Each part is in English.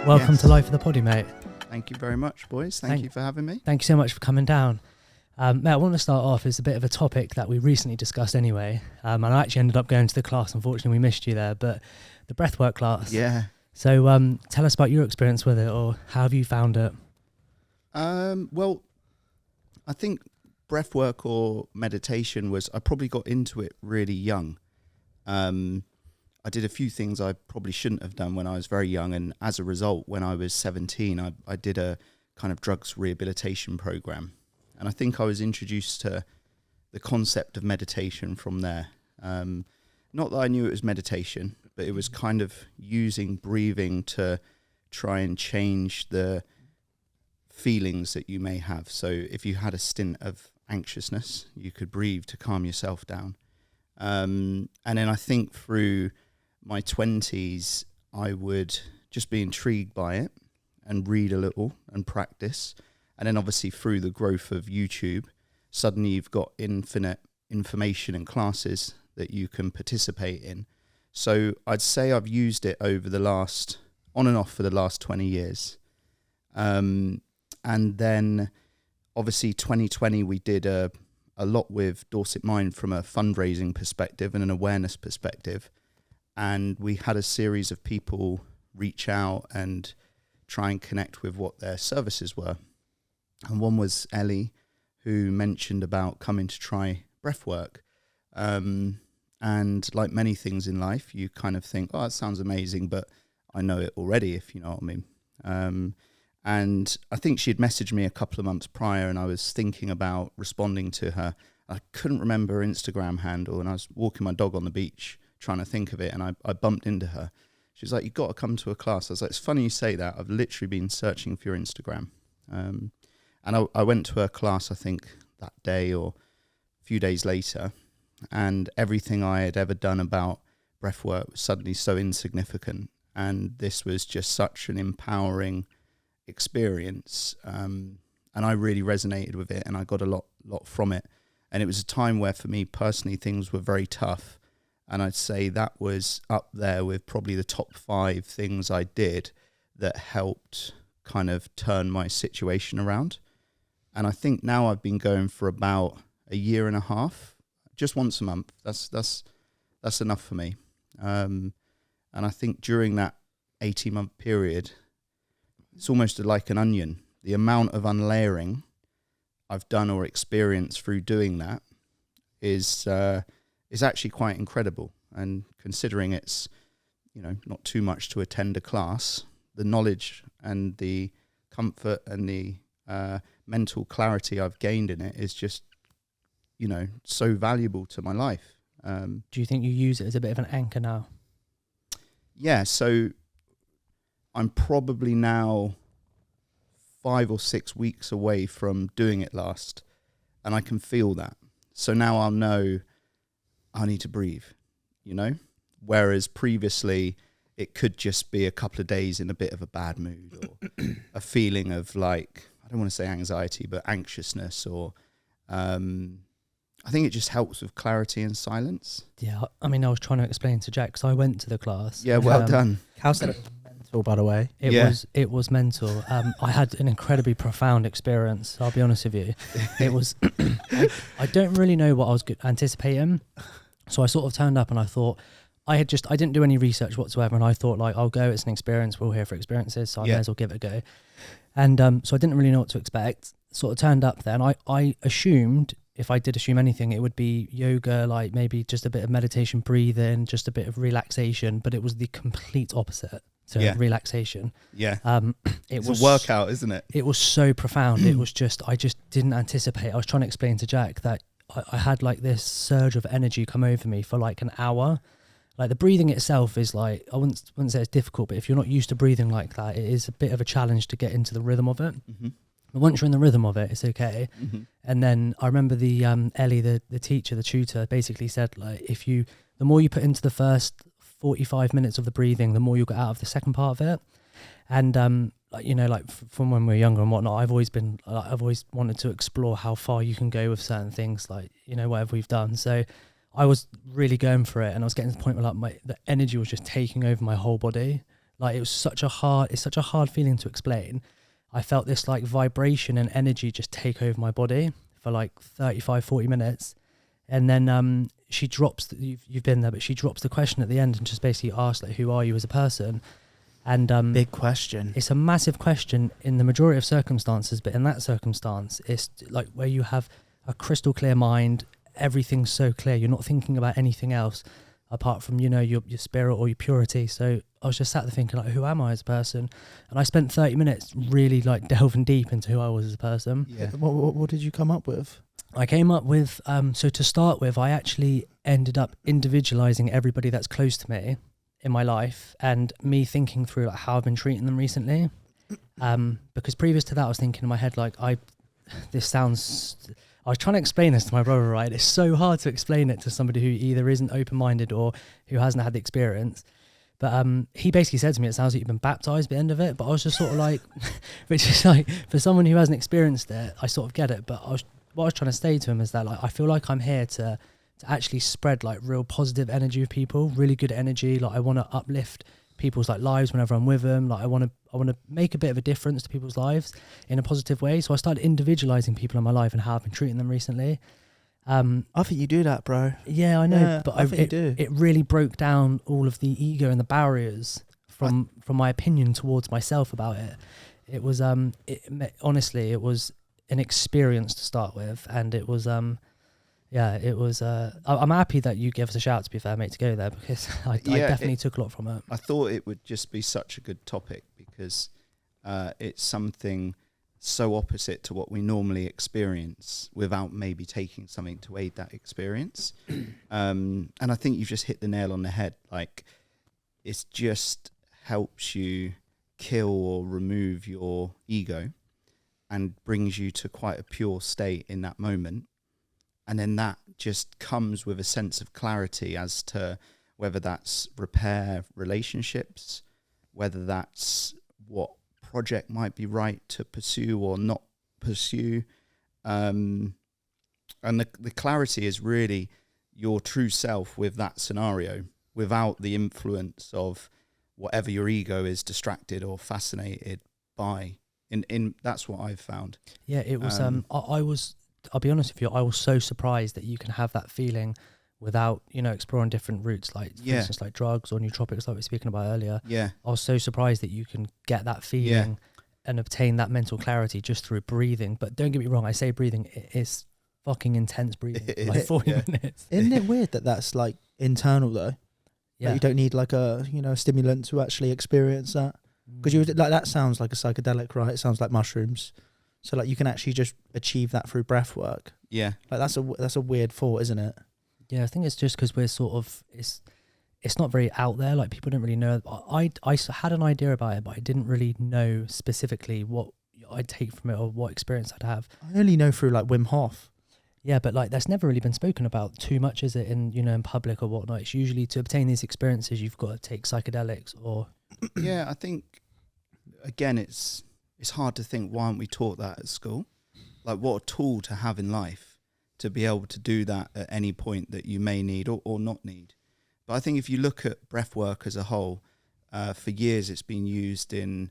Welcome to Life of the Poddy, mate. Thank you very much, boys. Thank you for having me. Thank you so much for coming down. Mate, I want to start off as a bit of a topic that we recently discussed anyway. And I actually ended up going to the class. Unfortunately, we missed you there, but the breathwork class. Yeah. So tell us about your experience with it, or how have you found it? Well, I think breathwork or meditation I probably got into it really young. I did a few things I probably shouldn't have done when I was very young. And as a result, when I was 17, I did a kind of drugs rehabilitation program. And I think I was introduced to the concept of meditation from there. Not that I knew it was meditation, but it was kind of using breathing to try and change the feelings that you may have. So if you had a stint of anxiousness, you could breathe to calm yourself down. And then I think through my 20s, I would just be intrigued by it and read a little and practice. And then obviously through the growth of YouTube, suddenly you've got infinite information and classes that you can participate in. So I'd say I've used it over the last, on and off for the last 20 years. And then obviously 2020, we did a lot with Dorset Mind from a fundraising perspective and an awareness perspective. And we had a series of people reach out and try and connect with what their services were. And one was Ellie, who mentioned about coming to try breathwork. And like many things in life, you kind of think, oh, that sounds amazing, but I know it already, if you know what I mean. And I think she had messaged me a couple of months prior, and I was thinking about responding to her. I couldn't remember her Instagram handle, and I was walking my dog on the beach trying to think of it, and I bumped into her. She was like, you've got to come to a class. I was like, it's funny you say that. I've literally been searching for your Instagram. And I went to her class, I think, that day or a few days later, and everything I had ever done about breathwork was suddenly so insignificant. And this was just such an empowering experience. And I really resonated with it, and I got a lot from it. And it was a time where, for me personally, things were very tough. And I'd say that was up there with probably the top 5 things I did that helped kind of turn my situation around. And I think now I've been going for about a year and a half, just once a month. That's enough for me. And I think during that 18-month period, it's almost like an onion. The amount of unlayering I've done or experienced through doing that is actually quite incredible. And considering it's, not too much to attend a class, the knowledge and the comfort and the mental clarity I've gained in it is just, so valuable to my life. Do you think you use it as a bit of an anchor now? Yeah, so I'm probably now 5 or 6 weeks away from doing it last, and I can feel that. So now I'll know I need to breathe, whereas previously it could just be a couple of days in a bit of a bad mood or a feeling of I don't want to say anxiety, but anxiousness, or I think it just helps with clarity and silence. Yeah, I mean, I was trying to explain to Jack, because I went to the class. Yeah, well done. How said it was mental, by the way. It was mental. I had an incredibly profound experience, I'll be honest with you. It was, I don't really know what I was anticipating. So I sort of turned up and I thought, I didn't do any research whatsoever. And I thought I'll go, it's an experience, we're all here for experiences. So I may as well give it a go. And so I didn't really know what to expect. Sort of turned up there, and I assumed, if I did assume anything, it would be yoga, like maybe just a bit of meditation, breathing, just a bit of relaxation. But it was the complete opposite to relaxation. Yeah. It's a workout, isn't it? It was so profound. It was just, I just didn't anticipate. I was trying to explain to Jack that I had this surge of energy come over me for an hour. The breathing itself is I wouldn't say it's difficult, but if you're not used to breathing like that, it is a bit of a challenge to get into the rhythm of it. Mm-hmm. But once you're in the rhythm of it, it's okay. Mm-hmm. And then I remember the Ellie, the teacher, the tutor, basically said the more you put into the first 45 minutes of the breathing, the more you'll get out of the second part of it. And from when we were younger and whatnot, I've always wanted to explore how far you can go with certain things, whatever we've done. So I was really going for it, and I was getting to the point where the energy was just taking over my whole body. Like it's such a hard feeling to explain. I felt this like vibration and energy just take over my body for like 35, 40 minutes. And then she drops, you've been there, but she drops the question at the end and just basically asks like, who are you as a person? And big question. It's a massive question in the majority of circumstances, but in that circumstance, it's like where you have a crystal clear mind, everything's so clear, you're not thinking about anything else apart from, you know, your spirit or your purity. So I was just sat there thinking like, who am I as a person? And I spent 30 minutes really like delving deep into who I was as a person. Yeah. What did you come up with? I came up with, so to start with, I actually ended up individualizing everybody that's close to me in my life and me thinking through like how I've been treating them recently. Because previous to that, I was thinking in my head, like, I was trying to explain this to my brother, right? It's so hard to explain it to somebody who either isn't open-minded or who hasn't had the experience. But he basically said to me, it sounds like you've been baptized at the end of it. But I was just sort of like, which is like, for someone who hasn't experienced it, I sort of get it. But what I was trying to say to him is that like, I feel like I'm here to actually spread like real positive energy with people, really good energy. Like I want to uplift people's like lives whenever I'm with them. Like I want to make a bit of a difference to people's lives in a positive way. So I started individualizing people in my life and how I've been treating them recently. I think you do that, bro. Yeah, I know, Yeah, but I think you do. It really broke down all of the ego and the barriers from my opinion towards myself about it. It was honestly, it was an experience to start with, and it was it was. I'm happy that you gave us a shout, to be fair, mate, to go there, because I definitely took a lot from it. I thought it would just be such a good topic because it's something so opposite to what we normally experience without maybe taking something to aid that experience. And I think you've just hit the nail on the head. Like, it just helps you kill or remove your ego and brings you to quite a pure state in that moment. And then that just comes with a sense of clarity as to whether that's repair relationships, whether that's what project might be right to pursue or not pursue. And the clarity is really your true self with that scenario without the influence of whatever your ego is distracted or fascinated by. In that's what I've found. Yeah, it was I'll be honest with you, I was so surprised that you can have that feeling without, you know, exploring different routes, like for instance, like drugs or nootropics, like we were speaking about earlier. Yeah. I was so surprised that you can get that feeling and obtain that mental clarity just through breathing. But don't get me wrong, I say breathing, it's fucking intense breathing, like 40 minutes. Isn't it weird that that's like internal though? Yeah. Like you don't need like a, you know, a stimulant to actually experience that. Because you like, that sounds like a psychedelic, right? It sounds like mushrooms. So like you can actually just achieve that through breath work. Yeah. Like that's a weird thought, isn't it? Yeah, I think it's just because we're sort of, it's not very out there. Like people don't really know. I had an idea about it, but I didn't really know specifically what I'd take from it or what experience I'd have. I only know through like Wim Hof. Yeah, but like that's never really been spoken about too much, is it? In, you know, in public or whatnot. It's usually to obtain these experiences, you've got to take psychedelics or. Yeah, I think again, it's hard to think, why aren't we taught that at school? Like, what a tool to have in life to be able to do that at any point that you may need or not need. But I think if you look at breath work as a whole, for years it's been used in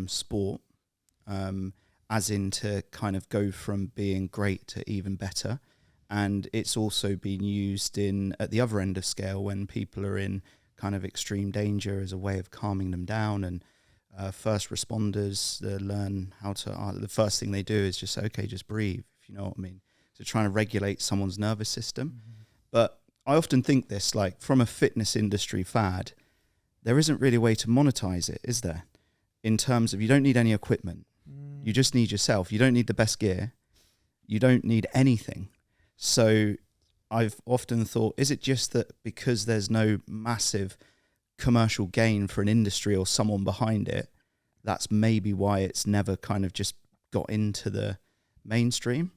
sport, as in to kind of go from being great to even better. And it's also been used at the other end of scale when people are in kind of extreme danger as a way of calming them down. And first responders learn how to, the first thing they do is just say, okay, just breathe, if you know what I mean. So trying to regulate someone's nervous system. Mm-hmm. But I often think this, like from a fitness industry fad, there isn't really a way to monetize it, is there? In terms of, you don't need any equipment. You just need yourself. You don't need the best gear. You don't need anything. So I've often thought, is it just that because there's no massive commercial gain for an industry or someone behind it, that's maybe why it's never kind of just got into the mainstream?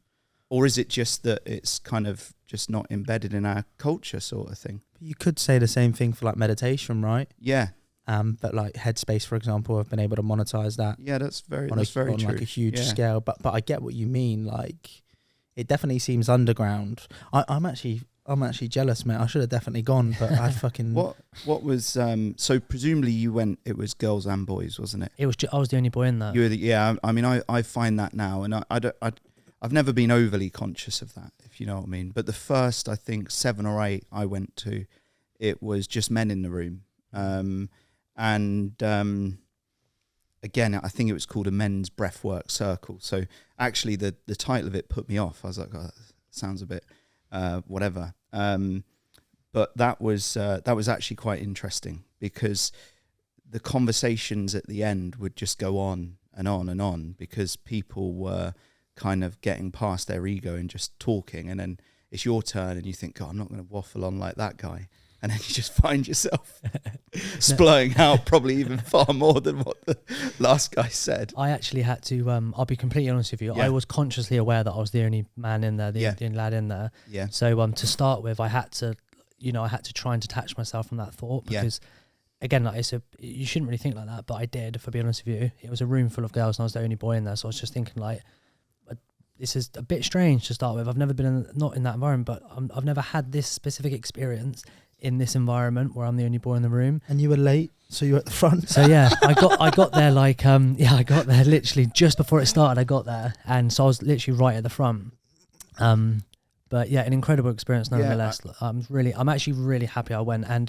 Or is it just that it's kind of just not embedded in our culture sort of thing? You could say the same thing for like meditation, right? Yeah. But like Headspace, for example, have been able to monetize that. Yeah, that's very on true. Like a huge scale. But I get what you mean. Like, it definitely seems underground. I'm actually I'm actually jealous, mate. I should have definitely gone, but I fucking... What was so presumably you went, it was girls and boys, wasn't it? It was I was the only boy in that. You were I mean I find that now, and I've never been overly conscious of that, if you know what I mean. But the first, I think 7 or 8 I went to, it was just men in the room. Again, I think it was called a men's breathwork circle. So actually the title of it put me off. I was like, oh, that sounds a bit whatever. But that was actually quite interesting, because the conversations at the end would just go on and on and on, because people were kind of getting past their ego and just talking, and then it's your turn and you think, God, I'm not going to waffle on like that guy. And then you just find yourself splurring out probably even far more than what the last guy said. I actually had to, I'll be completely honest with you, Yeah. I was consciously aware that I was the only man in there, the only lad in there. Yeah. So to start with, I had to try and detach myself from that thought, because again, like you shouldn't really think like that, but I did, if I'll be honest with you. It was a room full of girls and I was the only boy in there, so I was just thinking like, this is a bit strange to start with. I've never been not in that environment, but I've never had this specific experience in this environment where I'm the only boy in the room. And you were late, so you were at the front. So yeah, I got there like I got there literally just before it started. I got there, and so I was literally right at the front. But yeah, an incredible experience nonetheless. I'm actually really happy I went. And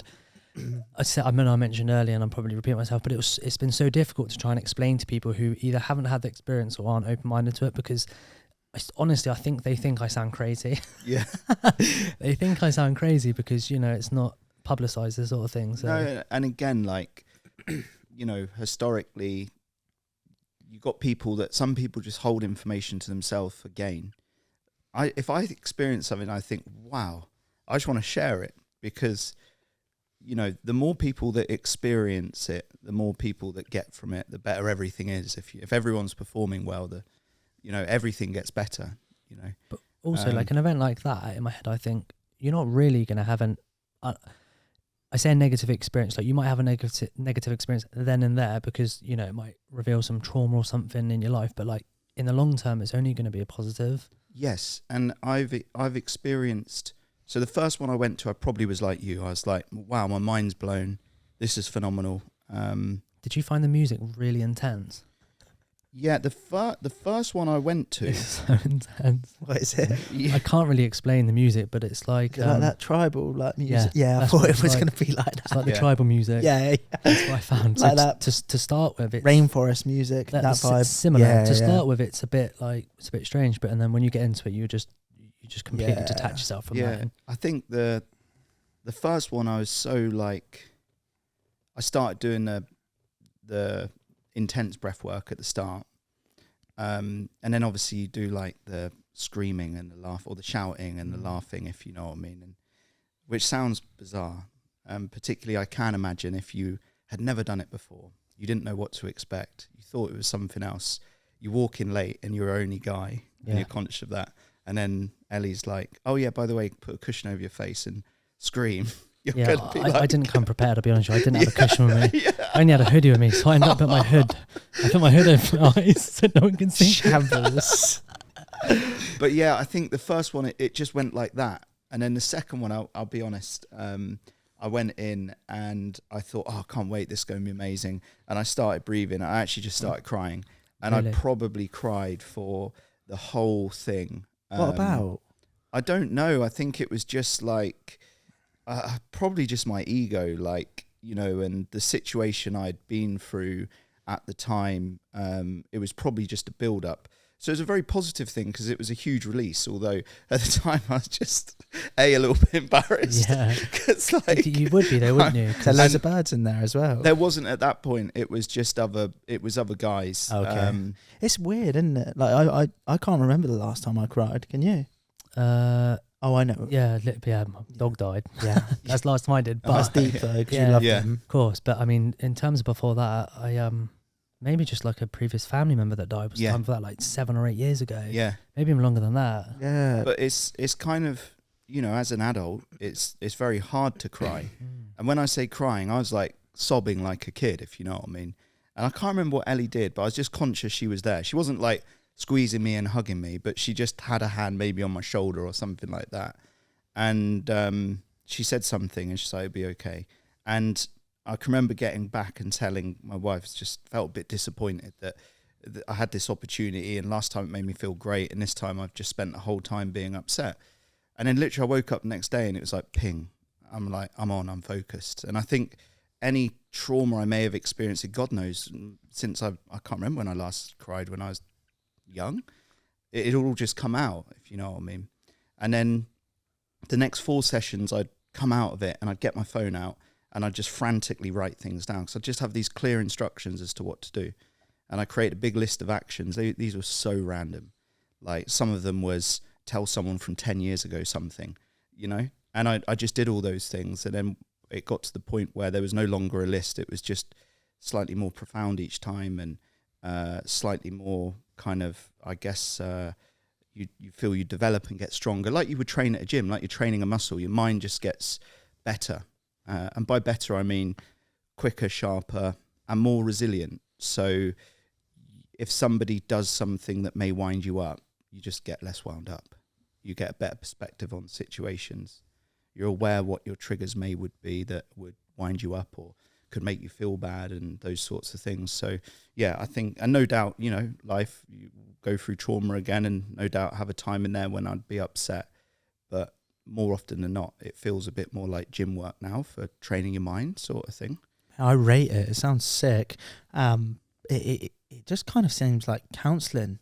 I mentioned earlier, and I'm probably repeating myself, but it's been so difficult to try and explain to people who either haven't had the experience or aren't open-minded to it, because honestly, I think they think I sound crazy. Yeah. They think I sound crazy because, it's not publicised, this sort of thing. So. No, and again, like, historically, you got some people just hold information to themselves for gain. If I experience something, I think, wow, I just want to share it, because, the more people that experience it, the more people that get from it, the better everything is. If everyone's performing well, everything gets better, But also, like an event like that, in my head, I think you're not really going to have I say a negative experience. Like, you might have a negative experience then and there because, it might reveal some trauma or something in your life. But like in the long term, it's only going to be a positive. Yes, and I've experienced. So the first one I went to, I probably was like you. I was like, wow, my mind's blown. This is phenomenal. Did you find the music really intense? Yeah, the first one I went to. It's so intense. What is it? Yeah. I can't really explain the music, but it's like... Is it like that tribal music? Yeah, I that's thought what it was like. going to be like that. It's like the Yeah. tribal music. Yeah. That's what I found. Like So that. To start with, it's... Rainforest music, that vibe. Similar. Yeah, to yeah. start with, it's a bit strange, but and then when you get into it, you just completely Yeah. detach yourself from Yeah, that. I think the first one I was so like, I started doing the intense breath work at the start, and then obviously you do like the screaming and the laugh, or the shouting and the laughing, if you know what I mean, and which sounds bizarre. Particularly, I can imagine if you had never done it before, you didn't know what to expect, you thought it was something else. You walk in late and you're only guy, and you're conscious of that. And then Ellie's like, "Oh yeah, by the way, put a cushion over your face and scream." You're Yeah, gonna be I didn't come prepared, I'll be honest with you. I didn't have a Yeah, cushion with me. yeah. I only had a hoodie with me, so I ended up at my hood. I put my hood over my eyes so no one can see. Shambles. But yeah, I think the first one, it just went like that. And then the second one, I'll be honest, I went in and I thought, oh, I can't wait, this is going to be amazing. And I started breathing. I actually just started crying. And Really? I probably cried for the whole thing. What about? I don't know. I think it was just like, probably just my ego, like, and the situation I'd been through at the time. It was probably just a build up. So it was a very positive thing because it was a huge release, although at the time I was just a little bit embarrassed. Yeah. Cause like, You would be though, wouldn't you? There's loads of birds in there as well. there wasn't at that point, it was just other guys. Okay. It's weird, isn't it? Like I can't remember the last time I cried. Can you? Oh, I know. Yeah, my dog died. Yeah. That's the last time I did. That's But deep though, because Yeah. you love Yeah. them. of course, but I mean, in terms of before that, I maybe just like a previous family member that died was Yeah. time for that, like 7 or 8 years ago. Yeah. Maybe even longer than that. Yeah. But it's kind of, as an adult, it's very hard to cry. And when I say crying, I was like sobbing like a kid, if you know what I mean. And I can't remember what Ellie did, but I was just conscious she was there. She wasn't like squeezing me and hugging me, but she just had a hand maybe on my shoulder or something like that. And she said something, and she said, "It'll be okay." And I can remember getting back and telling my wife, just felt a bit disappointed that I had this opportunity, and last time it made me feel great, and this time I've just spent the whole time being upset. And then literally I woke up the next day and it was like ping. I'm like, I'm focused. And I think any trauma I may have experienced, God knows, since I can't remember when I last cried when I was young, it'll all just come out, if you know what I mean. And then the next 4 sessions I'd come out of it and I'd get my phone out and I'd just frantically write things down. So I'd just have these clear instructions as to what to do. And I created a big list of actions. These were so random. Like some of them was tell someone from 10 years ago something, you know? And I just did all those things. And then it got to the point where there was no longer a list. It was just slightly more profound each time and slightly more kind of, I guess, you feel you develop and get stronger. Like you would train at a gym, like you're training a muscle. Your mind just gets better. And by better, I mean quicker, sharper, and more resilient. So if somebody does something that may wind you up, you just get less wound up. You get a better perspective on situations. You're aware what your triggers would be that would wind you up or could make you feel bad and those sorts of things. So, yeah, I think, and no doubt, you know, life, you go through trauma again and no doubt have a time in there when I'd be upset. But more often than not, it feels a bit more like gym work now for training your mind sort of thing. I rate it. It sounds sick. It just kind of seems like counselling.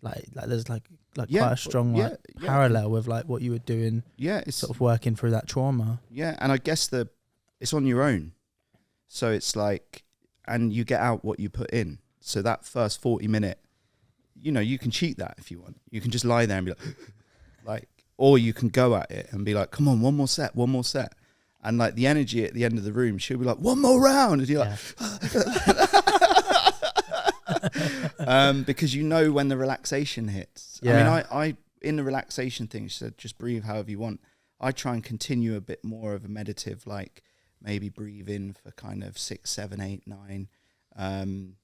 Like there's like Yeah, quite a strong parallel with like what you were doing. Yeah, it's sort of working through that trauma. Yeah, and I guess it's on your own. So it's like, and you get out what you put in. So that first 40-minute, you know, you can cheat that if you want. You can just lie there and be like, or you can go at it and be like, come on, one more set. And like the energy at the end of the room, she'll be like, one more round. And you're like, because you know when the relaxation hits. Yeah. I mean, I in the relaxation thing, she said, just breathe however you want. I try and continue a bit more of a meditative, like maybe breathe in for kind of 6, 7, 8, 9, and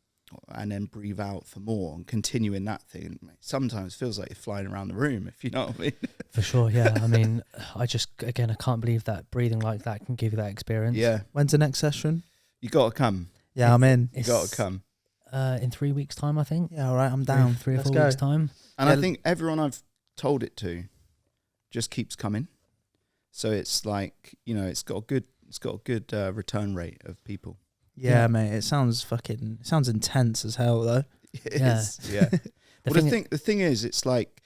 then breathe out for more and continue in that thing. Sometimes it feels like you're flying around the room, if you know what I mean. For sure, yeah. I mean, I can't believe that breathing like that can give you that experience. Yeah. When's the next session? You got to come. Yeah, I'm in. You got to come. In 3 weeks' time, I think. Yeah, all right, I'm down. 3 or Let's 4 go. weeks' time. And I think everyone I've told it to just keeps coming. So it's like, you know, it's got a good return rate of people. Yeah, mate. It sounds intense as hell, though. It is, yeah. The thing is, it's like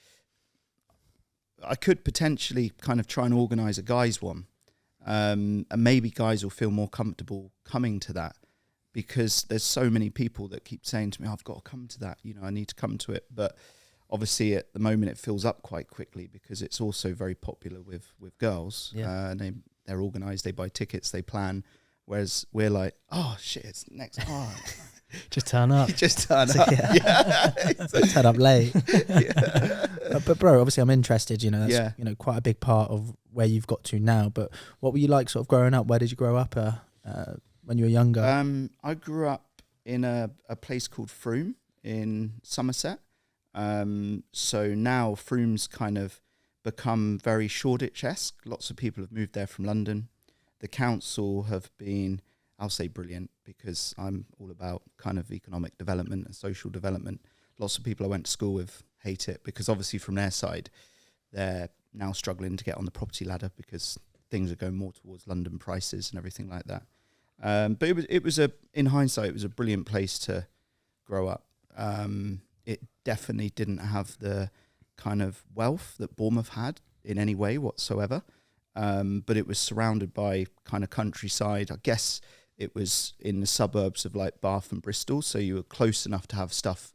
I could potentially kind of try and organise a guys one, and maybe guys will feel more comfortable coming to that because there's so many people that keep saying to me, "I've got to come to that. You know, I need to come to it." But obviously, at the moment, it fills up quite quickly because it's also very popular with girls. Yeah. And they're organised, they buy tickets, they plan. Whereas we're like, oh shit, it's next hard. Just turn up. Just turn up. Yeah. Turn up late. Yeah. But bro, obviously I'm interested, you know, that's Yeah. quite a big part of where you've got to now. But what were you like sort of growing up? Where did you grow up when you were younger? I grew up in a place called Frome in Somerset. So now Frome's kind of become very Shoreditch-esque. Lots of people have moved there from London. The council have been, I'll say brilliant, because I'm all about kind of economic development and social development. Lots of people I went to school with hate it because obviously from their side, they're now struggling to get on the property ladder because things are going more towards London prices and everything like that. But in hindsight, it was a brilliant place to grow up. It definitely didn't have the kind of wealth that Bournemouth had in any way whatsoever. But it was surrounded by kind of countryside. I guess it was in the suburbs of like Bath and Bristol. So you were close enough to have stuff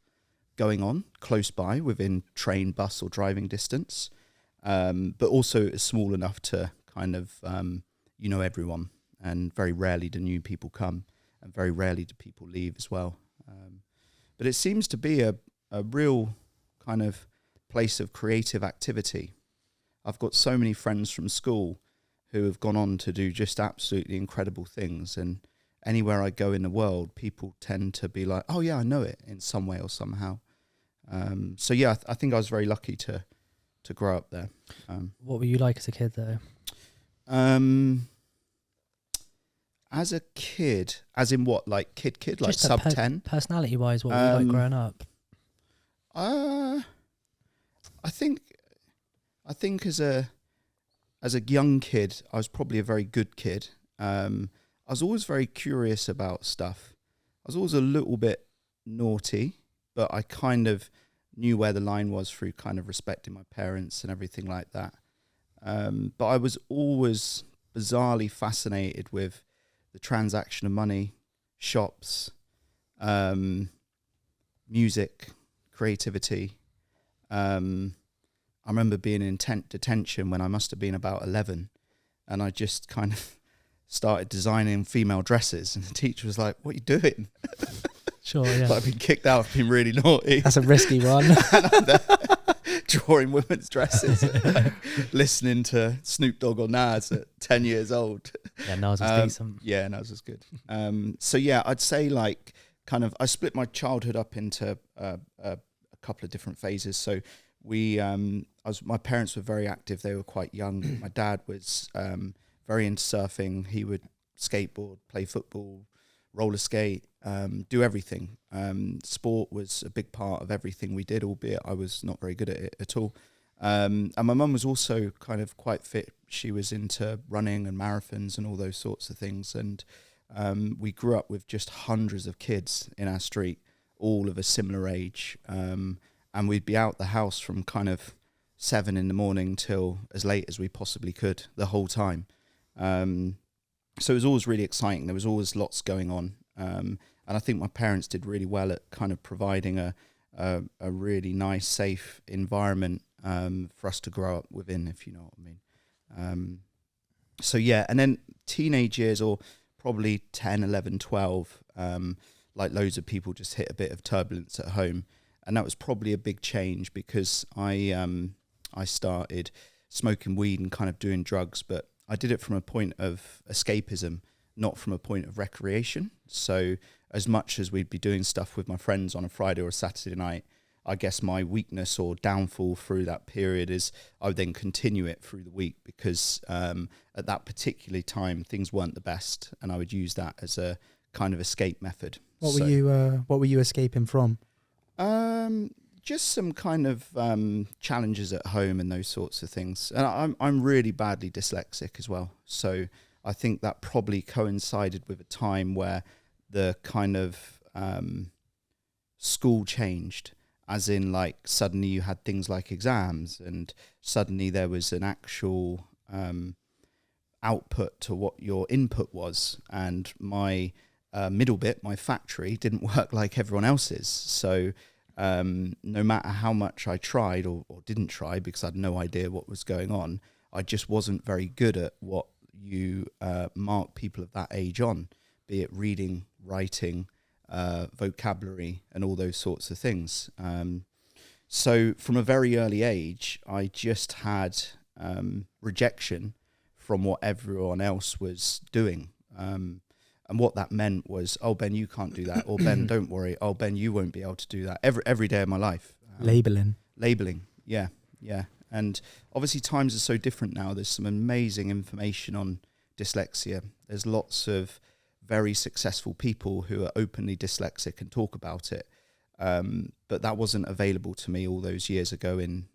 going on close by within train, bus or driving distance. But also it was small enough to kind of, everyone. And very rarely do new people come and very rarely do people leave as well. But it seems to be a real kind of place of creative activity. I've got so many friends from school who have gone on to do just absolutely incredible things. And anywhere I go in the world, people tend to be like, oh, yeah, I know it in some way or somehow. I think I was very lucky to to grow up there. What were you like as a kid, though? As a kid, as in what, like kid, like Just sub 10? Personality-wise, what were you like growing up? I think as a young kid, I was probably a very good kid. I was always very curious about stuff. I was always a little bit naughty, but I kind of knew where the line was through kind of respecting my parents and everything like that. But I was always bizarrely fascinated with the transaction of money, shops, music, creativity. I remember being in detention when I must have been about 11, and I just kind of started designing female dresses, and the teacher was like, "What are you doing?" Sure, yeah. Like, I've been kicked out, I've been really naughty. That's a risky one. And I'm there drawing women's dresses, listening to Snoop Dogg or Nas at 10 years old. Yeah, Nas was decent. Yeah, Nas was good. So yeah, I'd say like kind of, I split my childhood up into a couple of different phases. So my parents were very active. They were quite young. My dad was very into surfing. He would skateboard, play football, roller skate, do everything. Sport was a big part of everything we did, albeit I was not very good at it at all. And my mum was also kind of quite fit. She was into running and marathons and all those sorts of things. And we grew up with just hundreds of kids in our street, all of a similar age. And we'd be out the house from kind of 7 a.m. till as late as we possibly could the whole time. So it was always really exciting. There was always lots going on. And I think my parents did really well at kind of providing a really nice, safe environment for us to grow up within, if you know what I mean. So yeah, and then teenage years, or probably 10, 11, 12, like loads of people, just hit a bit of turbulence at home. And that was probably a big change because I started smoking weed and kind of doing drugs, but I did it from a point of escapism, not from a point of recreation. So as much as we'd be doing stuff with my friends on a Friday or a Saturday night, I guess my weakness or downfall through that period is I would then continue it through the week because at that particular time things weren't the best, and I would use that as a kind of escape method. What were you escaping from? Just some kind of challenges at home and those sorts of things. And I'm really badly dyslexic as well, so I think that probably coincided with a time where the kind of school changed, as in like suddenly you had things like exams, and suddenly there was an actual output to what your input was, and my middle bit, my factory, didn't work like everyone else's. So no matter how much I tried or didn't try, because I had no idea what was going on, I just wasn't very good at what you mark people of that age on, be it reading, writing, vocabulary, and all those sorts of things. So from a very early age, I just had rejection from what everyone else was doing. And what that meant was, oh, Ben, you can't do that. Or Ben, don't worry. Oh, Ben, you won't be able to do that. Every day of my life. Labeling, yeah. And obviously times are so different now. There's some amazing information on dyslexia. There's lots of very successful people who are openly dyslexic and talk about it. But that wasn't available to me all those years ago in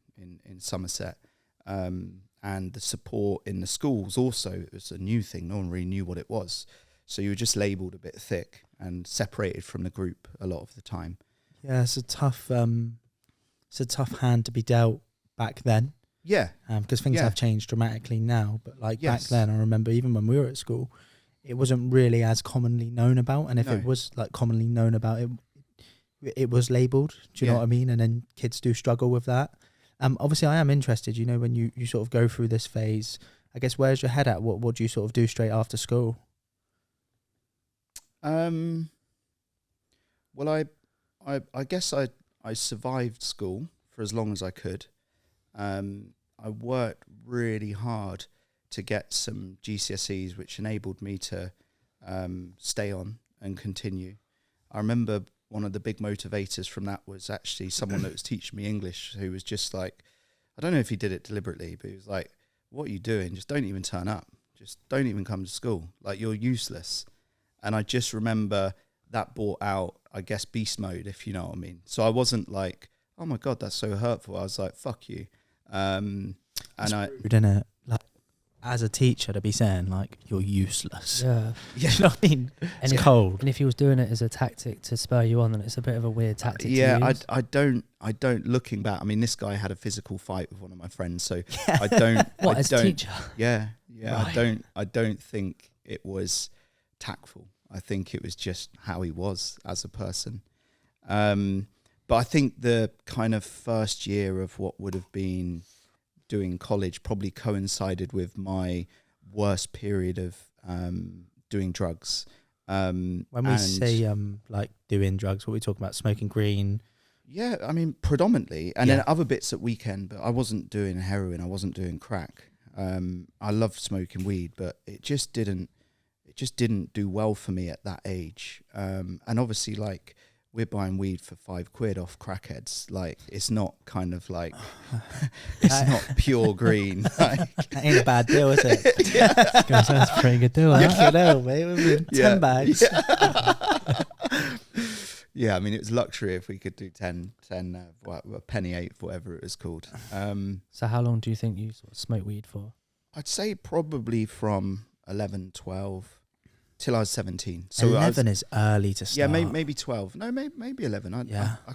Somerset. And the support in the schools also, it was a new thing. No one really knew what it was. So you were just labelled a bit thick and separated from the group a lot of the time. Yeah, it's a tough hand to be dealt back then. Yeah, because things have changed dramatically now. But like back then, I remember even when we were at school, it wasn't really as commonly known about. And if it was like commonly known about, it was labelled. Do you know what I mean? And then kids do struggle with that. Obviously, I am interested. You know, when you sort of go through this phase, I guess where's your head at? What do you sort of do straight after school? Well, I guess I survived school for as long as I could. I worked really hard to get some GCSEs, which enabled me to stay on and continue. I remember one of the big motivators from that was actually someone that was teaching me English, who was just like, I don't know if he did it deliberately, but he was like, what are you doing? Just don't even turn up. Just don't even come to school. Like, you're useless. And I just remember that brought out, I guess, beast mode, if you know what I mean. So I wasn't like, oh my God, that's so hurtful. I was like, fuck you. And it's rude, innit? Like, as a teacher to be saying like, you're useless. Yeah. You know what I mean? And it's cold. And if he was doing it as a tactic to spur you on, then it's a bit of a weird tactic to use. I don't, looking back, I mean, this guy had a physical fight with one of my friends, so I don't. What, as teacher? Yeah. Right. I don't think it was tactful. I think it was just how he was as a person. But I think the kind of first year of what would have been doing college probably coincided with my worst period of doing drugs. When we say like doing drugs, what are we talking about? Smoking green? Yeah, I mean, predominantly. And then other bits at weekend, but I wasn't doing heroin. I wasn't doing crack. I loved smoking weed, but it just didn't do well for me at that age. And obviously, like, we're buying weed for £5 off crackheads. Like, it's not kind of like, it's not pure green. Like, that ain't a bad deal, is it? That's a pretty good deal. You know, mate. 10 bags. Yeah, I mean, it was luxury if we could do 10 a penny eighth, whatever it was called. So how long do you think you sort of smoked weed for? I'd say probably from 11, 12 till I was 17. So 11 is early to start. Yeah, maybe 12. No, maybe 11. I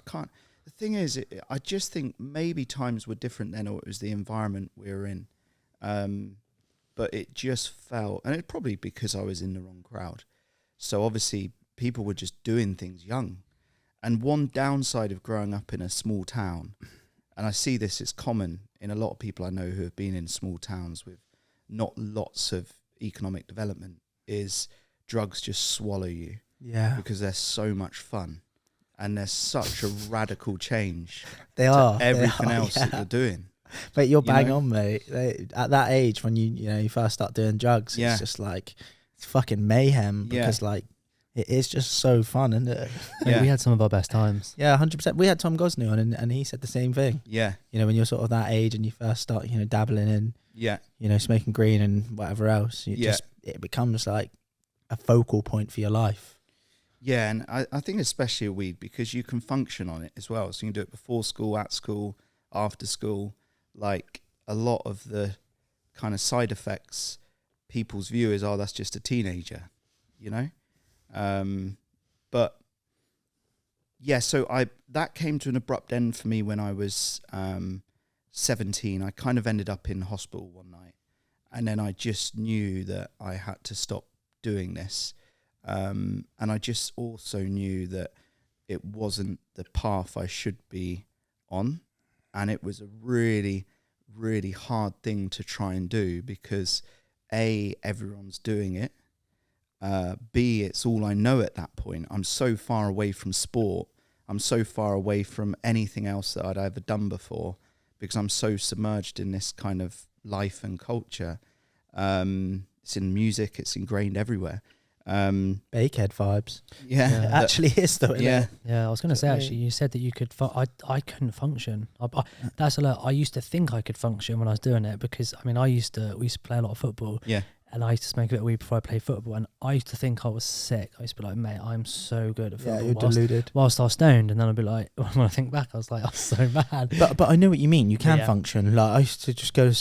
can't. The thing is, I just think maybe times were different then, or it was the environment we were in. But it just felt, and it's probably because I was in the wrong crowd. So obviously people were just doing things young. And one downside of growing up in a small town, and I see this is common in a lot of people I know who have been in small towns with not lots of economic development, is drugs just swallow you. Yeah. Because they're so much fun. And there's such a radical change to everything else that you're doing. But you're bang on, mate. At that age, when you first start doing drugs, it's just like, it's fucking mayhem, because like, it is just so fun, isn't it? Yeah. We had some of our best times. Yeah, 100%. We had Tom Gosney on, and he said the same thing. Yeah. You know, when you're sort of that age and you first start, dabbling in, smoking green and whatever else, it becomes like a focal point for your life. Yeah, and I think especially a weed, because you can function on it as well. So you can do it before school, at school, after school. Like, a lot of the kind of side effects, people's view is, oh, that's just a teenager, But yeah, so that came to an abrupt end for me when I was 17. I kind of ended up in hospital one night, and then I just knew that I had to stop doing this. And I just also knew that it wasn't the path I should be on. And it was a really, really hard thing to try and do, because A, everyone's doing it. B, it's all I know at that point. I'm so far away from sport. I'm so far away from anything else that I'd ever done before, because I'm so submerged in this kind of life and culture. It's in music. It's ingrained everywhere. Bakehead vibes. Yeah. It actually is, though. Yeah. Yeah, I was going to say, actually, you said that you could, I couldn't function. That's a lot. I used to think I could function when I was doing it, because, I mean, we used to play a lot of football. Yeah. And I used to smoke a bit of weed before I played football, and I used to think I was sick. I used to be like, mate, I'm so good at football. Yeah, you're deluded. Whilst I was stoned, and then I'd be like, when I think back, I was like, I'm so mad. But I know what you mean. You can function. Like, I used to just go to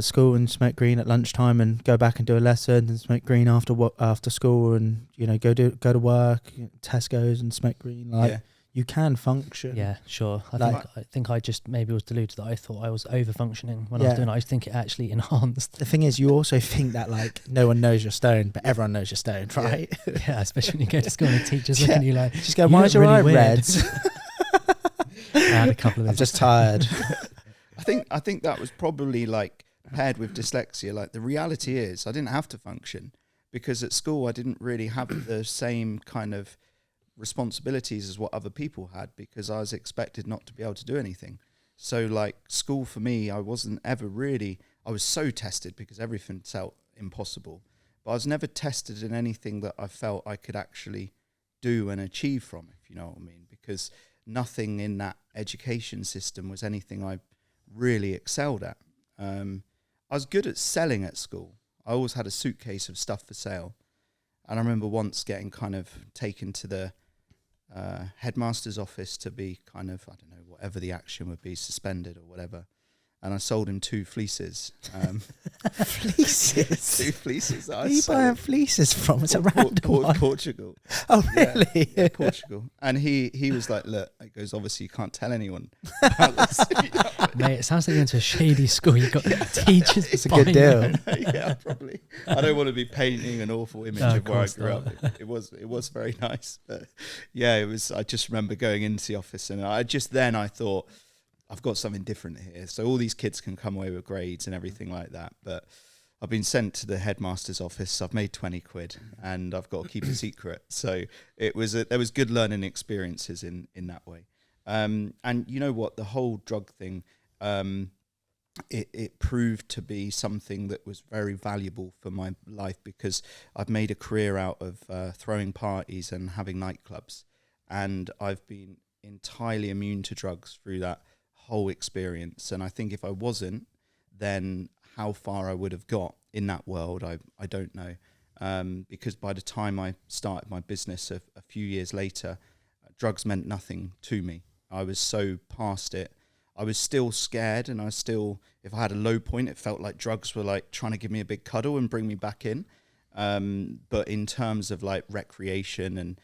school and smoke green at lunchtime, and go back and do a lesson, and smoke green after school, and go to work, Tesco's, and smoke green. Like, you can function. Yeah, sure. I think I just maybe was deluded that I thought I was over functioning when I was doing it. I just think it actually enhanced. The thing is, you also think that, like, no one knows you're stoned, but everyone knows you're stoned, right? Yeah, especially when you go to school and the teachers look at you like, just go, why is your eye red? I had a couple of those. I'm just tired. I think that was probably, like, paired with dyslexia. Like, the reality is I didn't have to function, because at school I didn't really have the same kind of responsibilities as what other people had, because I was expected not to be able to do anything. So, like, school for me, I wasn't ever really, I was so tested because everything felt impossible, but I was never tested in anything that I felt I could actually do and achieve from, if you know what I mean, because nothing in that education system was anything I really excelled at. I was good at selling at school. I always had a suitcase of stuff for sale. And I remember once getting kind of taken to the headmaster's office to be kind of, I don't know, whatever the action would be, suspended or whatever. And I sold him 2 fleeces. Fleeces? 2 fleeces. Where are you buying fleeces from? It's a random one. Portugal. Oh, really? Yeah, Portugal. And he was like, look, it goes, obviously you can't tell anyone about this. Mate, it sounds like you're into a shady school. You've got teachers. It's a good deal. Yeah, probably. I don't want to be painting an awful image of where I grew up. It was very nice. But yeah, it was. I just remember going into the office and I thought, I've got something different here. So all these kids can come away with grades and everything like that. But I've been sent to the headmaster's office. I've made 20 quid and I've got to keep a secret. So there was good learning experiences in that way. And you know what? The whole drug thing, it proved to be something that was very valuable for my life because I've made a career out of throwing parties and having nightclubs. And I've been entirely immune to drugs through that whole experience. And I think if I wasn't, then how far I would have got in that world, I don't know. Because by the time I started my business a few years later, drugs meant nothing to me. I was so past it. I was still scared, and if I had a low point, it felt like drugs were like trying to give me a big cuddle and bring me back in. But in terms of like recreation and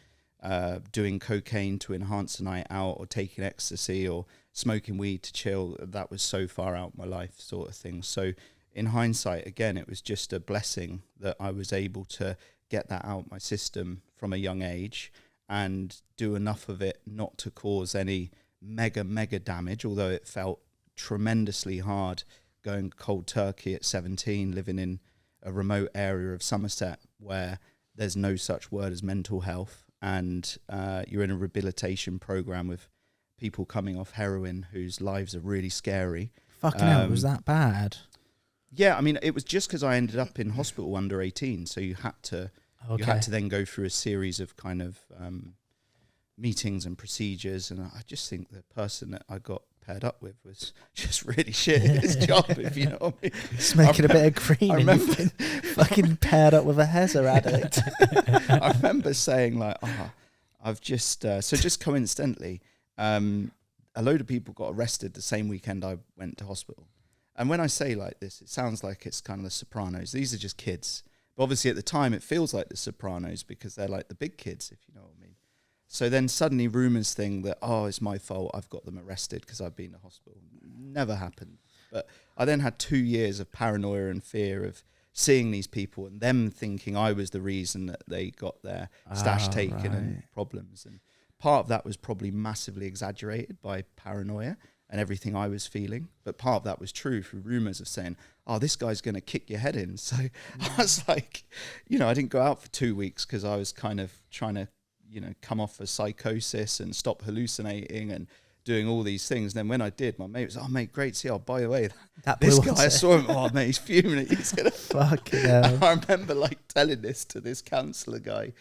doing cocaine to enhance a night out, or taking ecstasy, or smoking weed to chill, that was so far out my life, sort of thing. So in hindsight, again, it was just a blessing that I was able to get that out my system from a young age and do enough of it not to cause any mega damage, although it felt tremendously hard going cold turkey at 17, living in a remote area of Somerset where there's no such word as mental health, and you're in a rehabilitation program with people coming off heroin whose lives are really scary. Fucking hell, was that bad? Yeah, I mean, it was just because I ended up in hospital under 18, so you had to then go through a series of kind of meetings and procedures, and I just think the person that I got paired up with was just really shit at his job, if you know what I mean. Smoking a bit of green. I remember fucking paired up with a Heza addict. I remember saying like, I've just so just coincidentally, a load of people got arrested the same weekend I went to hospital. And when I say like this, it sounds like it's kind of the Sopranos. These are just kids. But obviously at the time it feels like the Sopranos because they're like the big kids, if you know what I mean. So then suddenly rumours think that, it's my fault, I've got them arrested because I've been to hospital. Never happened. But I then had 2 years of paranoia and fear of seeing these people and them thinking I was the reason that they got their stash taken and problems. And part of that was probably massively exaggerated by paranoia and everything I was feeling. But part of that was true through rumours of saying, this guy's going to kick your head in. So I was like, I didn't go out for 2 weeks because I was kind of trying to, come off of psychosis and stop hallucinating and doing all these things. And then when I did, my mate was, mate, great. See, by the way, this guy, I saw him, mate, he's fuming. He's going to fuck it. I remember like telling this to this counsellor guy.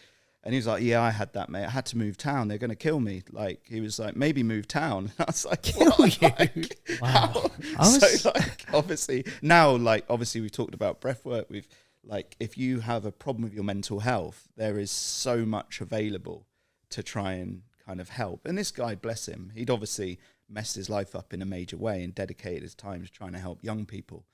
And he was like, yeah, I had that, mate. I had to move town. They're going to kill me. Like, he was like, maybe move town. And I was like, kill you? Like, wow. So, like, obviously, now, like, obviously, we've talked about breath work. We've, like, if you have a problem with your mental health, there is so much available to try and kind of help. And this guy, bless him, he'd obviously messed his life up in a major way and dedicated his time to trying to help young people.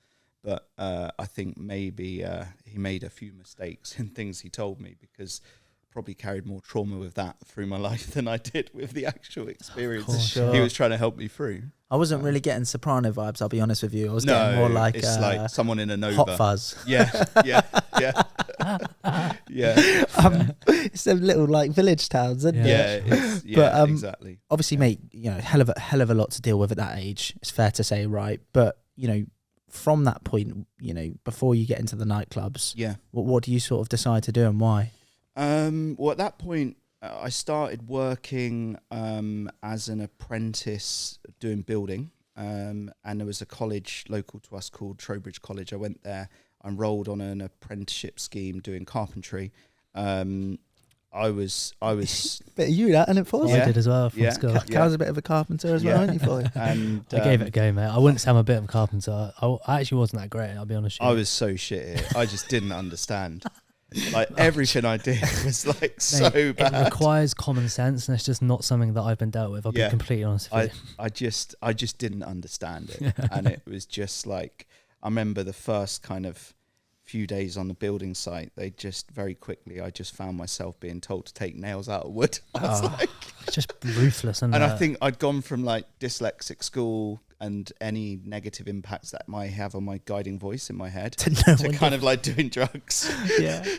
But I think maybe he made a few mistakes in things he told me because probably carried more trauma with that through my life than I did with the actual experience he was trying to help me through. I wasn't really getting Soprano vibes, I'll be honest with you. I was getting more like it's like someone in a Nova. Hot Fuzz. Yeah. It's them little like village towns, isn't it? But, exactly. Obviously, mate, hell of a lot to deal with at that age. It's fair to say, right? But from that point, before you get into the nightclubs, what do you sort of decide to do and why? Well, at that point, I started working as an apprentice doing building, and there was a college local to us called Trowbridge College. I went there. I enrolled on an apprenticeship scheme doing carpentry. I I was Bit of you that, and it was. I did as well from school. Cal's a bit of a carpenter as well, aren't you, boy? And I gave it a go, mate. I wouldn't say I'm a bit of a carpenter. I actually wasn't that great, I'll be honest with you. I was so shit at it. I just didn't understand. Like everything I did was like so bad. It requires common sense, and it's just not something that I've been dealt with. I'll be completely honest with you. I just didn't understand it, and it was just like, I remember the first kind of few days on the building site, they just very quickly, I just found myself being told to take nails out of wood. I was like, it's just ruthless. And I think I'd gone from like dyslexic school and any negative impacts that might have on my guiding voice in my head to kind of like doing drugs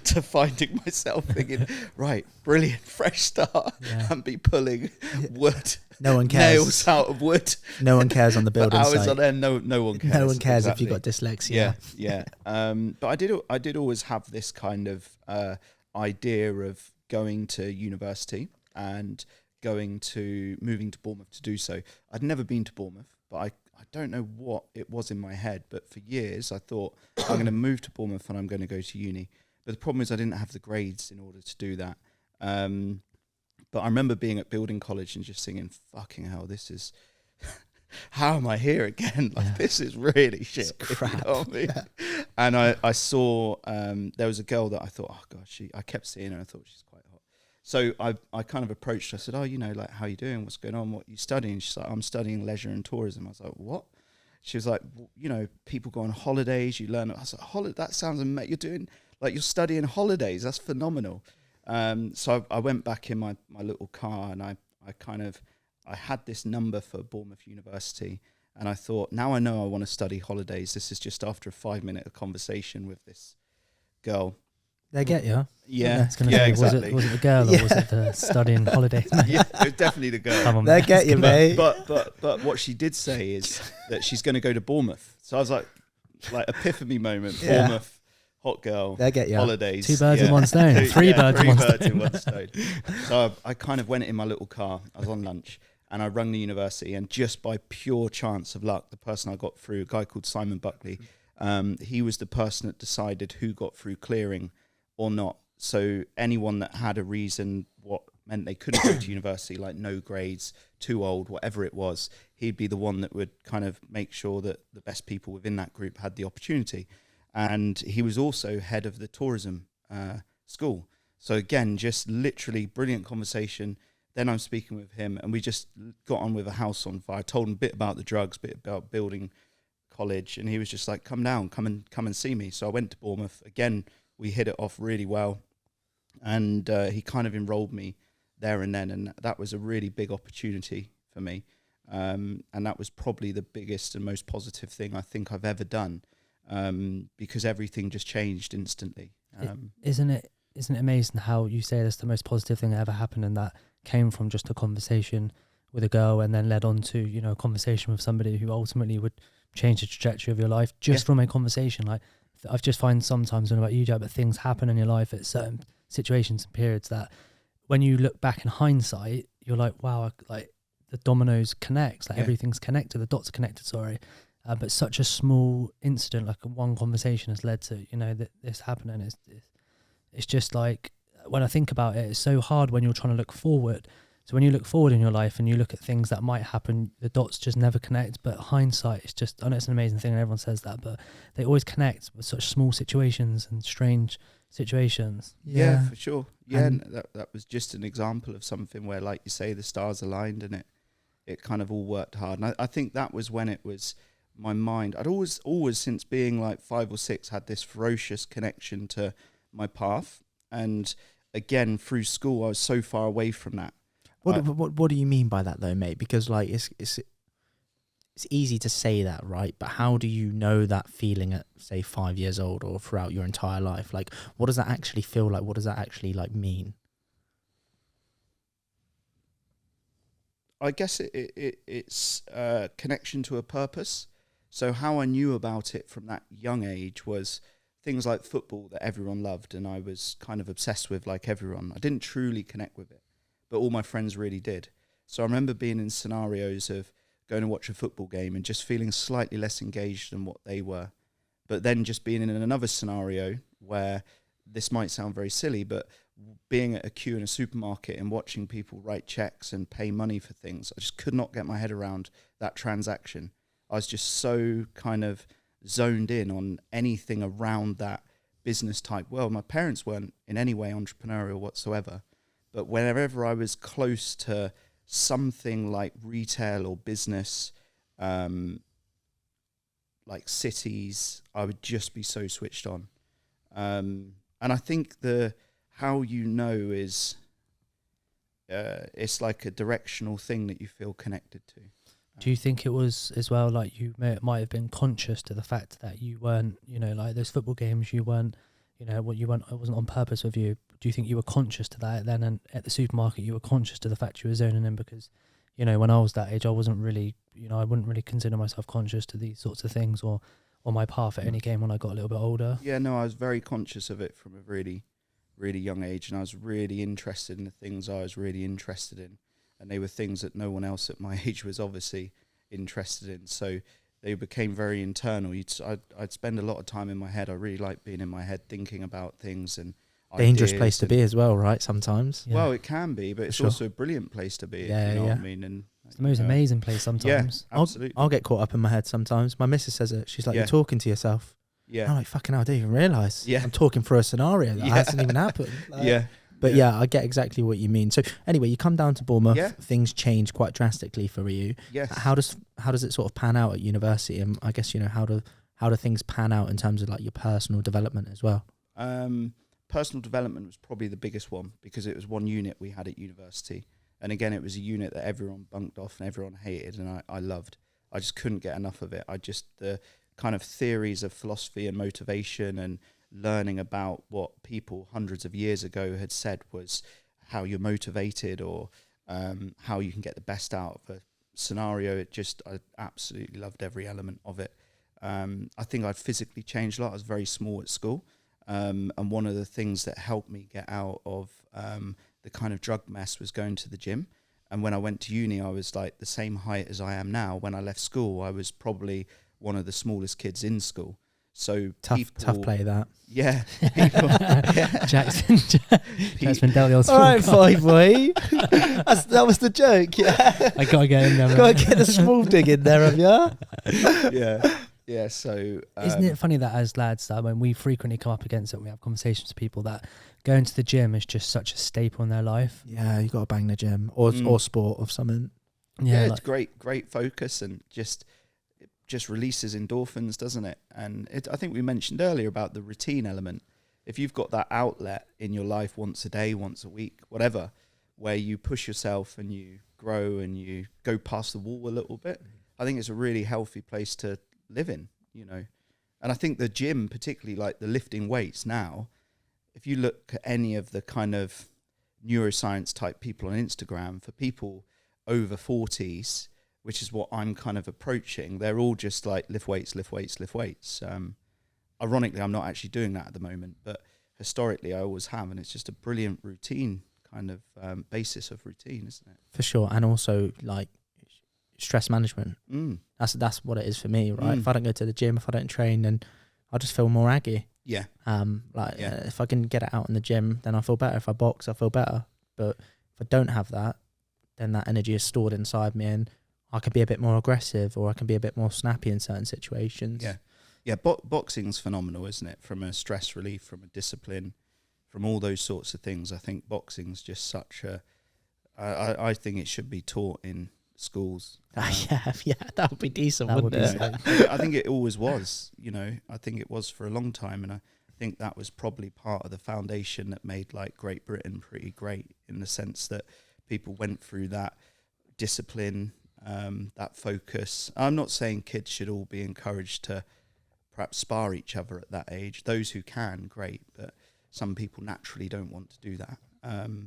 to finding myself thinking, right, brilliant, fresh start, and be pulling wood. No one cares. Nails out of wood. No one cares on the building site. Hours on end, no one cares. No one cares if you've got dyslexia. Yeah. But I did always have this kind of idea of going to university and moving to Bournemouth to do so. I'd never been to Bournemouth, but I don't know what it was in my head, but for years I thought I'm going to move to Bournemouth and I'm going to go to uni. But the problem is I didn't have the grades in order to do that. But I remember being at building college and just thinking, fucking hell, this is, how am I here again? Like, this is really shit. It's crap. You know what I mean? And I saw, there was a girl that I thought, oh gosh, I kept seeing her and I thought she's quite hot. So I kind of approached her. I said, oh, like, how you doing? What's going on? What are you studying? She's like, I'm studying leisure and tourism. I was like, what? She was like, people go on holidays, you learn. I was like, that sounds amazing. You're studying holidays. That's phenomenal. So I went back in my little car and I had this number for Bournemouth University, and I thought, now I know I want to study holidays. This is just after a 5-minute conversation with this girl. They get you. Yeah, exactly. Was it the girl or was it the studying holidays? Yeah, it was definitely the girl. Come on, they get you, mate. But what she did say is that she's going to go to Bournemouth. So I was like epiphany moment. Bournemouth, hot girl, they get you. Holidays. 2 birds in one stone. Three birds in one stone. So I kind of went in my little car. I was on lunch and I rung the university, and just by pure chance of luck, the person I got through, a guy called Simon Buckley, he was the person that decided who got through clearing or not. So anyone that had a reason, what meant they couldn't go to university, like no grades, too old, whatever it was, he'd be the one that would kind of make sure that the best people within that group had the opportunity. And he was also head of the tourism school. So again, just literally brilliant conversation. Then I'm speaking with him and we just got on with a house on fire. I told him a bit about the drugs, a bit about building college. And he was just like, come down, come and see me. So I went to Bournemouth. Again, we hit it off really well. And he kind of enrolled me there and then. And that was a really big opportunity for me. And that was probably the biggest and most positive thing I think I've ever done. Because everything just changed instantly. Isn't it amazing how you say that's the most positive thing that ever happened, and that came from just a conversation with a girl and then led on to, a conversation with somebody who ultimately would change the trajectory of your life just from a conversation. Like, I've just find sometimes, I don't know about you, Jack, but things happen in your life at certain situations and periods that when you look back in hindsight, you're like, wow, like the dominoes connect, like everything's connected, the dots are connected, sorry. But such a small incident, like one conversation, has led to this happening. It's just like, when I think about it, it's so hard when you're trying to look forward. So when you look forward in your life and you look at things that might happen, the dots just never connect. But hindsight, it's just, I know it's an amazing thing and everyone says that, but they always connect with such small situations and strange situations. Yeah, for sure. Yeah, and that was just an example of something where, like you say, the stars aligned and it kind of all worked hard. And I think that was when it was my mind. I'd always since being like 5 or 6 had this ferocious connection to my path. And again, through school, I was so far away from that. What do you mean by that though, mate? Because like it's easy to say that, right? But how do you know that feeling at, say, 5 years old or throughout your entire life? Like, what does that actually feel like? What does that actually like mean? I guess it's a connection to a purpose. So how I knew about it from that young age was things like football that everyone loved, and I was kind of obsessed with like everyone. I didn't truly connect with it, but all my friends really did. So I remember being in scenarios of going to watch a football game and just feeling slightly less engaged than what they were. But then just being in another scenario where, this might sound very silly, but being at a queue in a supermarket and watching people write checks and pay money for things. I just could not get my head around that transaction. I was just so kind of zoned in on anything around that business type world. My parents weren't in any way entrepreneurial whatsoever, but whenever I was close to something like retail or business, like cities, I would just be so switched on. And I think how you know is it's like a directional thing that you feel connected to. Do you think it was as well, like you might have been conscious to the fact that you weren't, like those football games, you weren't, it wasn't on purpose with you. Do you think you were conscious to that then, and at the supermarket you were conscious to the fact you were zoning in? Because, when I was that age, I wasn't really, I wouldn't really consider myself conscious to these sorts of things or my path at any game when I got a little bit older. Yeah, no, I was very conscious of it from a really, really young age, and I was really interested in the things I was really interested in. And they were things that no one else at my age was obviously interested in. So they became very internal. I'd spend a lot of time in my head. I really like being in my head, thinking about things and dangerous place to be as well, right? Sometimes. Yeah. Well, it can be, but it's also a brilliant place to be. Yeah, you know what I mean? And it's the most amazing place sometimes. Yeah, absolutely. I'll get caught up in my head sometimes. My missus says it. She's like, you're talking to yourself. Yeah. I'm like, fucking hell, I didn't even realise. Yeah. I'm talking for a scenario that hasn't even happened. Yeah. But I get exactly what you mean. So anyway, you come down to Bournemouth. Yeah. Things change quite drastically for you. Yes. How does it sort of pan out at university? And I guess how do things pan out in terms of like your personal development as well? Personal development was probably the biggest one because it was one unit we had at university, and again it was a unit that everyone bunked off and everyone hated, and I loved. I just couldn't get enough of it. The kind of theories of philosophy and motivation and learning about what people hundreds of years ago had said was how you're motivated or how you can get the best out of a scenario. I absolutely loved every element of it. I think I'd physically changed a lot. I was very small at school. And one of the things that helped me get out of the kind of drug mess was going to the gym. And when I went to uni, I was like the same height as I am now. When I left school, I was probably one of the smallest kids in school. So tough play that. Yeah. Jackson dealt the old all right, boy. That was the joke. Yeah. I gotta get in there. Gotta get the small dig in there, have you? Yeah. Yeah, so isn't it funny that as lads that when we frequently come up against it, we have conversations with people that going to the gym is just such a staple in their life. Yeah, you got to bang the gym or sport or something. Yeah, it's great focus and it just releases endorphins, doesn't it? And I think we mentioned earlier about the routine element. If you've got that outlet in your life once a day, once a week, whatever, where you push yourself and you grow and you go past the wall a little bit, I think it's a really healthy place to live in, and I think the gym, particularly like the lifting weights now, if you look at any of the kind of neuroscience type people on Instagram, for people over 40s, which is what I'm kind of approaching, they're all just like lift weights. Ironically, I'm not actually doing that at the moment, but historically I always have, and it's just a brilliant routine kind of basis of routine, isn't it? For sure. And also like stress management. That's what it is for me, right? If I don't go to the gym, if I don't train, then I just feel more aggy. Yeah. If I can get it out in the gym, then I feel better. If I box, I feel better. But if I don't have that, then that energy is stored inside me, and I can be a bit more aggressive, or I can be a bit more snappy in certain situations. Yeah. Yeah, boxing's phenomenal, isn't it? From a stress relief, from a discipline, from all those sorts of things. I think boxing's just such a... I think it should be taught in schools. Yeah, that would be decent, wouldn't it? I think it always was, I think it was for a long time, and I think that was probably part of the foundation that made like Great Britain pretty great, in the sense that people went through that discipline, that focus. I'm not saying kids should all be encouraged to perhaps spar each other at that age. Those who can, great, but some people naturally don't want to do that.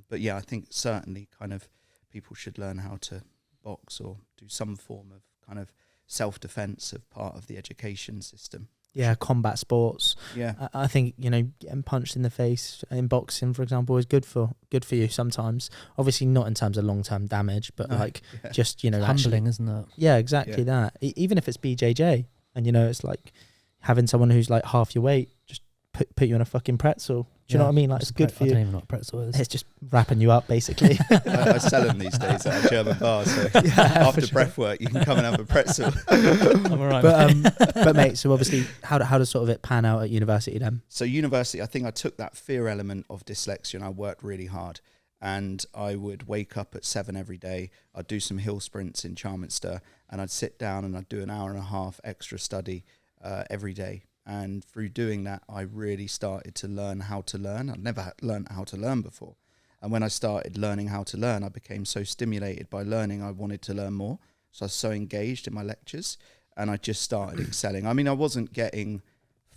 But yeah, I think certainly kind of people should learn how to box or do some form of kind of self-defense of part of the education system. Yeah, combat sports. Yeah, I think getting punched in the face in boxing, for example, is good for you sometimes. Obviously, not in terms of long-term damage, but just humbling, actually, isn't it? Yeah, exactly that. Even if it's BJJ, and it's like having someone who's like half your weight just put you on a fucking pretzel. Do you know what I mean? Like, it's good for I you. don't even know what pretzel is. It's just wrapping you up, basically. I sell them these days at a German bar. So after breath work, you can come and have a pretzel. I'm all right. But mate, so obviously, how does sort of it pan out at university then? So university, I think I took that fear element of dyslexia and I worked really hard. And I would wake up at 7 every day. I'd do some hill sprints in Charminster, and I'd sit down and I'd do an hour and a half extra study every day. And through doing that, I really started to learn how to learn. I'd never learned how to learn before. And when I started learning how to learn, I became so stimulated by learning, I wanted to learn more. So I was so engaged in my lectures, and I just started excelling. I mean, I wasn't getting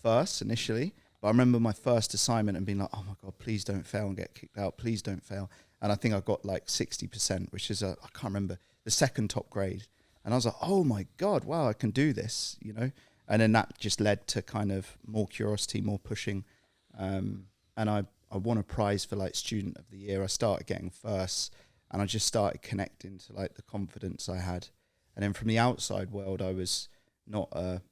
first initially, but I remember my first assignment and being like, oh my God, please don't fail and get kicked out. Please don't fail. And I think I got like 60%, which is, I can't remember, the second top grade. And I was like, oh my God, wow, I can do this, you know? And then that just led to kind of more curiosity, more pushing. And I won a prize for like student of the year. I started getting first, and I just started connecting to like the confidence I had. And then from the outside world, I was not a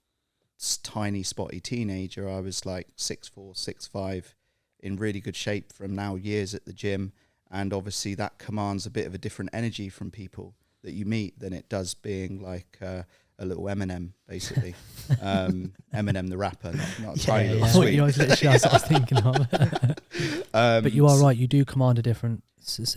tiny spotty teenager. I was like 6'4", 6'5", in really good shape from now years at the gym. And obviously that commands a bit of a different energy from people that you meet than it does being like a little Eminem, basically. Eminem the rapper, not a tiny little sweet. You know, literally that's what I was thinking of. But you are right, you do command a different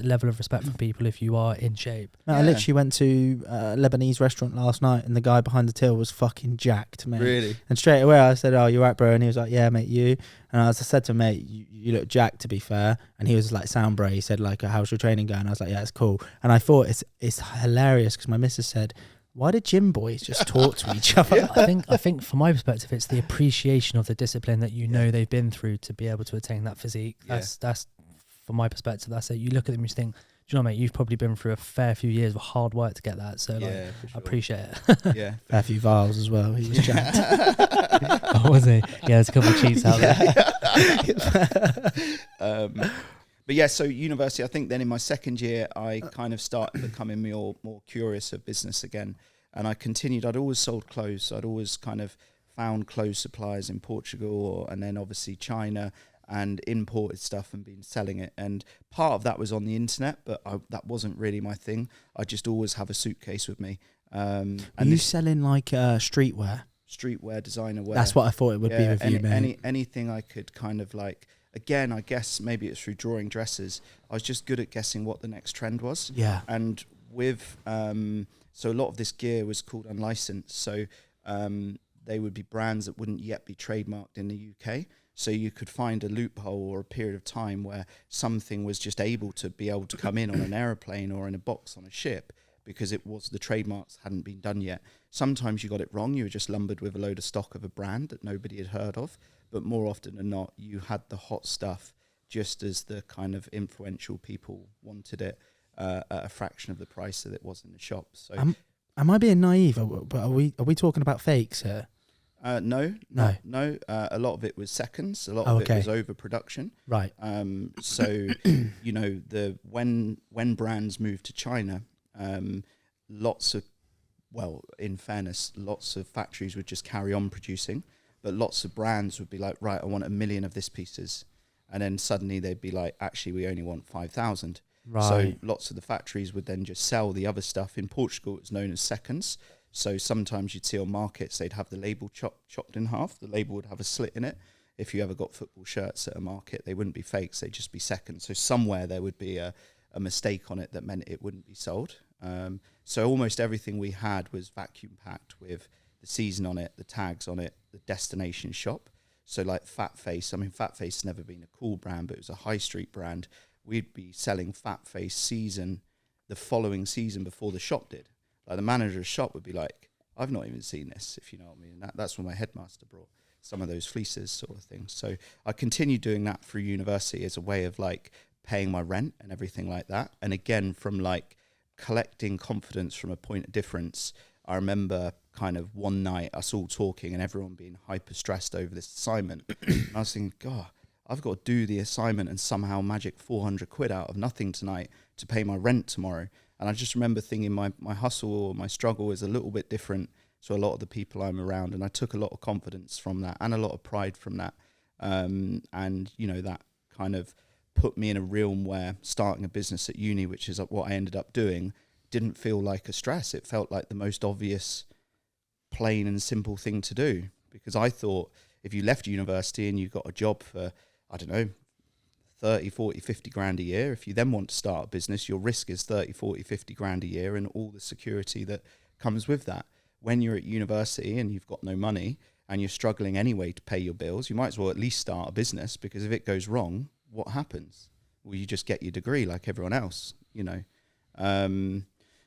level of respect from people if you are in shape. No, I literally went to a Lebanese restaurant last night, and the guy behind the till was fucking jacked, mate. Really? And straight away I said, oh, you right, bro? And he was like, yeah, mate, you. And I said to him, mate, you look jacked, to be fair. And he was like, sound bro. He said, like, how's your training going? I was like, yeah, it's cool. And I thought it's hilarious because my missus said, why did gym boys just talk to each other? I think from my perspective, it's the appreciation of the discipline that you know they've been through to be able to attain that physique. That's from my perspective. That's it. You look at them and you think, do you know, mate, you've probably been through a fair few years of hard work to get that. So like, sure. I appreciate it. Yeah, fair few vials as well. He was jacked. Oh, was he? Yeah, there's a couple of cheats out there. But yeah, so university, I think then in my second year, I kind of started becoming more curious of business again. And I continued. I'd always sold clothes. So I'd always kind of found clothes suppliers in Portugal and then obviously China, and imported stuff and been selling it. And part of that was on the internet, but that wasn't really my thing. I just always have a suitcase with me. And Are you selling like streetwear? Streetwear, designer wear. That's what I thought it would be with you, mate. Anything I could kind of like... Again, I guess maybe it's through drawing dresses. I was just good at guessing what the next trend was. Yeah. And with, so a lot of this gear was called unlicensed. So they would be brands that wouldn't yet be trademarked in the UK. So you could find a loophole or a period of time where something was just able to come in on an aeroplane or in a box on a ship because the trademarks hadn't been done yet. Sometimes you got it wrong. You were just lumbered with a load of stock of a brand that nobody had heard of. But more often than not, you had the hot stuff just as the kind of influential people wanted it at a fraction of the price that it was in the shop. So, am I being naive? But are we talking about fakes here? No. A lot of it was seconds. A lot of it was overproduction. Right. So, you know, when brands moved to China, in fairness, lots of factories would just carry on producing. But lots of brands would be like, right, I want 1 million of this pieces. And then suddenly they'd be like, actually, we only want 5,000. Right. So lots of the factories would then just sell the other stuff. In Portugal, it's known as seconds. So sometimes you'd see on markets, they'd have the label chopped in half. The label would have a slit in it. If you ever got football shirts at a market, they wouldn't be fakes. They'd just be seconds. So somewhere there would be a mistake on it that meant it wouldn't be sold. So almost everything we had was vacuum packed with the season on it, the tags on it, the destination shop. So like Fat Face, Fat Face has never been a cool brand, but it was a high street brand. We'd be selling Fat Face season the following season before the shop did. Like the manager of the shop would be like, I've not even seen this, if you know what I mean. That's when my headmaster brought some of those fleeces sort of thing. So I continued doing that through university as a way of like paying my rent and everything like that. And again, from like collecting confidence from a point of difference, I remember kind of one night us all talking and everyone being hyper stressed over this assignment. And I was thinking, God, I've got to do the assignment and somehow magic 400 quid out of nothing tonight to pay my rent tomorrow. And I just remember thinking my hustle or my struggle is a little bit different to a lot of the people I'm around. And I took a lot of confidence from that and a lot of pride from that. And, you know, that kind of put me in a realm where starting a business at uni, which is what I ended up doing, didn't feel like a stress. It felt like the most obvious, plain and simple thing to do, because I thought if you left university and you got a job for, I don't know, 30, 40, 50 grand a year, if you then want to start a business, your risk is 30, 40, 50 grand a year and all the security that comes with that. When you're at university and you've got no money and you're struggling anyway to pay your bills, you might as well at least start a business, because if it goes wrong, what happens? Well, you just get your degree like everyone else, you know.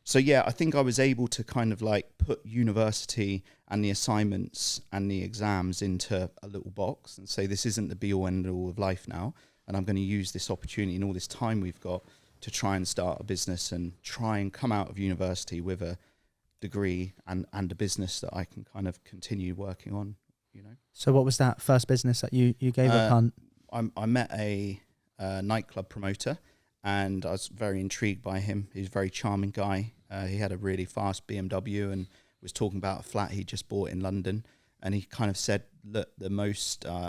So yeah, I think I was able to kind of like put university and the assignments and the exams into a little box and say, this isn't the be all end all of life now. And I'm going to use this opportunity and all this time we've got to try and start a business and try and come out of university with a degree and a business that I can kind of continue working on, you know. So what was that first business that you gave a punt? I met a nightclub promoter, and I was very intrigued by him. He's a very charming guy. He had a really fast BMW and was talking about a flat he just bought in London. And he kind of said, look,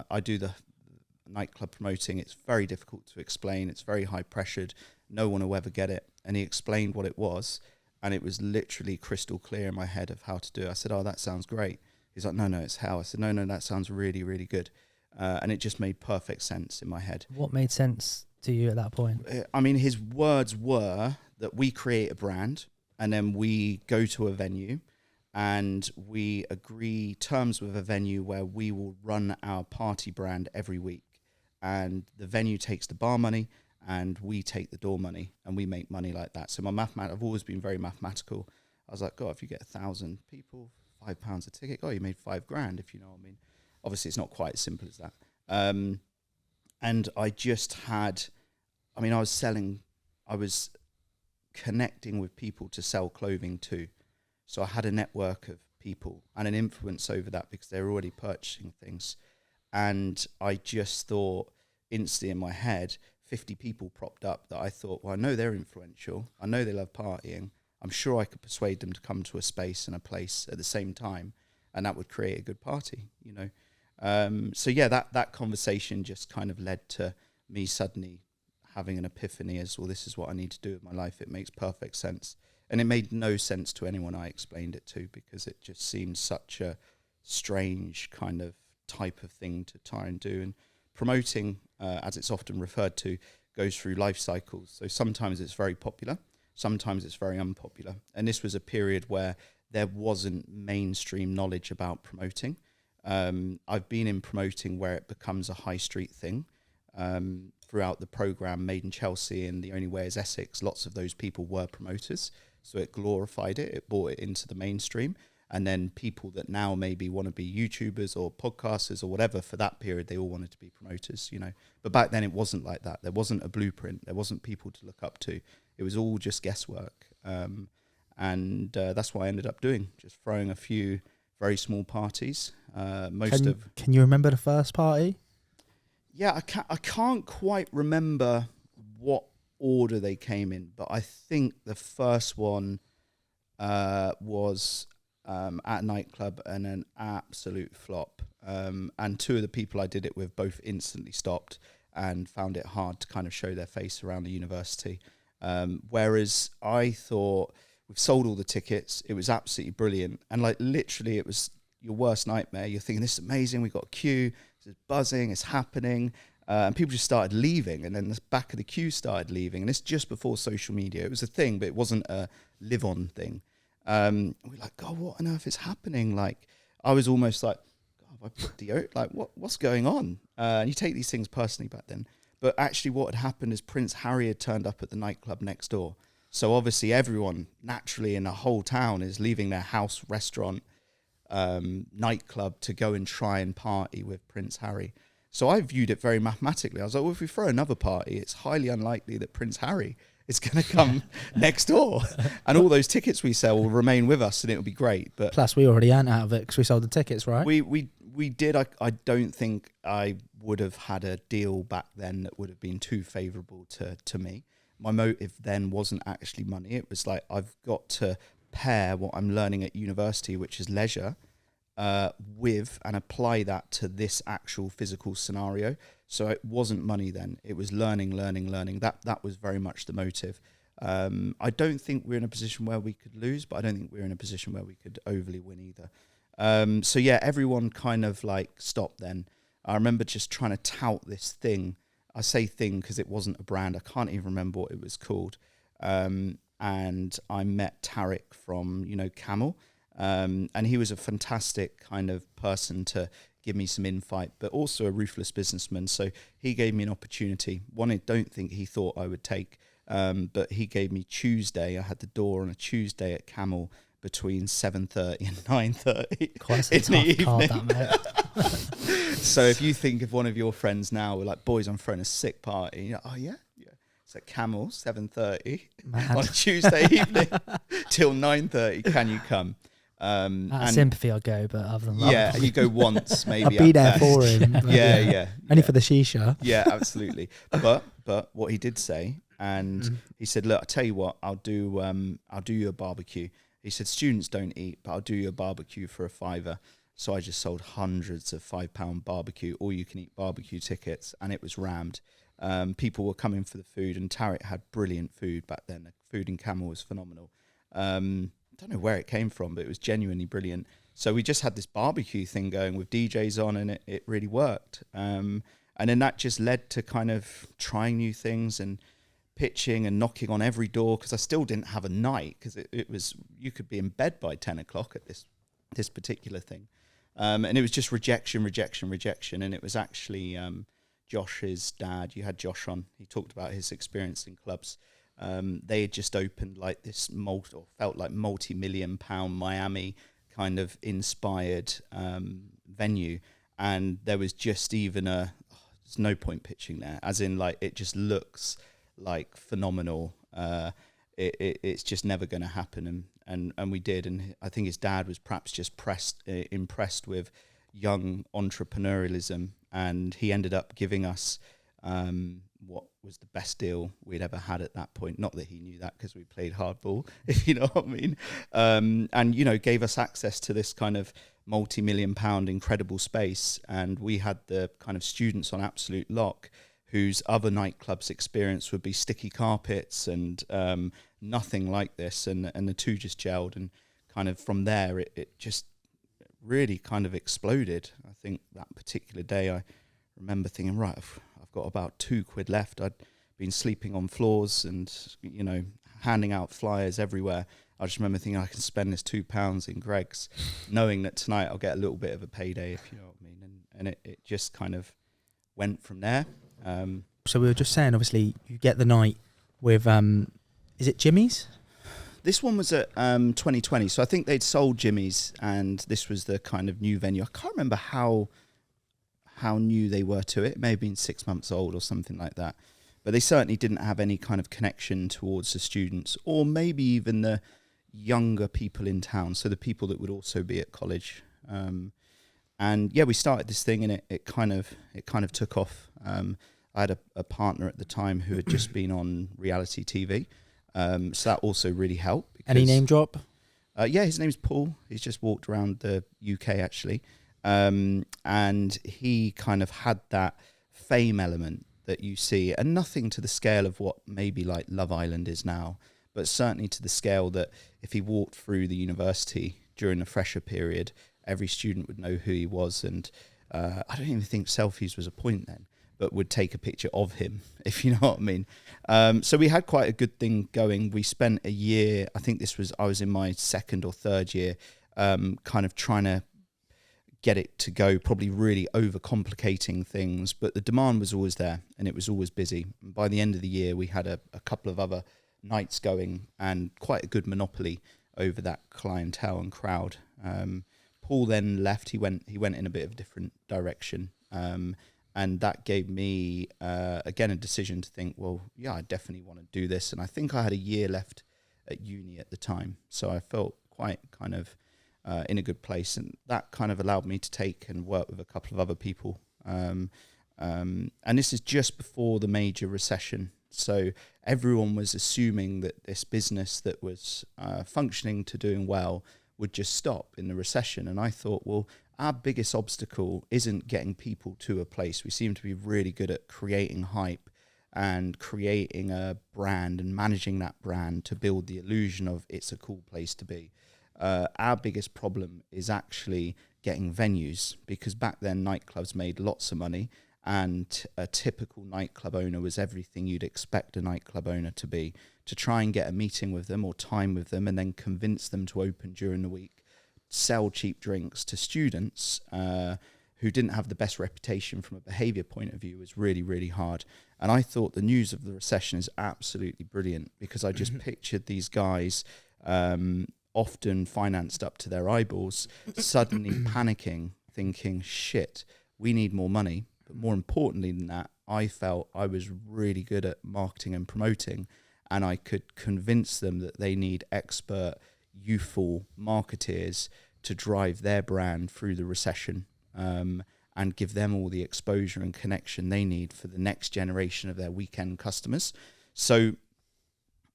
I do the nightclub promoting. It's very difficult to explain. It's very high pressured. No one will ever get it. And he explained what it was. And it was literally crystal clear in my head of how to do it. I said, oh, that sounds great. He's like, no, it's hell. I said, no, that sounds really, really good. And it just made perfect sense in my head. What made sense to you at that point? I mean, his words were that we create a brand and then we go to a venue and we agree terms with a venue where we will run our party brand every week. And the venue takes the bar money and we take the door money, and we make money like that. So I've always been very mathematical. I was like, God, if you get 1,000 people, £5 a ticket, you made $5,000, if you know what I mean. Obviously, it's not quite as simple as that. And I just I was connecting with people to sell clothing too. So I had a network of people and an influence over that because they were already purchasing things. And I just thought instantly in my head, 50 people propped up that I thought, well, I know they're influential. I know they love partying. I'm sure I could persuade them to come to a space and a place at the same time, and that would create a good party, you know. So yeah, that conversation just kind of led to me suddenly having an epiphany as, well, this is what I need to do with my life. It makes perfect sense. And it made no sense to anyone I explained it to, because it just seemed such a strange kind of type of thing to try and do. And promoting, as it's often referred to, goes through life cycles. So sometimes it's very popular, sometimes it's very unpopular. And this was a period where there wasn't mainstream knowledge about promoting. I've been in promoting where it becomes a high street thing. Throughout the program Made in Chelsea and The Only Way is Essex, lots of those people were promoters. So it glorified it, it brought it into the mainstream. And then people that now maybe want to be YouTubers or podcasters or whatever, for that period, they all wanted to be promoters, you know. But back then it wasn't like that. There wasn't a blueprint. There wasn't people to look up to. It was all just guesswork. And that's what I ended up doing, just throwing a few very small parties. Can you remember the first party? Yeah, I can't quite remember what order they came in, but I think the first one was at a nightclub and an absolute flop. And two of the people I did it with both instantly stopped and found it hard to kind of show their face around the university. Whereas I thought, we've sold all the tickets, it was absolutely brilliant. And like literally it was your worst nightmare. You're thinking, this is amazing, we've got a queue, it's buzzing, it's happening. And people just started leaving, and then the back of the queue started leaving. And it's just before social media. It was a thing, but it wasn't a live-on thing. We're like, God, what on earth is happening? Like, I was almost like, God, have I put deodorant? Like, what's going on? And you take these things personally back then. But actually what had happened is Prince Harry had turned up at the nightclub next door. So obviously everyone naturally in the whole town is leaving their house, restaurant, nightclub to go and try and party with Prince Harry. So I viewed it very mathematically. I was like, well, if we throw another party, it's highly unlikely that Prince Harry is going to come next door. And all those tickets we sell will remain with us and it'll be great. But plus, we already earned out of it because we sold the tickets, right? We did. I don't think I would have had a deal back then that would have been too favourable to me. My motive then wasn't actually money. It was like, I've got to pair what I'm learning at university, which is leisure, with and apply that to this actual physical scenario. So it wasn't money then. It was learning. That was very much the motive. I don't think we're in a position where we could lose, but I don't think we're in a position where we could overly win either. So yeah, everyone kind of like stopped then. I remember just trying to tout this thing. I say thing because it wasn't a brand. I can't even remember what it was called. And I met Tarek from, Camel. And he was a fantastic kind of person to give me some insight, but also a ruthless businessman. So he gave me an opportunity. One I don't think he thought I would take, but he gave me Tuesday. I had the door on a Tuesday at Camel between 7:30 and 9:30 Quite a tough card, that, mate. So if you think of one of your friends now, we're like, boys, I'm throwing a sick party. You're like, oh yeah. It's at Camel, 7:30 on Tuesday evening till 9:30. Can you come? Out of sympathy, I'll go, but other than that, yeah, you go once, maybe. I'll be there for him. Yeah. Only for the shisha. Yeah, absolutely. But what he did say, and he said, look, I tell you what, I'll do you a barbecue. He said, students don't eat, but I'll do you a barbecue for a £5. So I just sold hundreds of £5 barbecue, all you can eat barbecue tickets, and it was rammed. People were coming for the food, and Tarek had brilliant food back then. The food in Camel was phenomenal. I don't know where it came from, but it was genuinely brilliant. So we just had this barbecue thing going with DJs on, and it really worked. And then that just led to kind of trying new things and pitching and knocking on every door, because I still didn't have a night, because it was, you could be in bed by 10 o'clock at this particular thing. And it was just rejection. And it was actually Josh's dad. You had Josh on. He talked about his experience in clubs. They had just opened like this felt like multi-million-pound Miami kind of inspired venue, and there was just even there's no point pitching there, as in like it just looks like phenomenal. It's just never going to happen, and we did, and I think his dad was perhaps just impressed with young entrepreneurialism, and he ended up giving us what was the best deal we'd ever had at that point. Not that he knew that, because we played hardball, if you know what I mean. And, gave us access to this kind of multi-million-pound incredible space. And we had the kind of students on absolute lock whose other nightclubs experience would be sticky carpets and nothing like this. And the two just gelled. And kind of from there, it just really kind of exploded. I think that particular day, I remember thinking, right, I've got about £2 left. I'd been sleeping on floors and, handing out flyers everywhere. I just remember thinking I can spend this £2 in Greg's, knowing that tonight I'll get a little bit of a payday, if you know what I mean. And it just kind of went from there. So we were just saying, obviously, you get the night with, is it Jimmy's? This one was at 2020. So I think they'd sold Jimmy's, and this was the kind of new venue. I can't remember how new they were to it. It may have been 6 months old or something like that. But they certainly didn't have any kind of connection towards the students, or maybe even the younger people in town, so the people that would also be at college. And yeah, we started this thing, and it kind of took off. I had a partner at the time who had just been on reality TV, so that also really helped. Any name drop? Yeah, his name's Paul. He's just walked around the UK actually. And he kind of had that fame element that you see, and nothing to the scale of what maybe like Love Island is now, but certainly to the scale that if he walked through the university during the fresher period, every student would know who he was. And I don't even think selfies was a point then, but would take a picture of him, if you know what I mean. So we had quite a good thing going. We spent a year, I think I was in my second or third year, kind of trying to get it to go, probably really overcomplicating things, but the demand was always there and it was always busy. And by the end of the year, we had a couple of other nights going and quite a good monopoly over that clientele and crowd. Paul then left. He went in a bit of a different direction. And that gave me, again, a decision to think, well, yeah, I definitely want to do this. And I think I had a year left at uni at the time. So I felt quite kind of in a good place. And that kind of allowed me to take and work with a couple of other people. And this is just before the major recession. So everyone was assuming that this business that was functioning to doing well would just stop in the recession. And I thought, well, our biggest obstacle isn't getting people to a place. We seem to be really good at creating hype and creating a brand and managing that brand to build the illusion of it's a cool place to be. Our biggest problem is actually getting venues, because back then nightclubs made lots of money, and a typical nightclub owner was everything you'd expect a nightclub owner to be. To try and get a meeting with them or time with them and then convince them to open during the week, sell cheap drinks to students who didn't have the best reputation from a behaviour point of view was really, really hard. And I thought the news of the recession is absolutely brilliant, because I just pictured these guys often financed up to their eyeballs, suddenly panicking, thinking, shit, we need more money. But more importantly than that, I felt I was really good at marketing and promoting, and I could convince them that they need expert, youthful marketeers to drive their brand through the recession, and give them all the exposure and connection they need for the next generation of their weekend customers. So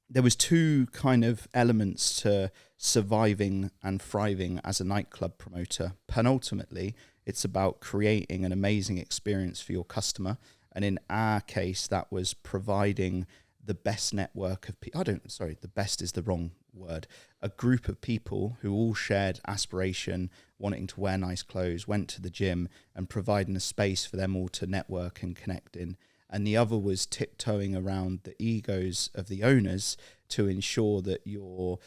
there was two kind of elements to surviving and thriving as a nightclub promoter. Penultimately, it's about creating an amazing experience for your customer. And in our case, that was providing the best network of people. The best is the wrong word. A group of people who all shared aspiration, wanting to wear nice clothes, went to the gym, and providing a space for them all to network and connect in. And the other was tiptoeing around the egos of the owners to ensure that you're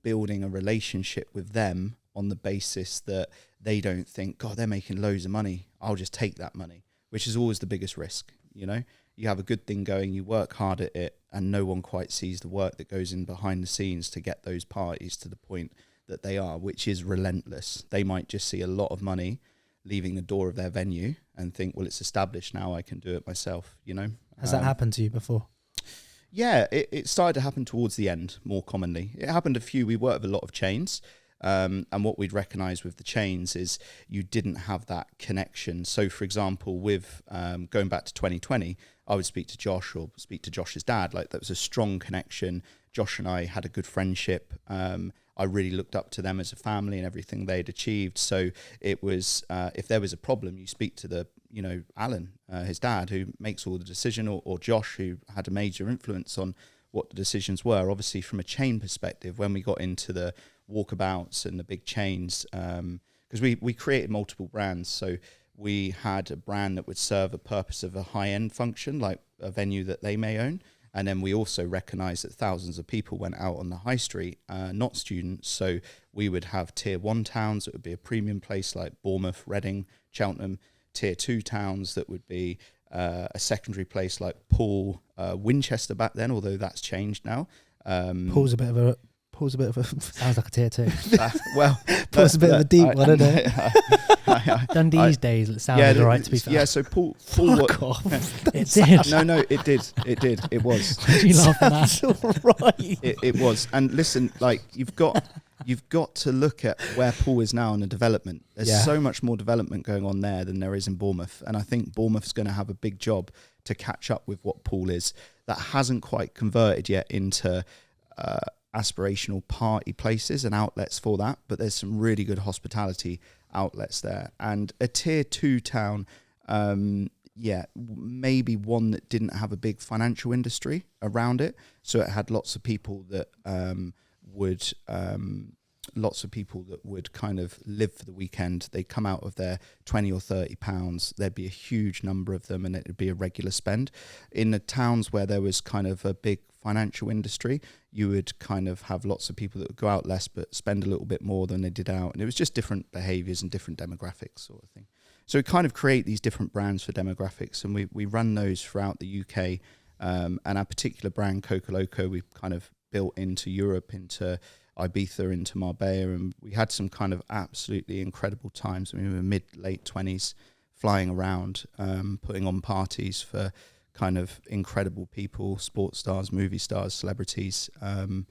building a relationship with them on the basis that they don't think, God, they're making loads of money, I'll just take that money, which is always the biggest risk. You know, you have a good thing going, you work hard at it, and no one quite sees the work that goes in behind the scenes to get those parties to the point that they are, which is relentless. They might just see a lot of money leaving the door of their venue and think, well, it's established now, I can do it myself, you know. Has that happened to you before? Yeah, it started to happen towards the end more commonly. It happened we worked with a lot of chains, and what we'd recognise with the chains is you didn't have that connection. So, for example, with going back to 2020, I would speak to Josh or speak to Josh's dad. Like, that was a strong connection. Josh and I had a good friendship. I really looked up to them as a family and everything they'd achieved. So it was, if there was a problem, you speak to Alan, his dad, who makes all the decision, or Josh, who had a major influence on what the decisions were. Obviously, from a chain perspective, when we got into the walkabouts and the big chains, because we created multiple brands. So we had a brand that would serve a purpose of a high-end function, like a venue that they may own. And then we also recognised that thousands of people went out on the high street, not students. So we would have tier 1 towns that would be a premium place like Bournemouth, Reading, Cheltenham. Tier 2 towns that would be a secondary place like Poole, Winchester back then, although that's changed now. Poole's a bit of a sounds like a tier 2. Poole's a bit of a deep one, isn't it? Dundee's days, it sounded all right, to be fair. Yeah, so Poole Fuck off. It did. No, it did. It was. Why do you laugh at that? That's all right. It was. And listen, like, you've got to look at where Poole is now in the development. There's so much more development going on there than there is in Bournemouth. And I think Bournemouth's going to have a big job to catch up with what Poole is. That hasn't quite converted yet into aspirational party places and outlets for that. But there's some really good hospitality outlets there. And a tier 2 town, maybe one that didn't have a big financial industry around it. So it had lots of people that would kind of live for the weekend. They'd come out of their 20 or 30 pounds. There'd be a huge number of them, and it'd be a regular spend. In the towns where there was kind of a big financial industry, you would kind of have lots of people that would go out less but spend a little bit more than they did out. And it was just different behaviours and different demographics sort of thing. So we kind of create these different brands for demographics, and we run those throughout the UK. And our particular brand, Coco Loco, we kind of built into Europe, into Ibiza, into Marbella, and we had some kind of absolutely incredible times. I mean, we were late 20s, flying around, putting on parties for kind of incredible people, sports stars, movie stars, celebrities, and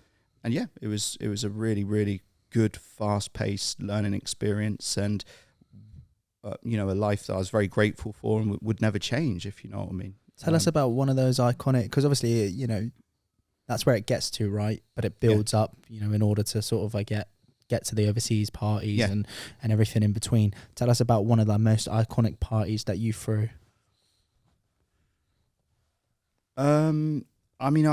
it was a really, really good, fast-paced learning experience, and a life that I was very grateful for and would never change, if you know what I mean. Tell us about one of those iconic, because obviously, that's where it gets to, right? But it builds up, in order to sort of get get to the overseas parties Yeah. and everything in between. Tell us about one of the most iconic parties that you threw. I mean,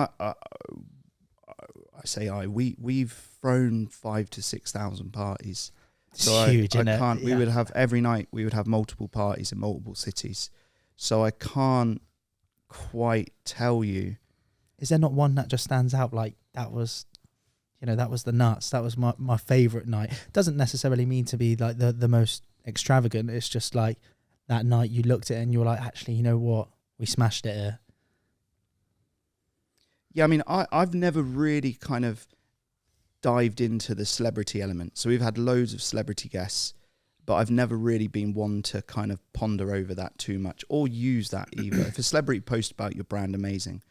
we've thrown 5,000 to 6,000 parties. So It's huge, I isn't it? can't. We Yeah. would have every night. We would have multiple parties in multiple cities. So I can't quite tell you. Is there not one that just stands out like that was, that was the nuts? That was my favourite night. Doesn't necessarily mean to be like the most extravagant. It's just like that night you looked at it and you were like, actually, you know what? We smashed it here. Yeah, I mean, I've never really kind of dived into the celebrity element. So we've had loads of celebrity guests, but I've never really been one to kind of ponder over that too much or use that either. If a celebrity posts about your brand, amazing.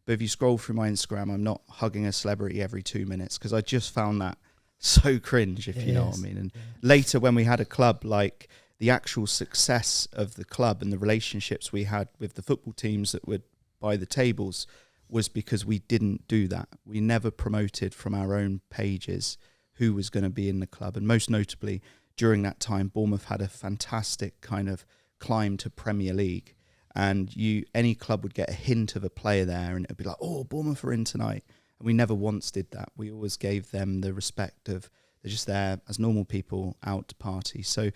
But if you scroll through my Instagram, I'm not hugging a celebrity every 2 minutes because I just found that so cringe, if you know what I mean. And later when we had a club, like the actual success of the club and the relationships we had with the football teams that would buy the tables was because we didn't do that. We never promoted from our own pages who was going to be in the club. And most notably, during that time, Bournemouth had a fantastic kind of climb to Premier League. And any club would get a hint of a player there and it'd be like, oh, Bournemouth are in tonight. And we never once did that. We always gave them the respect of they're just there as normal people out to party. So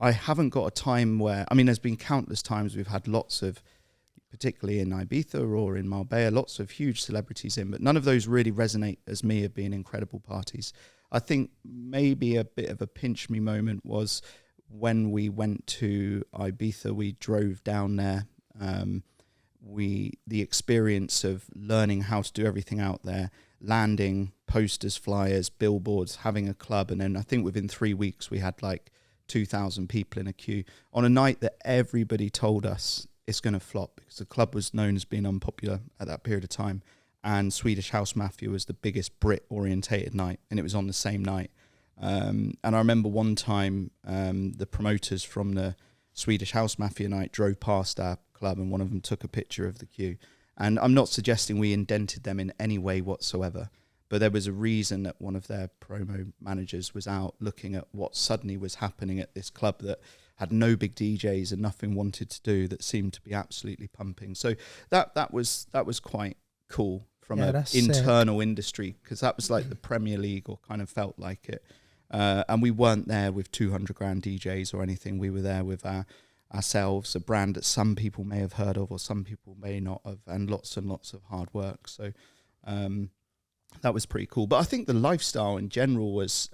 I haven't got a time where, I mean, there's been countless times we've had lots of, particularly in Ibiza or in Marbella, lots of huge celebrities in, but none of those really resonate as me of being incredible parties. I think maybe a bit of a pinch me moment was when we went to Ibiza, we drove down there. The experience of learning how to do everything out there, landing, posters, flyers, billboards, having a club. And then I think within 3 weeks, we had like 2,000 people in a queue on a night that everybody told us it's going to flop because the club was known as being unpopular at that period of time. And Swedish House Mafia was the biggest Brit-orientated night, and it was on the same night. And I remember one time the promoters from the Swedish House Mafia night drove past our club, and one of them took a picture of the queue. And I'm not suggesting we indented them in any way whatsoever, but there was a reason that one of their promo managers was out looking at what suddenly was happening at this club that had no big DJs and nothing wanted to do, that seemed to be absolutely pumping. So that was quite cool from an internal industry, because that was like the Premier League, or kind of felt like it. And we weren't there with 200 grand DJs or anything. We were there with ourselves, a brand that some people may have heard of or some people may not have, and lots of hard work. So that was pretty cool. But I think the lifestyle in general was,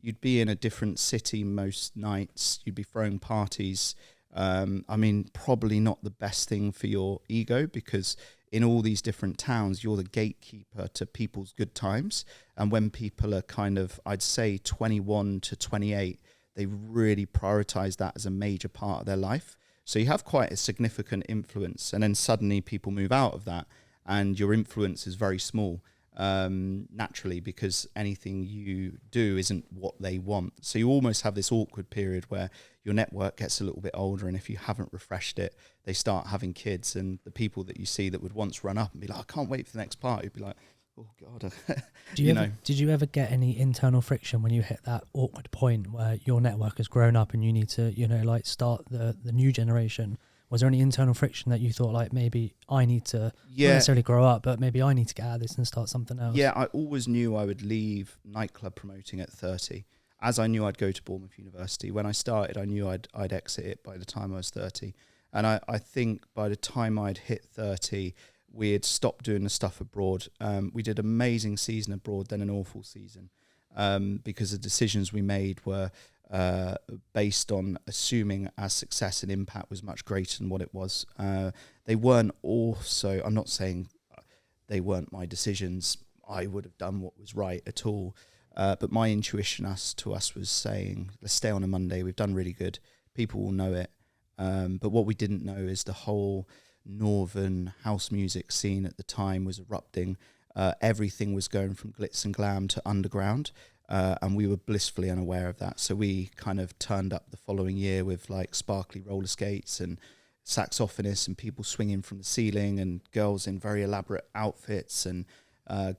you'd be in a different city most nights, you'd be throwing parties. I mean, probably not the best thing for your ego, because in all these different towns, you're the gatekeeper to people's good times. And when people are kind of, I'd say 21 to 28, they really prioritize that as a major part of their life. So you have quite a significant influence. And then suddenly people move out of that and your influence is very small, naturally, because anything you do isn't what they want. So you almost have this awkward period where your network gets a little bit older, and if you haven't refreshed it, they start having kids, and the people that you see that would once run up and be like, I can't wait for the next party, would be like, oh God. Did you ever get any internal friction when you hit that awkward point where your network has grown up and you need to, like start the new generation? Was there any internal friction that you thought, like, maybe I need to not necessarily grow up, but maybe I need to get out of this and start something else? Yeah, I always knew I would leave Nightclub promoting at 30, as I knew I'd go to Bournemouth University. When I started, I knew I'd exit it by the time I was 30. And I think by the time I'd hit 30, we had stopped doing the stuff abroad. We did an amazing season abroad, then an awful season, because the decisions we made were based on assuming our success and impact was much greater than what it was. They weren't also, I'm not saying they weren't my decisions. I would have done what was right at all. But my intuition to us was saying, let's stay on a Monday. We've done really good. People will know it. But what we didn't know is the whole northern house music scene at the time was erupting. Everything was going from glitz and glam to underground. And we were blissfully unaware of that. So we kind of turned up the following year with like sparkly roller skates and saxophonists and people swinging from the ceiling and girls in very elaborate outfits. And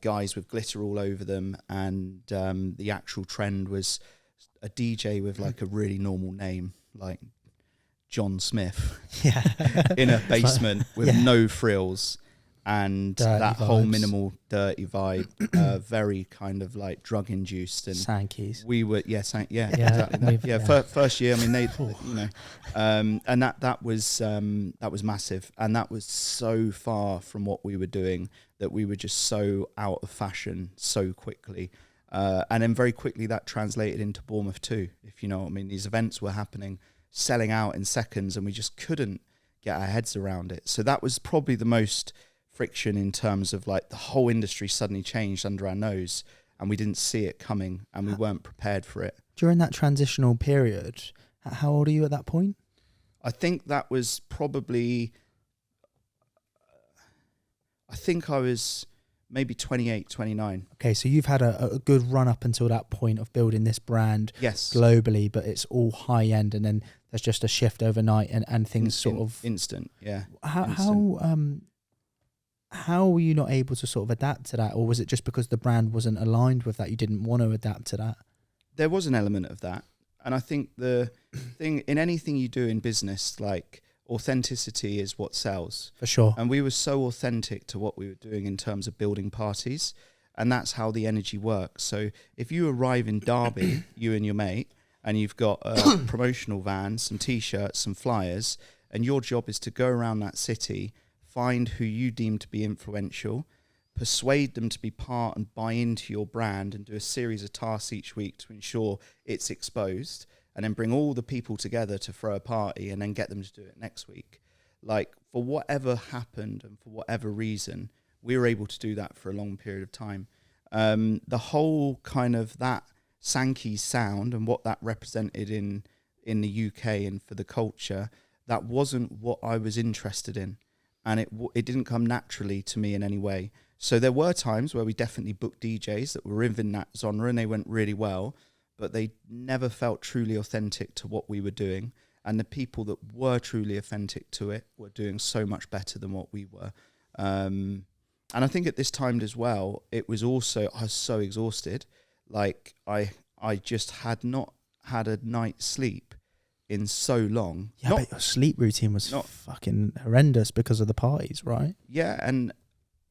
guys with glitter all over them, and the actual trend was a DJ with like a really normal name, like John Smith, in a basement with no frills, and dirty that vibes. whole minimal dirty vibe, very kind of like drug induced. And Sankeys. we were exactly that. First year, I mean, they, you know, and that was massive, and that was so far from what we were doing that we were just so out of fashion so quickly. And then very quickly that translated into Bournemouth too, if you know what I mean. These events were happening, selling out in seconds, and we just couldn't get our heads around it. So that was probably the most friction in terms of like the whole industry suddenly changed under our nose, and we didn't see it coming, and we weren't prepared for it. During that transitional period, how old are you at that point? I think that was probably, I think I was maybe 28, 29. Okay, so you've had a good run up until that point of building this brand globally, but it's all high end, and then there's just a shift overnight, and things sort of instant. Yeah. How were you not able to sort of adapt to that, or was it just because the brand wasn't aligned with that, you didn't want to adapt to that? There was an element of that, and I think the thing in anything you do in business, like authenticity is what sells. For sure. And we were so authentic to what we were doing in terms of building parties, and that's how the energy works. So if you arrive in Derby, you and your mate, and you've got a promotional van, some T-shirts, some flyers, and your job is to go around that city, find who you deem to be influential, persuade them to be part and buy into your brand, and do a series of tasks each week to ensure it's exposed, and then bring all the people together to throw a party and then get them to do it next week. Like, for whatever happened and for whatever reason, we were able to do that for a long period of time. The whole kind of that Sankey sound and what that represented in the UK and for the culture, that wasn't what I was interested in. And it didn't come naturally to me in any way. So there were times where we definitely booked DJs that were in that genre and they went really well, but they never felt truly authentic to what we were doing. And the people that were truly authentic to it were doing so much better than what we were. And I think at this time as well, it was also, I was so exhausted. Like I just had not had a night's sleep in so long. Yeah, but your sleep routine was fucking horrendous because of the parties, right? Yeah, and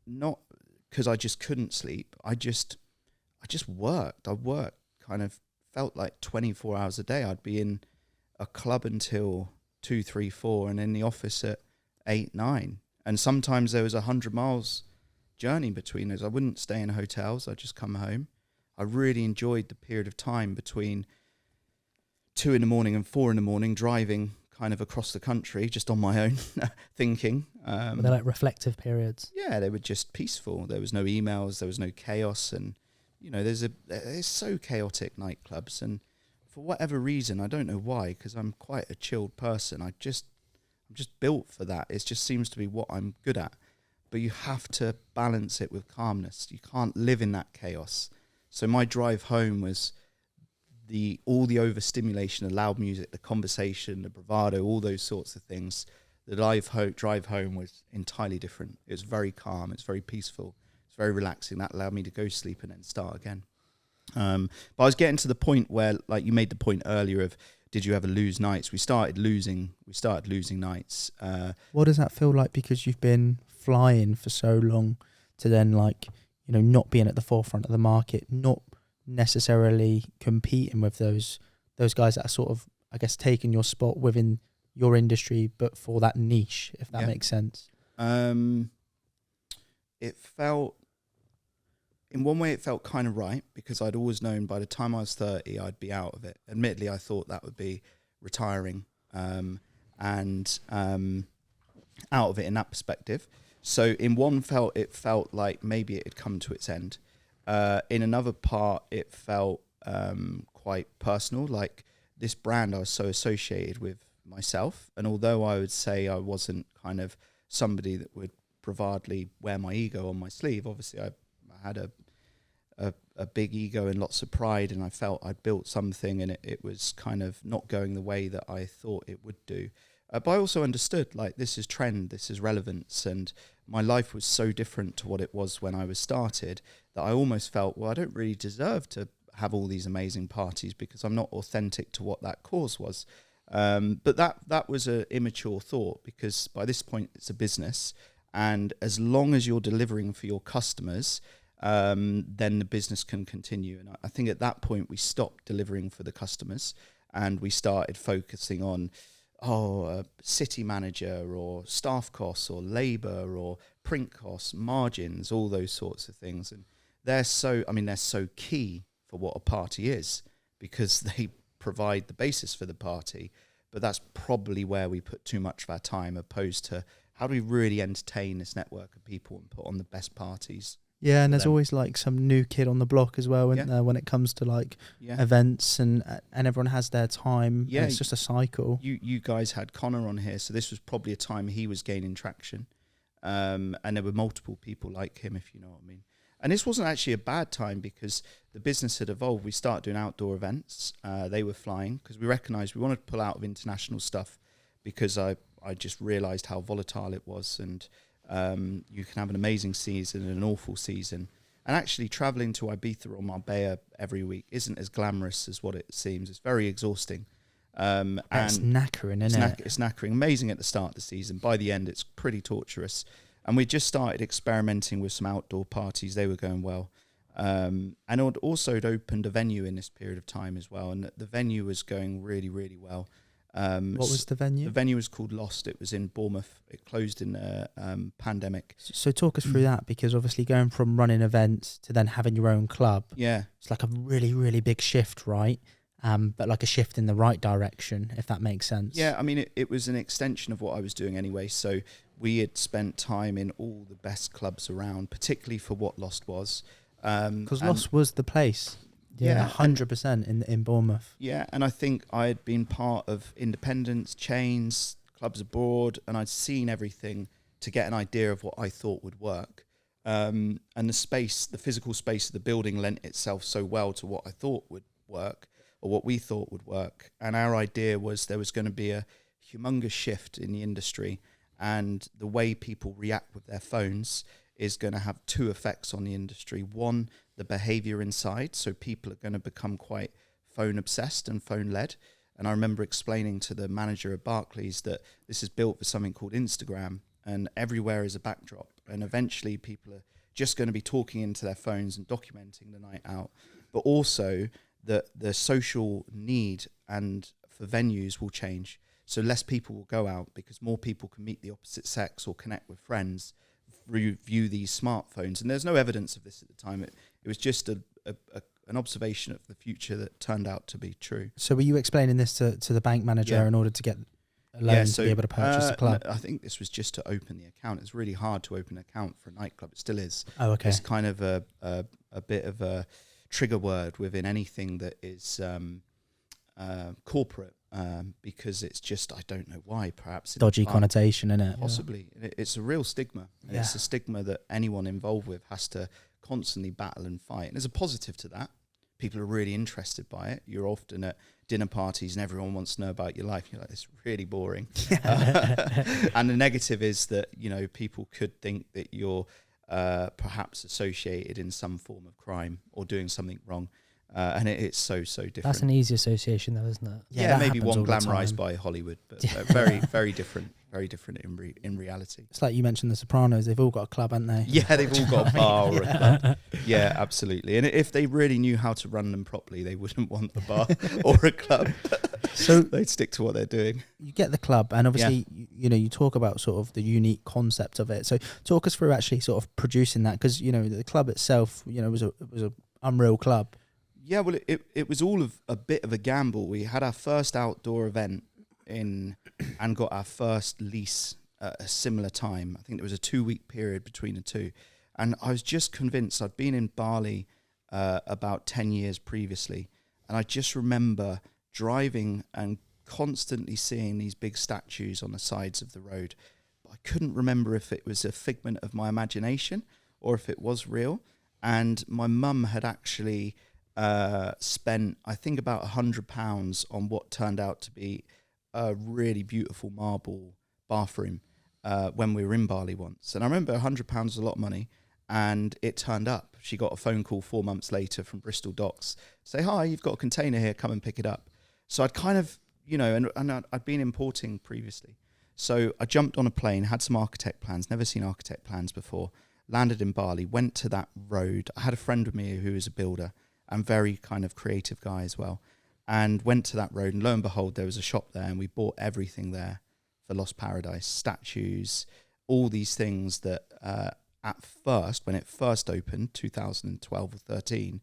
not because I just couldn't sleep. I just worked. I worked kind of felt like 24 hours a day. I'd be in a club until 2, 3, 4, and in the office at 8, 9. And sometimes there was 100 miles journey between us. I wouldn't stay in hotels. I'd just come home. I really enjoyed the period of time between 2 in the morning and 4 in the morning, driving kind of across the country just on my own, thinking. Were they like reflective periods? Yeah, they were just peaceful. There was no emails, there was no chaos, and you know, there's so chaotic nightclubs, and for whatever reason, I don't know why, because I'm quite a chilled person. I'm just built for that. It just seems to be what I'm good at. But you have to balance it with calmness. You can't live in that chaos. So my drive home was all the overstimulation, the loud music, the conversation, the bravado, all those sorts of things. The drive home was entirely different. It was very calm. It's very peaceful. It's very relaxing. That allowed me to go sleep and then start again. But I was getting to the point where, like you made the point earlier of, did you ever lose nights? We started losing nights. What does that feel like? Because you've been flying for so long to then, like, you know, not being at the forefront of the market, not necessarily competing with those guys that are sort of, I guess, taking your spot within your industry, but for that niche, if that makes sense. It felt, in one way, it felt kind of right, because I'd always known by the time I was 30, I'd be out of it. Admittedly, I thought that would be retiring, and out of it in that perspective. So in one it felt like maybe it had come to its end. In another part, it felt quite personal. Like, this brand, I was so associated with myself. And although I would say I wasn't kind of somebody that would bravadly wear my ego on my sleeve, obviously I had a big ego and lots of pride, and I felt I'd built something, and it was kind of not going the way that I thought it would do. But I also understood, like, this is trend, this is relevance, and my life was so different to what it was when I was started that I almost felt, well, I don't really deserve to have all these amazing parties because I'm not authentic to what that cause was. But that was an immature thought, because by this point it's a business, and as long as you're delivering for your customers, then the business can continue. And I think at that point we stopped delivering for the customers and we started focusing on city manager or staff costs or labour or print costs, margins, all those sorts of things. And they're so key for what a party is, because they provide the basis for the party. But that's probably where we put too much of our time, opposed to how do we really entertain this network of people and put on the best parties. Yeah, and there's always like some new kid on the block as well, isn't there, when it comes to like events, and everyone has their time. Yeah, it's just a cycle. You guys had Connor on here, so this was probably a time he was gaining traction, and there were multiple people like him, if you know what I mean. And this wasn't actually a bad time, because the business had evolved. We started doing outdoor events. They were flying because we recognised we wanted to pull out of international stuff, because I just realised how volatile it was, and you can have an amazing season and an awful season. And actually travelling to Ibiza or Marbella every week isn't as glamorous as what it seems. It's very exhausting. And it's knackering, isn't it? It's knackering. Amazing at the start of the season. By the end, it's pretty torturous. And we just started experimenting with some outdoor parties. They were going well. And it opened a venue in this period of time as well. And the venue was going really, really well. What was the venue? The venue was called Lost. It was in Bournemouth. It closed in the pandemic. So talk us through that, because obviously going from running events to then having your own club, it's like a really, really big shift, right? But like a shift in the right direction, if that makes sense. Yeah, I mean, it was an extension of what I was doing anyway. So we had spent time in all the best clubs around, particularly for what Lost was. Because Lost was the place. Yeah, 100% in Bournemouth. Yeah, and I think I had been part of independents, chains, clubs abroad, and I'd seen everything to get an idea of what I thought would work. And the physical space of the building lent itself so well to what I thought would work, or what we thought would work. And our idea was there was going to be a humongous shift in the industry, and the way people react with their phones is going to have two effects on the industry. One, the behavior inside. So people are going to become quite phone obsessed and phone led. And I remember explaining to the manager of Barclays that this is built for something called Instagram, and everywhere is a backdrop. And eventually people are just going to be talking into their phones and documenting the night out. But also the social need and for venues will change. So less people will go out because more people can meet the opposite sex or connect with friends, review these smartphones. And there's no evidence of this at the time. It was just an observation of the future that turned out to be true. So were you explaining this to the bank manager in order to get a loan to be able to purchase the club? I think this was just to open the account. It's really hard to open an account for a nightclub. It still is. Oh, okay. It's kind of a bit of a trigger word within anything that is corporate. Because it's just, I don't know why, perhaps dodgy connotation, isn't it? Possibly. Yeah. It's a real stigma. And it's a stigma that anyone involved with has to constantly battle and fight. And there's a positive to that. People are really interested by it. You're often at dinner parties and everyone wants to know about your life. You're like, it's really boring. And the negative is that, people could think that you're perhaps associated in some form of crime or doing something wrong. And it's so different. That's an easy association, though, isn't it? Yeah, maybe one glamorized by Hollywood, but very different in reality. It's like you mentioned The Sopranos; they've all got a club, haven't they? Yeah, they've all got a bar or a club. Yeah, absolutely. And if they really knew how to run them properly, they wouldn't want a bar or a club. So they'd stick to what they're doing. You get the club, and obviously, you talk about sort of the unique concept of it. So talk us through actually sort of producing that, because the club itself, was a unreal club. Yeah, well, it was all of a bit of a gamble. We had our first outdoor event and got our first lease at a similar time. I think there was a 2-week period between the two. And I was just convinced. I'd been in Bali about 10 years previously. And I just remember driving and constantly seeing these big statues on the sides of the road. But I couldn't remember if it was a figment of my imagination or if it was real. And my mum had actually spent, I think, about £100 on what turned out to be a really beautiful marble bathroom when we were in Bali once. And I remember £100 was a lot of money, and it turned up. She got a phone call 4 months later from Bristol Docks, say, hi, you've got a container here, come and pick it up. So I'd kind of, and I'd been importing previously. So I jumped on a plane, had some architect plans, never seen architect plans before, landed in Bali, went to that road. I had a friend with me who was a builder and very kind of creative guy as well, and went to that road, and lo and behold, there was a shop there, and we bought everything there for Lost Paradise, statues, all these things that at first, when it first opened, 2012 or 13,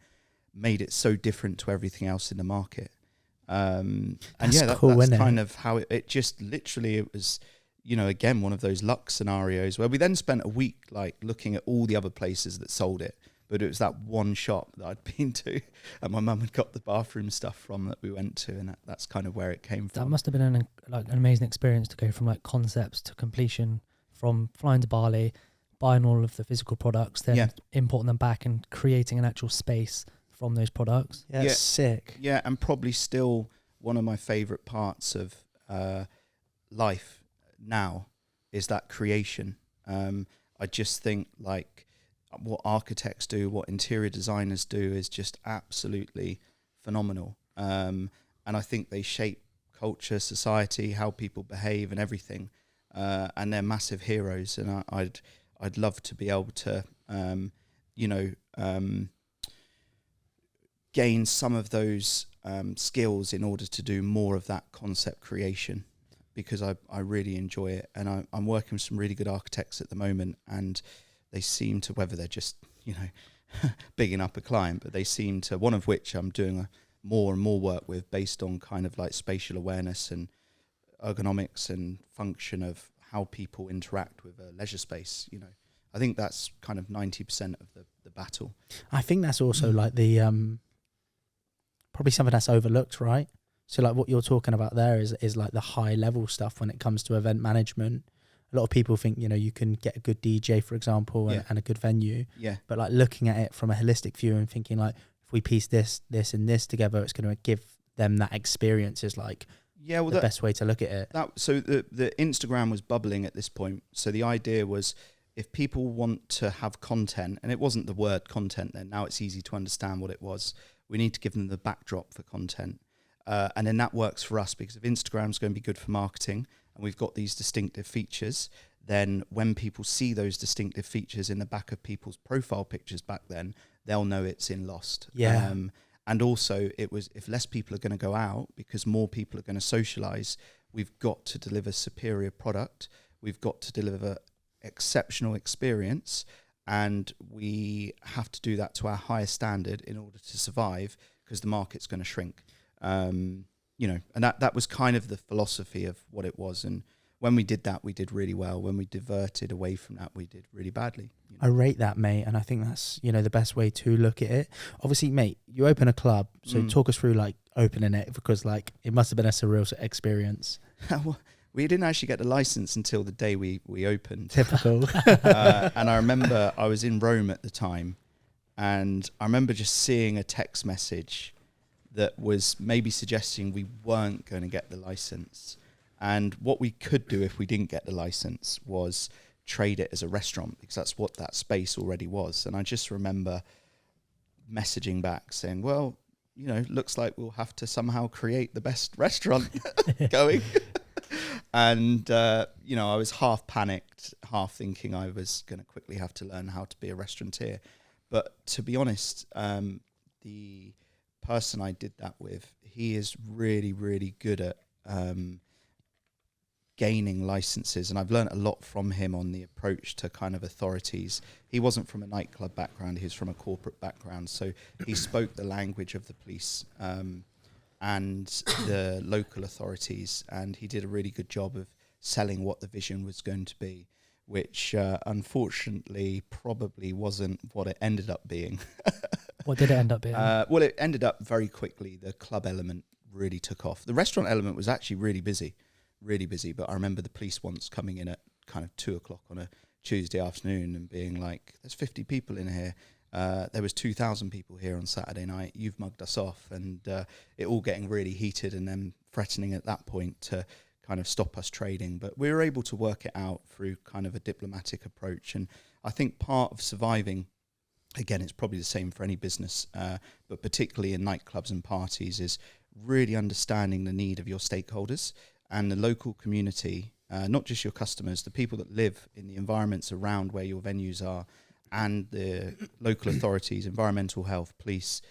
made it so different to everything else in the market. And that's cool, that's kind of how it just literally, it was, again, one of those luck scenarios where we then spent a week like looking at all the other places that sold it, but it was that one shop that I'd been to, and my mum had got the bathroom stuff from that we went to, and that's kind of where it came from. That must have been an amazing experience to go from like concepts to completion, from flying to Bali, buying all of the physical products, then importing them back and creating an actual space from those products. Yeah, sick. Yeah, and probably still one of my favourite parts of life now is that creation. I just think like what architects do, what interior designers do is just absolutely phenomenal. And I think they shape culture, society, how people behave and everything. And they're massive heroes. And I'd love to be able to, gain some of those skills in order to do more of that concept creation, because I really enjoy it. And I'm working with some really good architects at the moment, and they seem to, whether they're just, bigging up a client, but they seem to, one of which I'm doing more and more work with based on kind of like spatial awareness and ergonomics and function of how people interact with a leisure space. I think that's kind of 90% of the battle. I think that's also like the probably something that's overlooked, right? So like what you're talking about there is like the high level stuff when it comes to event management. A lot of people think, you can get a good DJ, for example, and a good venue. Yeah. But like looking at it from a holistic view and thinking like, if we piece this and this together, it's going to give them that experience is like the best way to look at it. So the Instagram was bubbling at this point. So the idea was, if people want to have content, and it wasn't the word content then, now it's easy to understand what it was, we need to give them the backdrop for content. And then that works for us, because if Instagram's going to be good for marketing and we've got these distinctive features, then when people see those distinctive features in the back of people's profile pictures back then, they'll know it's in Lost. Yeah. And also it was, if less people are going to go out because more people are going to socialize, we've got to deliver superior product. We've got to deliver exceptional experience, and we have to do that to our highest standard in order to survive, because the market's going to shrink. And that was kind of the philosophy of what it was. And when we did that, we did really well. When we diverted away from that, we did really badly. I rate that, mate, and I think that's the best way to look at it. Obviously, mate, you open a club, so talk us through like opening it, because like it must have been a surreal experience. Well, we didn't actually get the license until the day we opened. Typical. And I remember I was in Rome at the time, and I remember just seeing a text message that was maybe suggesting we weren't going to get the license. And what we could do if we didn't get the license was trade it as a restaurant, because that's what that space already was. And I just remember messaging back saying, well, looks like we'll have to somehow create the best restaurant going. And, I was half panicked, half thinking I was going to quickly have to learn how to be a restaurateur. But to be honest, the person I did that with, he is really, really good at gaining licenses. And I've learned a lot from him on the approach to kind of authorities. He wasn't from a nightclub background. He was from a corporate background. So he spoke the language of the police and the local authorities, and he did a really good job of selling what the vision was going to be, which unfortunately probably wasn't what it ended up being. What did it end up being? Well, it ended up very quickly. The club element really took off. The restaurant element was actually really busy, but I remember the police once coming in at kind of 2:00 on a Tuesday afternoon and being like, there's 50 people in here. there was 2,000 people here on Saturday night. You've mugged us off, and it all getting really heated, and then threatening at that point to kind of stop us trading. But we were able to work it out through kind of a diplomatic approach. And I think part of surviving, again, it's probably the same for any business, but particularly in nightclubs and parties, is really understanding the need of your stakeholders and the local community, not just your customers, the people that live in the environments around where your venues are, and the local authorities, environmental health, police,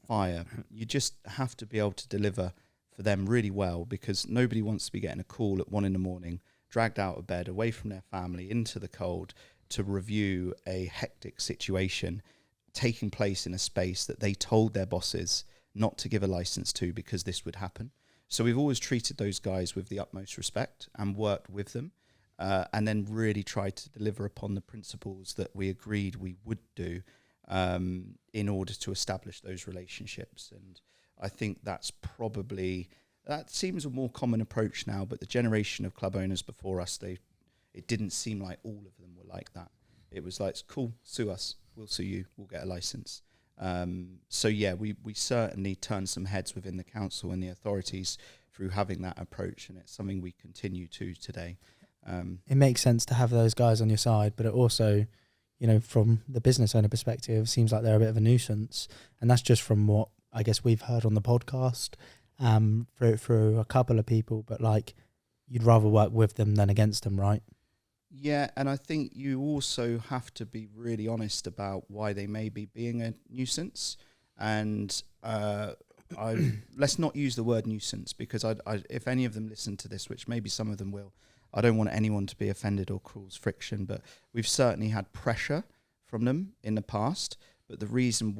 fire. You just have to be able to deliver for them really well, because nobody wants to be getting a call at 1 a.m, dragged out of bed, away from their family, into the cold, to review a hectic situation taking place in a space that they told their bosses not to give a license to because this would happen. So we've always treated those guys with the utmost respect and worked with them, and then really tried to deliver upon the principles that we agreed we would do in order to establish those relationships. And I think that seems a more common approach now, but the generation of club owners before us, it didn't seem like all of them were like that. It was like, cool, sue us, we'll sue you, we'll get a license. So yeah, we certainly turned some heads within the council and the authorities through having that approach, and it's something we continue to today. It makes sense to have those guys on your side, but it also, from the business owner perspective, seems like they're a bit of a nuisance. And that's just from what I guess we've heard on the podcast through a couple of people, but like, you'd rather work with them than against them, right? Yeah, and I think you also have to be really honest about why they may be being a nuisance. And let's not use the word nuisance, because if any of them listen to this, which maybe some of them will, I don't want anyone to be offended or cause friction, but we've certainly had pressure from them in the past. But the reason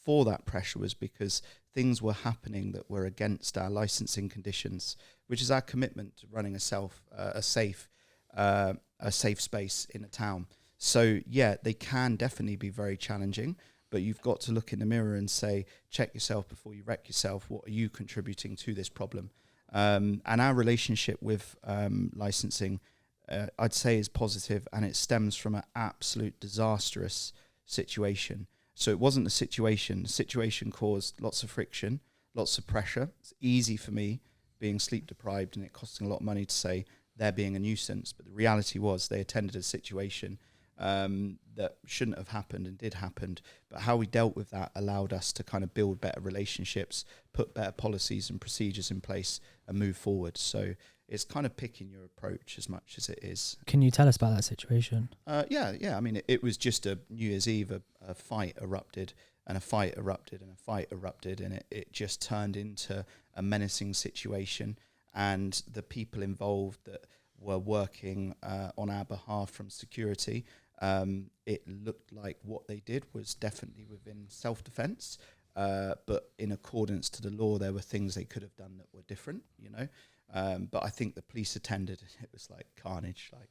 for that pressure was because things were happening that were against our licensing conditions, which is our commitment to running a safe space in a town. So yeah, they can definitely be very challenging, but you've got to look in the mirror and say, check yourself before you wreck yourself. What are you contributing to this problem? And our relationship with licensing, I'd say, is positive, and it stems from an absolute disastrous situation. So it wasn't a situation. The situation caused lots of friction, lots of pressure. It's easy for me, being sleep deprived and it costing a lot of money, to say they're being a nuisance. But the reality was they attended a situation that shouldn't have happened and did happen. But how we dealt with that allowed us to kind of build better relationships, put better policies and procedures in place, and move forward. So it's kind of picking your approach as much as it is. Can you tell us about that situation? Yeah. I mean, it was just a New Year's Eve, a fight erupted, and a fight erupted, and a fight erupted, and it just turned into a menacing situation. And the people involved that were working on our behalf from security, it looked like what they did was definitely within self-defense, but in accordance to the law, there were things they could have done that were different, but I think the police attended, and it was like carnage, like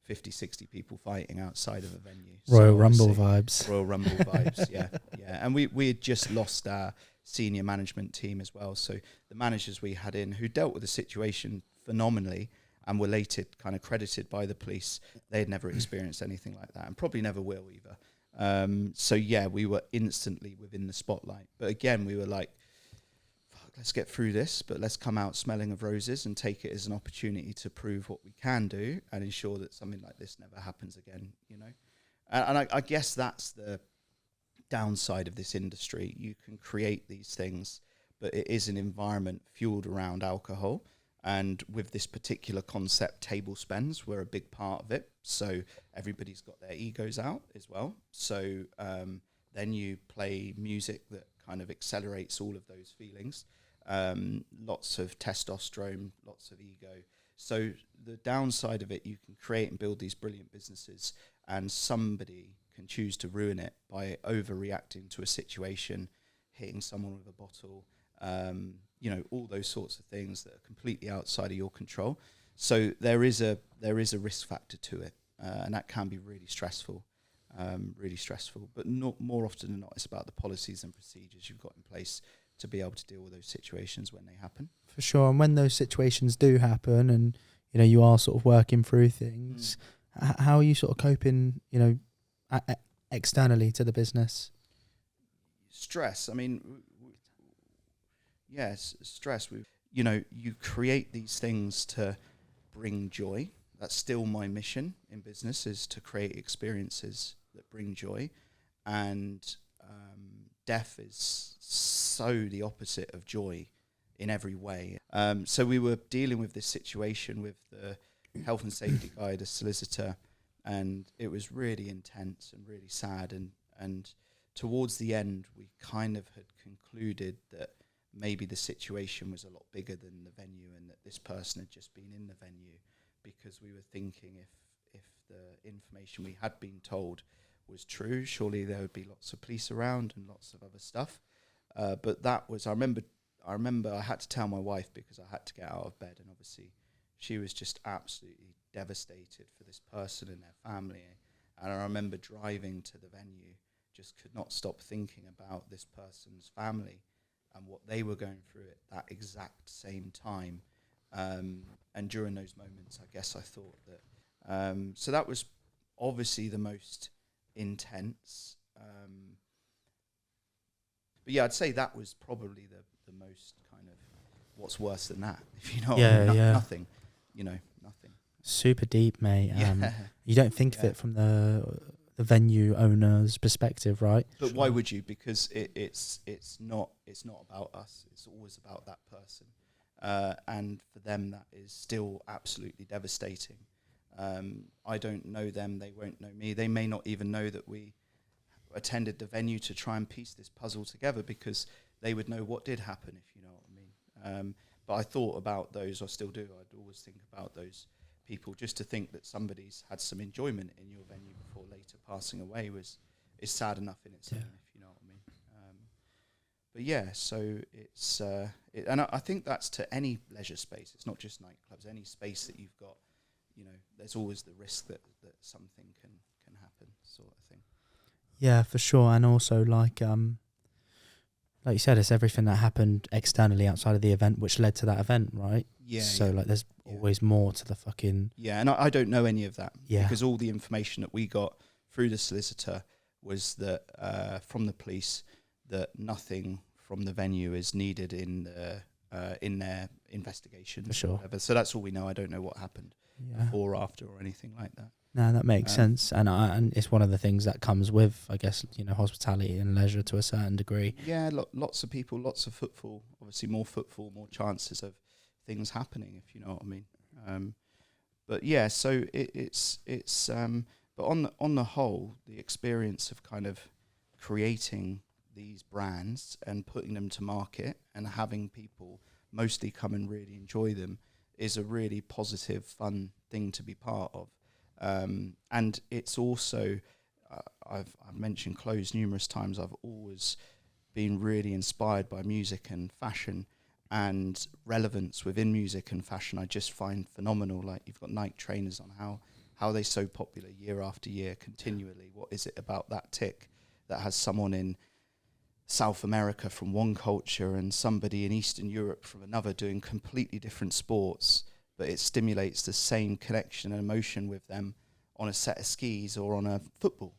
50, 60 people fighting outside of a venue. Royal Rumble vibes. Yeah. And we had just lost our senior management team as well. So the managers we had in, who dealt with the situation phenomenally and were later kind of credited by the police, they had never experienced anything like that, and probably never will either. So yeah, we were instantly within the spotlight. But again, we were like, let's get through this, but let's come out smelling of roses and take it as an opportunity to prove what we can do and ensure that something like this never happens again, And I guess that's the downside of this industry. You can create these things, but it is an environment fueled around alcohol. And with this particular concept, table spends were a big part of it. So everybody's got their egos out as well. So then you play music that kind of accelerates all of those feelings. Lots of testosterone, lots of ego. So the downside of it, you can create and build these brilliant businesses, and somebody can choose to ruin it by overreacting to a situation, hitting someone with a bottle, all those sorts of things that are completely outside of your control. So there is a risk factor to it, and that can be really stressful. But not more often than not, it's about the policies and procedures you've got in place to be able to deal with those situations when they happen. For sure. And when those situations do happen, and you are sort of working through things, how are you sort of coping, externally to the business? Stress. I mean, yes, stress. You create these things to bring joy. That's still my mission in business, is to create experiences that bring joy. And death is so the opposite of joy in every way. So we were dealing with this situation with the health and safety guy, the solicitor, and it was really intense and really sad. And towards the end, we kind of had concluded that maybe the situation was a lot bigger than the venue, and that this person had just been in the venue, because we were thinking if the information we had been told was true, surely there would be lots of police around and lots of other stuff. But that was, I remember I had to tell my wife, because I had to get out of bed, and obviously she was just absolutely devastated for this person and their family. And I remember driving to the venue, just could not stop thinking about this person's family and what they were going through at that exact same time. And during those moments, I guess I thought that, so that was obviously the most intense. But yeah, I'd say that was probably the most kind of, what's worse than that, if you know what I mean? Nothing, nothing. Super deep, mate. Yeah. You don't think of it from the venue owner's perspective, right? But why would you? Because it's not about us. It's always about that person. And for them, that is still absolutely devastating. I don't know them. They won't know me. They may not even know that we attended the venue to try and piece this puzzle together, because they would know what did happen, if you know what I mean. But I thought about those, I still do. I'd always think about those people. Just to think that somebody's had some enjoyment in your venue before later passing away is sad enough in itself, if you know what I mean. But yeah, so it's and I think that's to any leisure space. It's not just nightclubs. Any space that you've got, there's always the risk that something can happen, sort of thing. Yeah, for sure. And also, like you said, it's everything that happened externally outside of the event which led to that event, right? Yeah. So like, there's always more to the fucking. Yeah, and I don't know any of that. Yeah. Because all the information that we got through the solicitor was that from the police, that nothing from the venue is needed in their investigation. For sure. Whatever. So that's all we know. I don't know what happened before or after or anything like that. No, that makes sense, and it's one of the things that comes with, I guess, hospitality and leisure to a certain degree. Yeah, lots of people, lots of footfall. Obviously, more footfall, more chances of things happening, if you know what I mean. But yeah, so it's but on the whole, the experience of kind of creating these brands and putting them to market and having people mostly come and really enjoy them is a really positive, fun thing to be part of. And it's also, I've mentioned clothes numerous times. I've always been really inspired by music and fashion, and relevance within music and fashion I just find phenomenal. Like, you've got Nike trainers on, how they're so popular year after year continually. What is it about that tick that has someone in South America from one culture and somebody in Eastern Europe from another doing completely different sports, but it stimulates the same connection and emotion with them on a set of skis or on a football,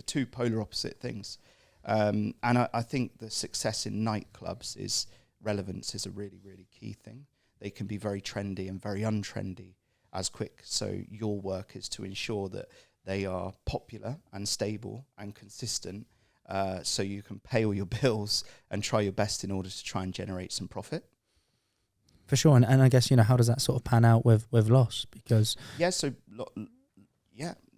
two polar opposite things. And I think the success in nightclubs is relevance is a really, really key thing. They can be very trendy and very untrendy as quick. So your work is to ensure that they are popular and stable and consistent, so you can pay all your bills and try your best in order to try and generate some profit. For sure, and I guess, how does that sort of pan out with Lost? Because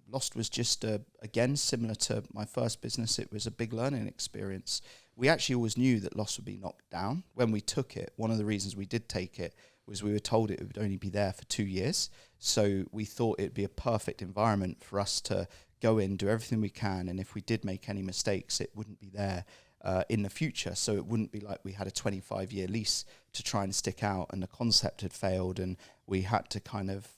Lost was just again similar to my first business. It was a big learning experience. We actually always knew that Lost would be knocked down when we took it. One of the reasons we did take it was we were told it would only be there for 2 years, so we thought it'd be a perfect environment for us to go in, do everything we can, and if we did make any mistakes, it wouldn't be there in the future. So it wouldn't be like we had a 25-year lease to try and stick out and the concept had failed and we had to kind of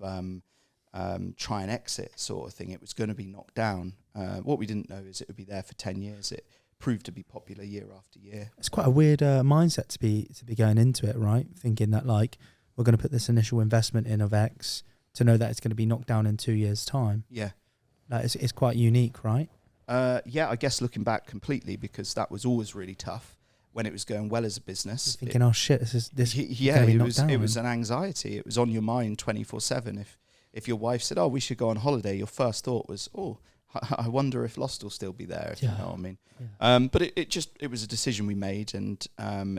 try and exit, sort of thing. It was going to be knocked down. What we didn't know is it would be there for 10 years. It proved to be popular year after year. It's quite a weird mindset to be going into it, right? Thinking that, like, we're going to put this initial investment in of X to know that it's going to be knocked down in 2 years' time. Yeah. Like, it's quite unique, right? Yeah, I guess looking back completely, because that was always really tough when it was going well as a business. Thinking, oh shit, this yeah, be it knocked was down. It was an anxiety. It was on your mind 24/7. If your wife said, "Oh, we should go on holiday," your first thought was, "Oh, I wonder if Lost will still be there." If you know what I mean. Yeah. But it was a decision we made, and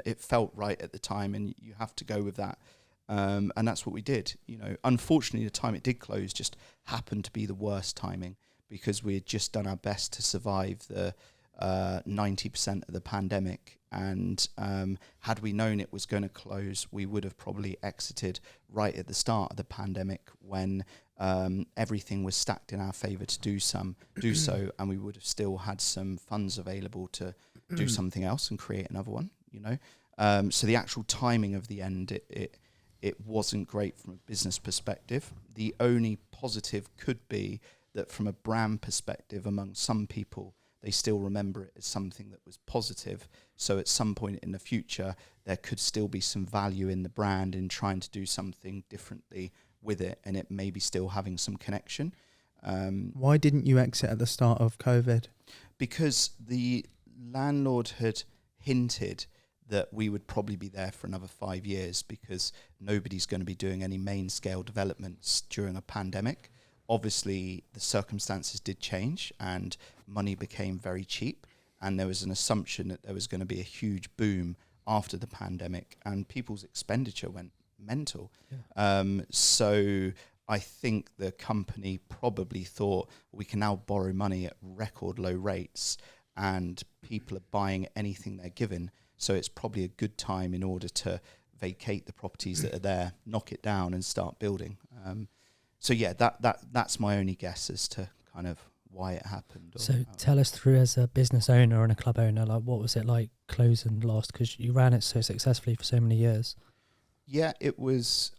it felt right at the time, and you have to go with that. And that's what we did. You know, unfortunately, the time it did close just happened to be the worst timing, because we had just done our best to survive the 90% of the pandemic. And had we known it was going to close, we would have probably exited right at the start of the pandemic, when everything was stacked in our favour to do so, and we would have still had some funds available to do something else and create another one, you know. So the actual timing of the end, it wasn't great from a business perspective. The only positive could be that from a brand perspective, among some people, they still remember it as something that was positive. So at some point in the future, there could still be some value in the brand in trying to do something differently with it, and it may be still having some connection. Why didn't you exit at the start of COVID? Because the landlord had hinted that we would probably be there for another 5 years, because nobody's going to be doing any main scale developments during a pandemic. Obviously, the circumstances did change and money became very cheap, and there was an assumption that there was going to be a huge boom after the pandemic, and people's expenditure went mental. Yeah. So I think the company probably thought, we can now borrow money at record low rates, and people are buying anything they're given. So it's probably a good time in order to vacate the properties that are there, knock it down, and start building. So yeah, that's my only guess as to kind of why it happened. So tell us through, as a business owner and a club owner, like, what was it like closing Lost? Because you ran it so successfully for so many years. Yeah, it was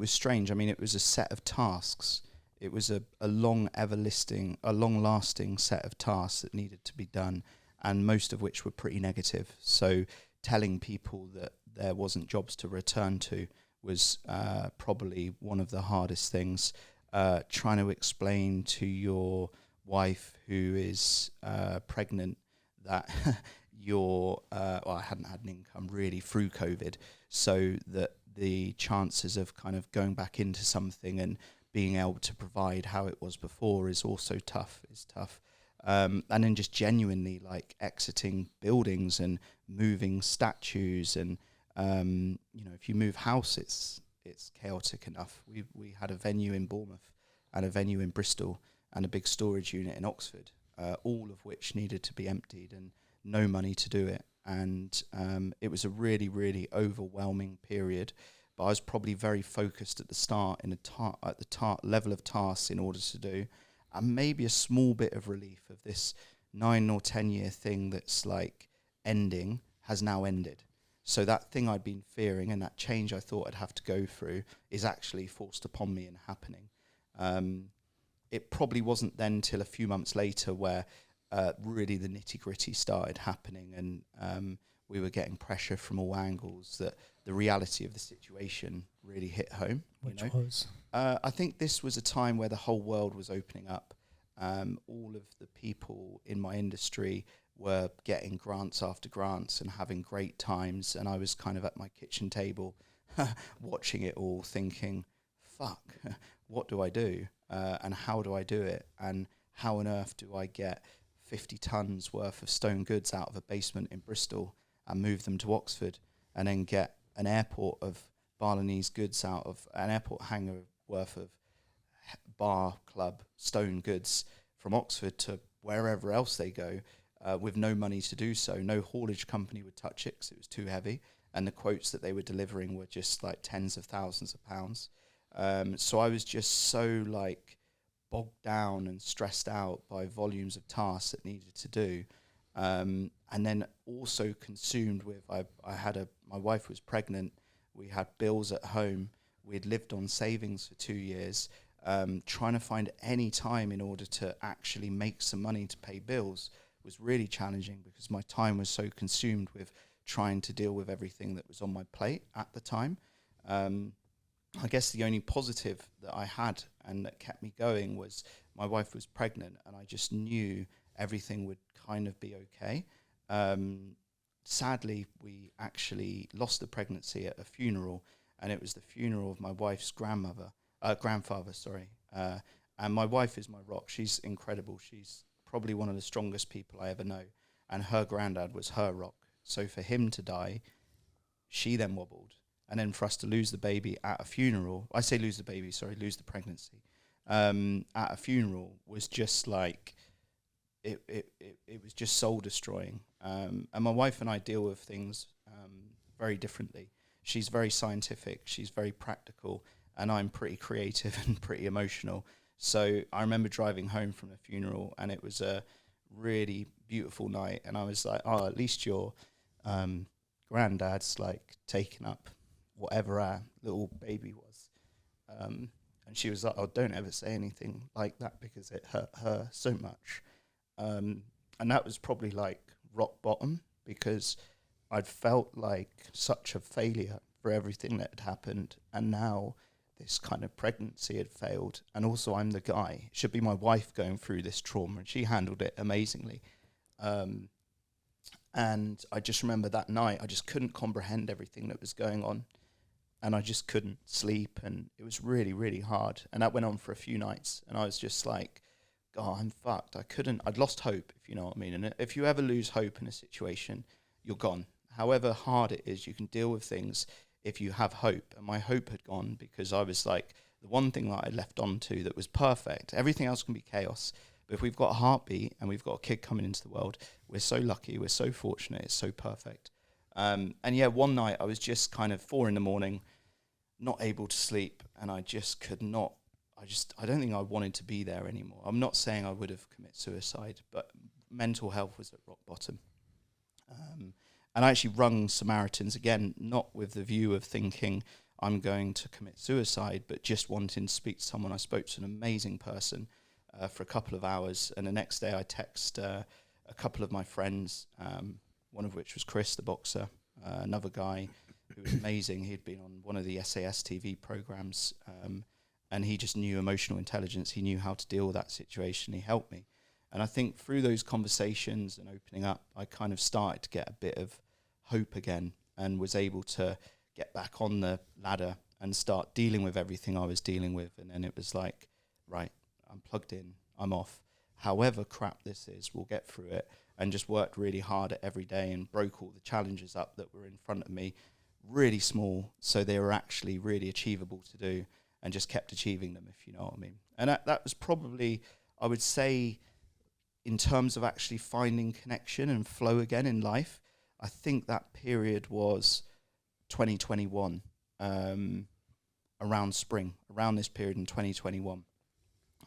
strange. I mean, it was a set of tasks. It was a long-lasting set of tasks that needed to be done, and most of which were pretty negative. So telling people that there wasn't jobs to return to was probably one of the hardest things. Trying to explain to your wife, who is pregnant, that I hadn't had an income really through COVID, so that the chances of kind of going back into something and being able to provide how it was before is also tough. And then just genuinely like exiting buildings and moving statues, and if you move house, it's chaotic enough. We had a venue in Bournemouth and a venue in Bristol and a big storage unit in Oxford, all of which needed to be emptied, and no money to do it. And it was a really, really overwhelming period. But I was probably very focused at the start at the level of tasks in order to do, and maybe a small bit of relief of this 9 or 10 year thing that's like ending has now ended. So that thing I'd been fearing, and that change I thought I'd have to go through, is actually forced upon me and happening. It probably wasn't then till a few months later where really the nitty-gritty started happening, and we were getting pressure from all angles, that the reality of the situation really hit home. Which was? I think this was a time where the whole world was opening up. All of the people in my industry were getting grants after grants and having great times, and I was kind of at my kitchen table watching it all, thinking, fuck, what do I do? And how do I do it? And how on earth do I get 50 tons worth of stone goods out of a basement in Bristol and move them to Oxford, and then get an airport of Balinese goods out of an airport hangar worth of bar, club, stone goods from Oxford to wherever else they go, with no money to do so. No haulage company would touch it because it was too heavy, and the quotes that they were delivering were just like tens of thousands of pounds. So I was just so like bogged down and stressed out by volumes of tasks that needed to do, and then also consumed with my wife was pregnant, we had bills at home, we had lived on savings for 2 years, trying to find any time in order to actually make some money to pay bills was really challenging, because my time was so consumed with trying to deal with everything that was on my plate at the time. I guess the only positive that I had and that kept me going was my wife was pregnant, and I just knew everything would kind of be okay. Sadly, we actually lost the pregnancy at a funeral, and it was the funeral of my wife's grandfather, sorry. And my wife is my rock. She's incredible. She's probably one of the strongest people I ever know. And her granddad was her rock. So for him to die, she then wobbled. And then for us to lose the baby at a funeral, lose the pregnancy, at a funeral was just like, it was just soul destroying. And my wife and I deal with things very differently. She's very scientific, she's very practical, and I'm pretty creative and pretty emotional. So I remember driving home from the funeral, and it was a really beautiful night, and I was like, oh, at least your granddad's like taking up whatever our little baby was. And she was like, oh, don't ever say anything like that because it hurt her so much. And that was probably like rock bottom, because I'd felt like such a failure for everything that had happened, and now this kind of pregnancy had failed, and also I'm the guy. It should be my wife going through this trauma, and she handled it amazingly. And I just remember that night, I just couldn't comprehend everything that was going on, and I just couldn't sleep, and it was really, really hard. And that went on for a few nights, and I was just like, God, I'm fucked. I'd lost hope, if you know what I mean. And if you ever lose hope in a situation, you're gone. However hard it is, you can deal with things if you have hope. And my hope had gone, because I was like, the one thing that I left on to that was perfect, everything else can be chaos. But if we've got a heartbeat and we've got a kid coming into the world, we're so lucky, we're so fortunate, it's so perfect. And yeah, one night I was just kind of 4 a.m, not able to sleep, and I just could not, I don't think I wanted to be there anymore. I'm not saying I would have committed suicide, but mental health was at rock bottom. And I actually rung Samaritans again, not with the view of thinking I'm going to commit suicide, but just wanting to speak to someone. I spoke to an amazing person for a couple of hours, and the next day I text a couple of my friends, one of which was Chris, the boxer, another guy who was amazing. He'd been on one of the SAS TV programs, and he just knew emotional intelligence. He knew how to deal with that situation. He helped me. And I think through those conversations and opening up, I kind of started to get a bit of hope again, and was able to get back on the ladder and start dealing with everything I was dealing with. And then it was like, right, I'm plugged in, I'm off. However crap this is, we'll get through it. And just worked really hard at every day and broke all the challenges up that were in front of me, really small, so they were actually really achievable to do, and just kept achieving them, if you know what I mean. And that was probably, I would say, in terms of actually finding connection and flow again in life, I think that period was 2021, around spring, around this period in 2021.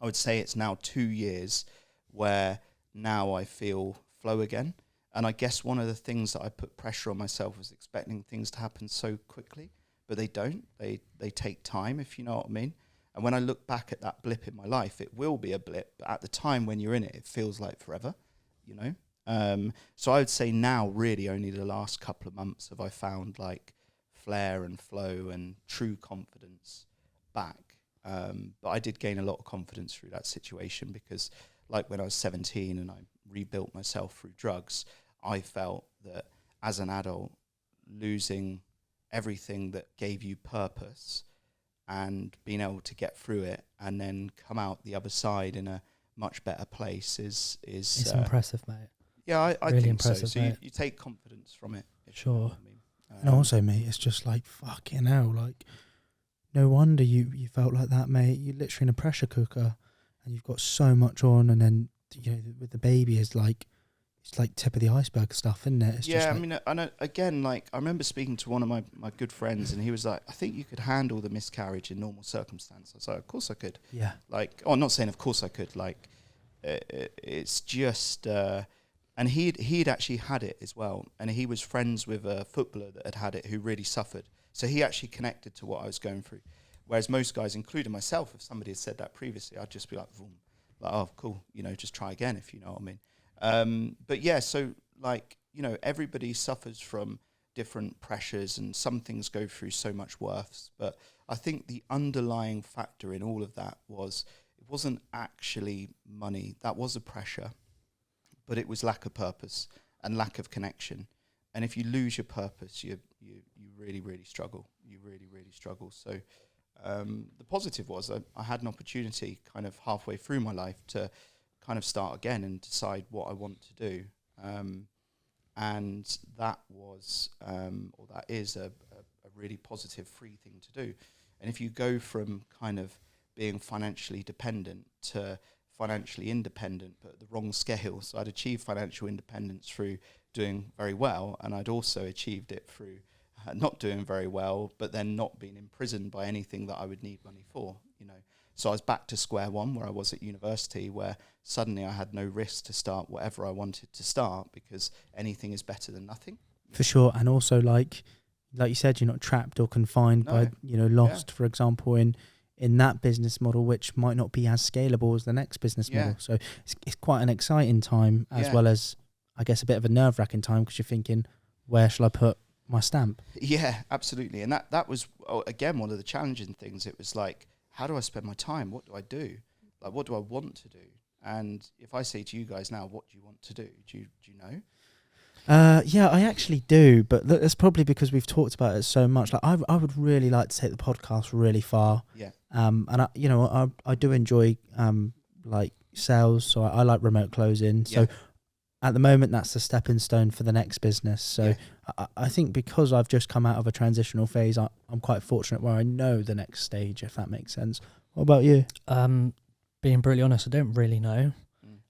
I would say it's now 2 years where now I feel flow again. And I guess one of the things that I put pressure on myself was expecting things to happen so quickly, but they don't. They take time, if you know what I mean. And when I look back at that blip in my life, it will be a blip, but at the time when you're in it, it feels like forever, you know? So I would say now, really only the last couple of months have I found like flair and flow and true confidence back. But I did gain a lot of confidence through that situation, because like when I was 17 and I rebuilt myself through drugs, I felt that as an adult, losing everything that gave you purpose and being able to get through it and then come out the other side in a much better place is it's impressive, mate. Yeah, I really think impressive, so. So you take confidence from it. Sure. You know what I mean. And also, mate, it's just like, fucking hell, like, no wonder you felt like that, mate. You're literally in a pressure cooker, and you've got so much on, and then, you know, with the baby is like, it's like tip of the iceberg stuff, isn't it? It's just I like, mean, I know, again, like, I remember speaking to one of my good friends, and he was like, I think you could handle the miscarriage in normal circumstances. I was like, of course I could. yeah. Like, I'm not saying of course I could, like, it's just, and he'd actually had it as well, and he was friends with a footballer that had it who really suffered. So he actually connected to what I was going through. Whereas most guys, including myself, if somebody had said that previously, I'd just be like, boom, like, oh, cool, you know, just try again, if you know what I mean. But yeah, so like, you know, everybody suffers from different pressures, and some things go through so much worse. But I think the underlying factor in all of that was it wasn't actually money. That was a pressure, but it was lack of purpose and lack of connection. And if you lose your purpose, you really, really struggle. You really, really struggle. So the positive was I had an opportunity kind of halfway through my life to kind of start again and decide what I want to do. And that was, or that is a really positive, free thing to do. And if you go from kind of being financially dependent to financially independent, but at the wrong scale. So I'd achieved financial independence through doing very well, and I'd also achieved it through not doing very well, but then not being imprisoned by anything that I would need money for, you know. So I was back to square one where I was at university, where suddenly I had no risk to start whatever I wanted to start because anything is better than nothing. For sure. And also like you said, you're not trapped or confined by, lost, for example, in that business model, which might not be as scalable as the next business model. So it's quite an exciting time as well as, I guess, a bit of a nerve-wracking time because you're thinking, where shall I put my stamp? Yeah, absolutely. And that was, again, one of the challenging things. It was like, how do I spend my time? What do I do? Like, what do I want to do? And if I say to you guys now, what do you want to do? Do you know? Yeah, I actually do, but that's probably because we've talked about it so much. Like, I would really like to take the podcast really far. Yeah. And I do enjoy like sales, so I like remote closing. So at the moment, that's the stepping stone for the next business. So I think because I've just come out of a transitional phase, I'm quite fortunate where I know the next stage, if that makes sense. What about you? Being brutally honest, I don't really know.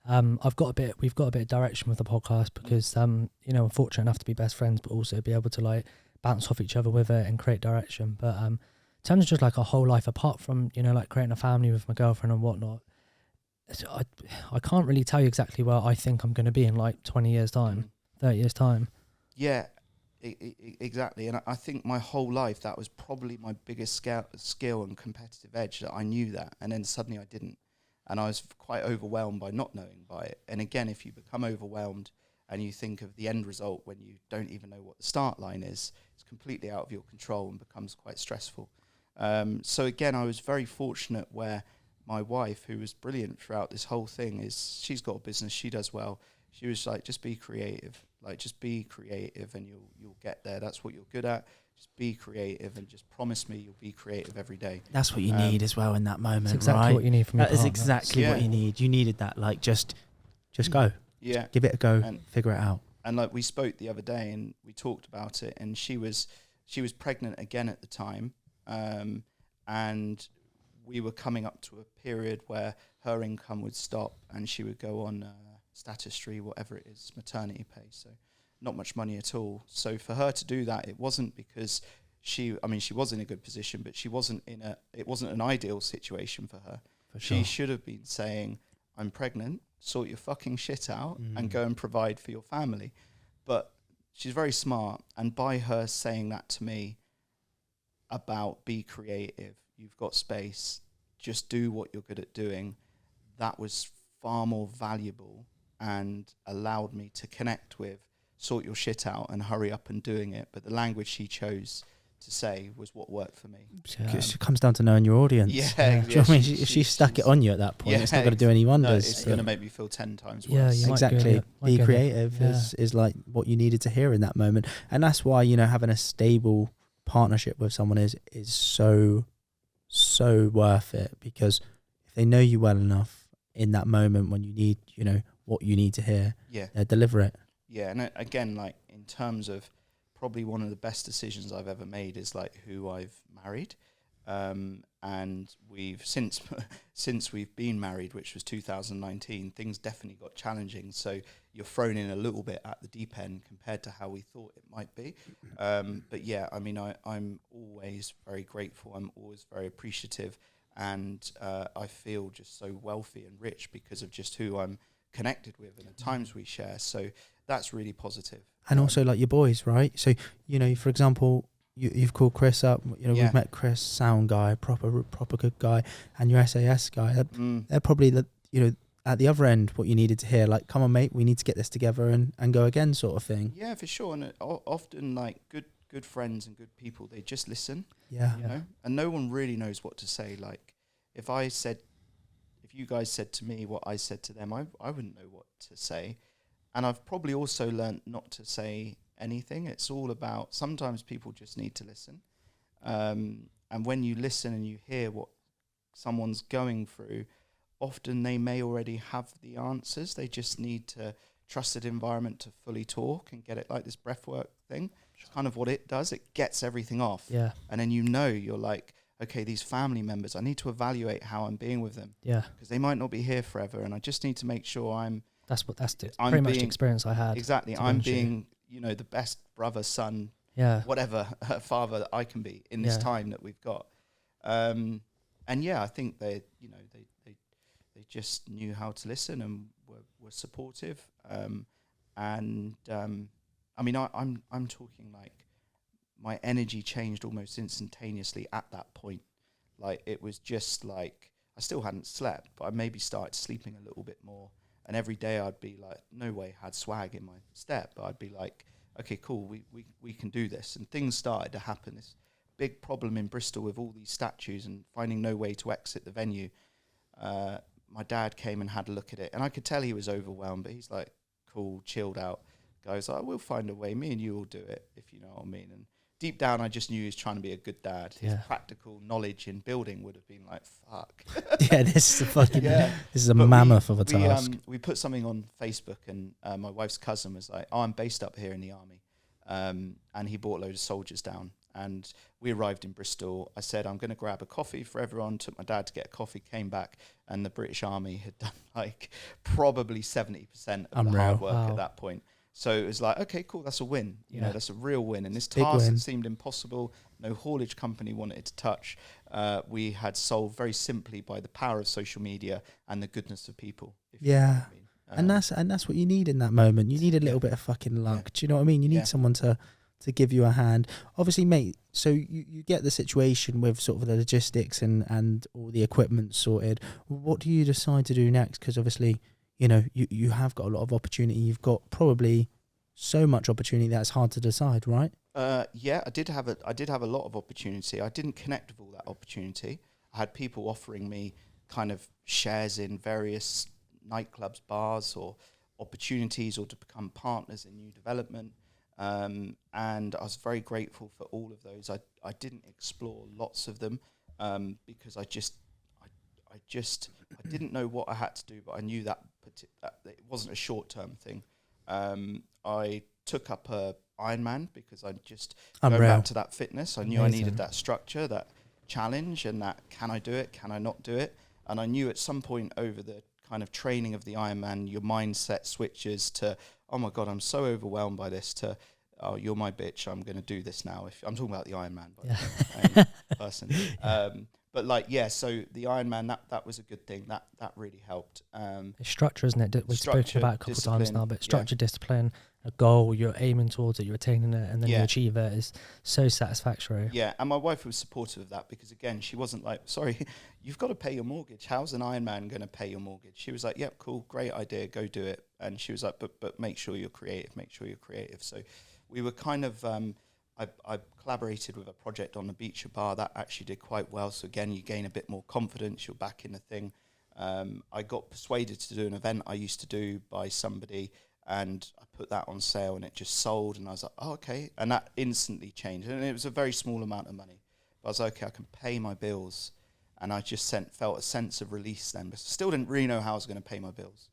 We've got a bit of direction with the podcast because I'm fortunate enough to be best friends, but also be able to like bounce off each other with it and create direction. But in terms of just like a whole life apart from like creating a family with my girlfriend and whatnot, I can't really tell you exactly where I think I'm going to be in like 20 years time, 30 years time. Yeah, exactly. And I think my whole life that was probably my biggest skill and competitive edge, that I knew that, and then suddenly I didn't. And I was quite overwhelmed by not knowing by it. And again, if you become overwhelmed and you think of the end result when you don't even know what the start line is, it's completely out of your control and becomes quite stressful. So again, I was very fortunate where my wife, who was brilliant throughout this whole thing, she's got a business, she does well. She was like, just be creative. Like, just be creative and you'll get there. That's what you're good at. Just be creative and just promise me you'll be creative every day. That's what you need as well in that moment, that's exactly right? what you need from your partner. That is exactly what you need. You needed that, like, just go. Yeah. Give it a go, and figure it out. And like, we spoke the other day and we talked about it, and she was pregnant again at the time. And we were coming up to a period where her income would stop and she would go on statutory, whatever it is, maternity pay. So not much money at all. So for her to do that, it wasn't because she was in a good position, but it wasn't an ideal situation for her. For sure. She should have been saying, I'm pregnant, sort your fucking shit out and go and provide for your family. But she's very smart. And by her saying that to me about be creative, you've got space, just do what you're good at doing, that was far more valuable and allowed me to connect with, sort your shit out and hurry up and doing it. But the language she chose to say was what worked for me. It comes down to knowing your audience. Do you know what I mean? If she stuck it on you at that point, it's not going to do any wonders. No, it's going to make me feel 10 times worse. Yeah, exactly. Be creative is like what you needed to hear in that moment. And that's why, having a stable partnership with someone is so worth it, because if they know you well enough in that moment when you need, what you need to hear, they deliver it. Yeah, and again, like, in terms of probably one of the best decisions I've ever made is like who I've married, and we've since we've been married, which was 2019, things definitely got challenging. So you're thrown in a little bit at the deep end compared to how we thought it might be. But yeah, I mean, I'm always very grateful. I'm always very appreciative, and I feel just so wealthy and rich because of just who I'm connected with and the times we share. So that's really positive. And also like your boys, right? So, for example, you've called Chris up, we've met Chris, sound guy, proper good guy, and your SAS guy. They're probably at the other end what you needed to hear, like, come on mate, we need to get this together and go again, sort of thing. Yeah, for sure. And often like good friends and good people, they just listen. Yeah. And no one really knows what to say. Like, if if you guys said to me what I said to them, I wouldn't know what to say. And I've probably also learned not to say anything. It's all about, sometimes people just need to listen. And when you listen and you hear what someone's going through, often they may already have the answers. They just need to trusted environment to fully talk and get it, like this breathwork thing. It's kind of what it does. It gets everything off. Yeah. And then you're like, okay, these family members, I need to evaluate how I'm being with them. Yeah. Because they might not be here forever, and I just need to make sure I'm pretty much the experience I had. Exactly. I'm being, the best brother, son, whatever father that I can be in this time that we've got. And I think they just knew how to listen and were supportive. I'm talking like my energy changed almost instantaneously at that point. Like, it was just like, I still hadn't slept, but I maybe started sleeping a little bit more. And every day I'd be like, no way I had swag in my step, but I'd be like, okay, cool, we can do this. And things started to happen. This big problem in Bristol with all these statues and finding no way to exit the venue. My dad came and had a look at it, and I could tell he was overwhelmed, but he's like, cool, chilled out. Guys, we'll find a way. Me and you will do it, if you know what I mean. And deep down, I just knew he was trying to be a good dad. His practical knowledge in building would have been like, fuck. This is a fucking, this is a mammoth of a task. We put something on Facebook, and my wife's cousin was like, I'm based up here in the army. And he brought a load of soldiers down. And we arrived in Bristol. I said, I'm going to grab a coffee for everyone. Took my dad to get a coffee, came back, and the British Army had done like probably 70% of the hard work at that point. So it was like, okay, cool, that's a win. You know, that's a real win. And this task that seemed impossible, no haulage company wanted it to touch, we had solved very simply by the power of social media and the goodness of people. You know what I mean. And that's what you need in that moment. You need a little bit of fucking luck. Do you know what I mean? You need someone to give you a hand. Obviously, mate, so you get the situation with sort of the logistics and all the equipment sorted. What do you decide to do next? Because obviously, you have got a lot of opportunity. You've got probably so much opportunity that it's hard to decide, right? I did have a lot of opportunity. I didn't connect with all that opportunity. I had people offering me kind of shares in various nightclubs, bars, or opportunities, or to become partners in new development. And I was very grateful for all of those. I didn't explore lots of them because I didn't know what I had to do, but I knew that it wasn't a short-term thing. I took up a Ironman because I just go back to that fitness. I knew I needed that structure, that challenge, and that can I do it, can I not do it? And I knew at some point over the kind of training of the Ironman, your mindset switches to, oh my God, I'm so overwhelmed by this, to, oh, you're my bitch, I'm going to do this now. If I'm talking about the Ironman, by the way, person. So the Ironman, that was a good thing. That really helped. It's structure, isn't it? We've spoken about it a couple of times now, but structure, discipline, a goal, you're aiming towards it, you're attaining it, and then you achieve it is so satisfactory. Yeah, and my wife was supportive of that because, again, she wasn't like, sorry, you've got to pay your mortgage. How's an Ironman going to pay your mortgage? She was like, yep, cool, great idea, go do it. And she was like, but make sure you're creative, So we were kind of... I collaborated with a project on the beach bar that actually did quite well. So again, you gain a bit more confidence. You're back in the thing. I got persuaded to do an event I used to do by somebody, and I put that on sale, and it just sold. And I was like, oh, okay. And that instantly changed. And it was a very small amount of money. But I was like, okay, I can pay my bills. And I just felt a sense of release then. But still didn't really know how I was going to pay my bills.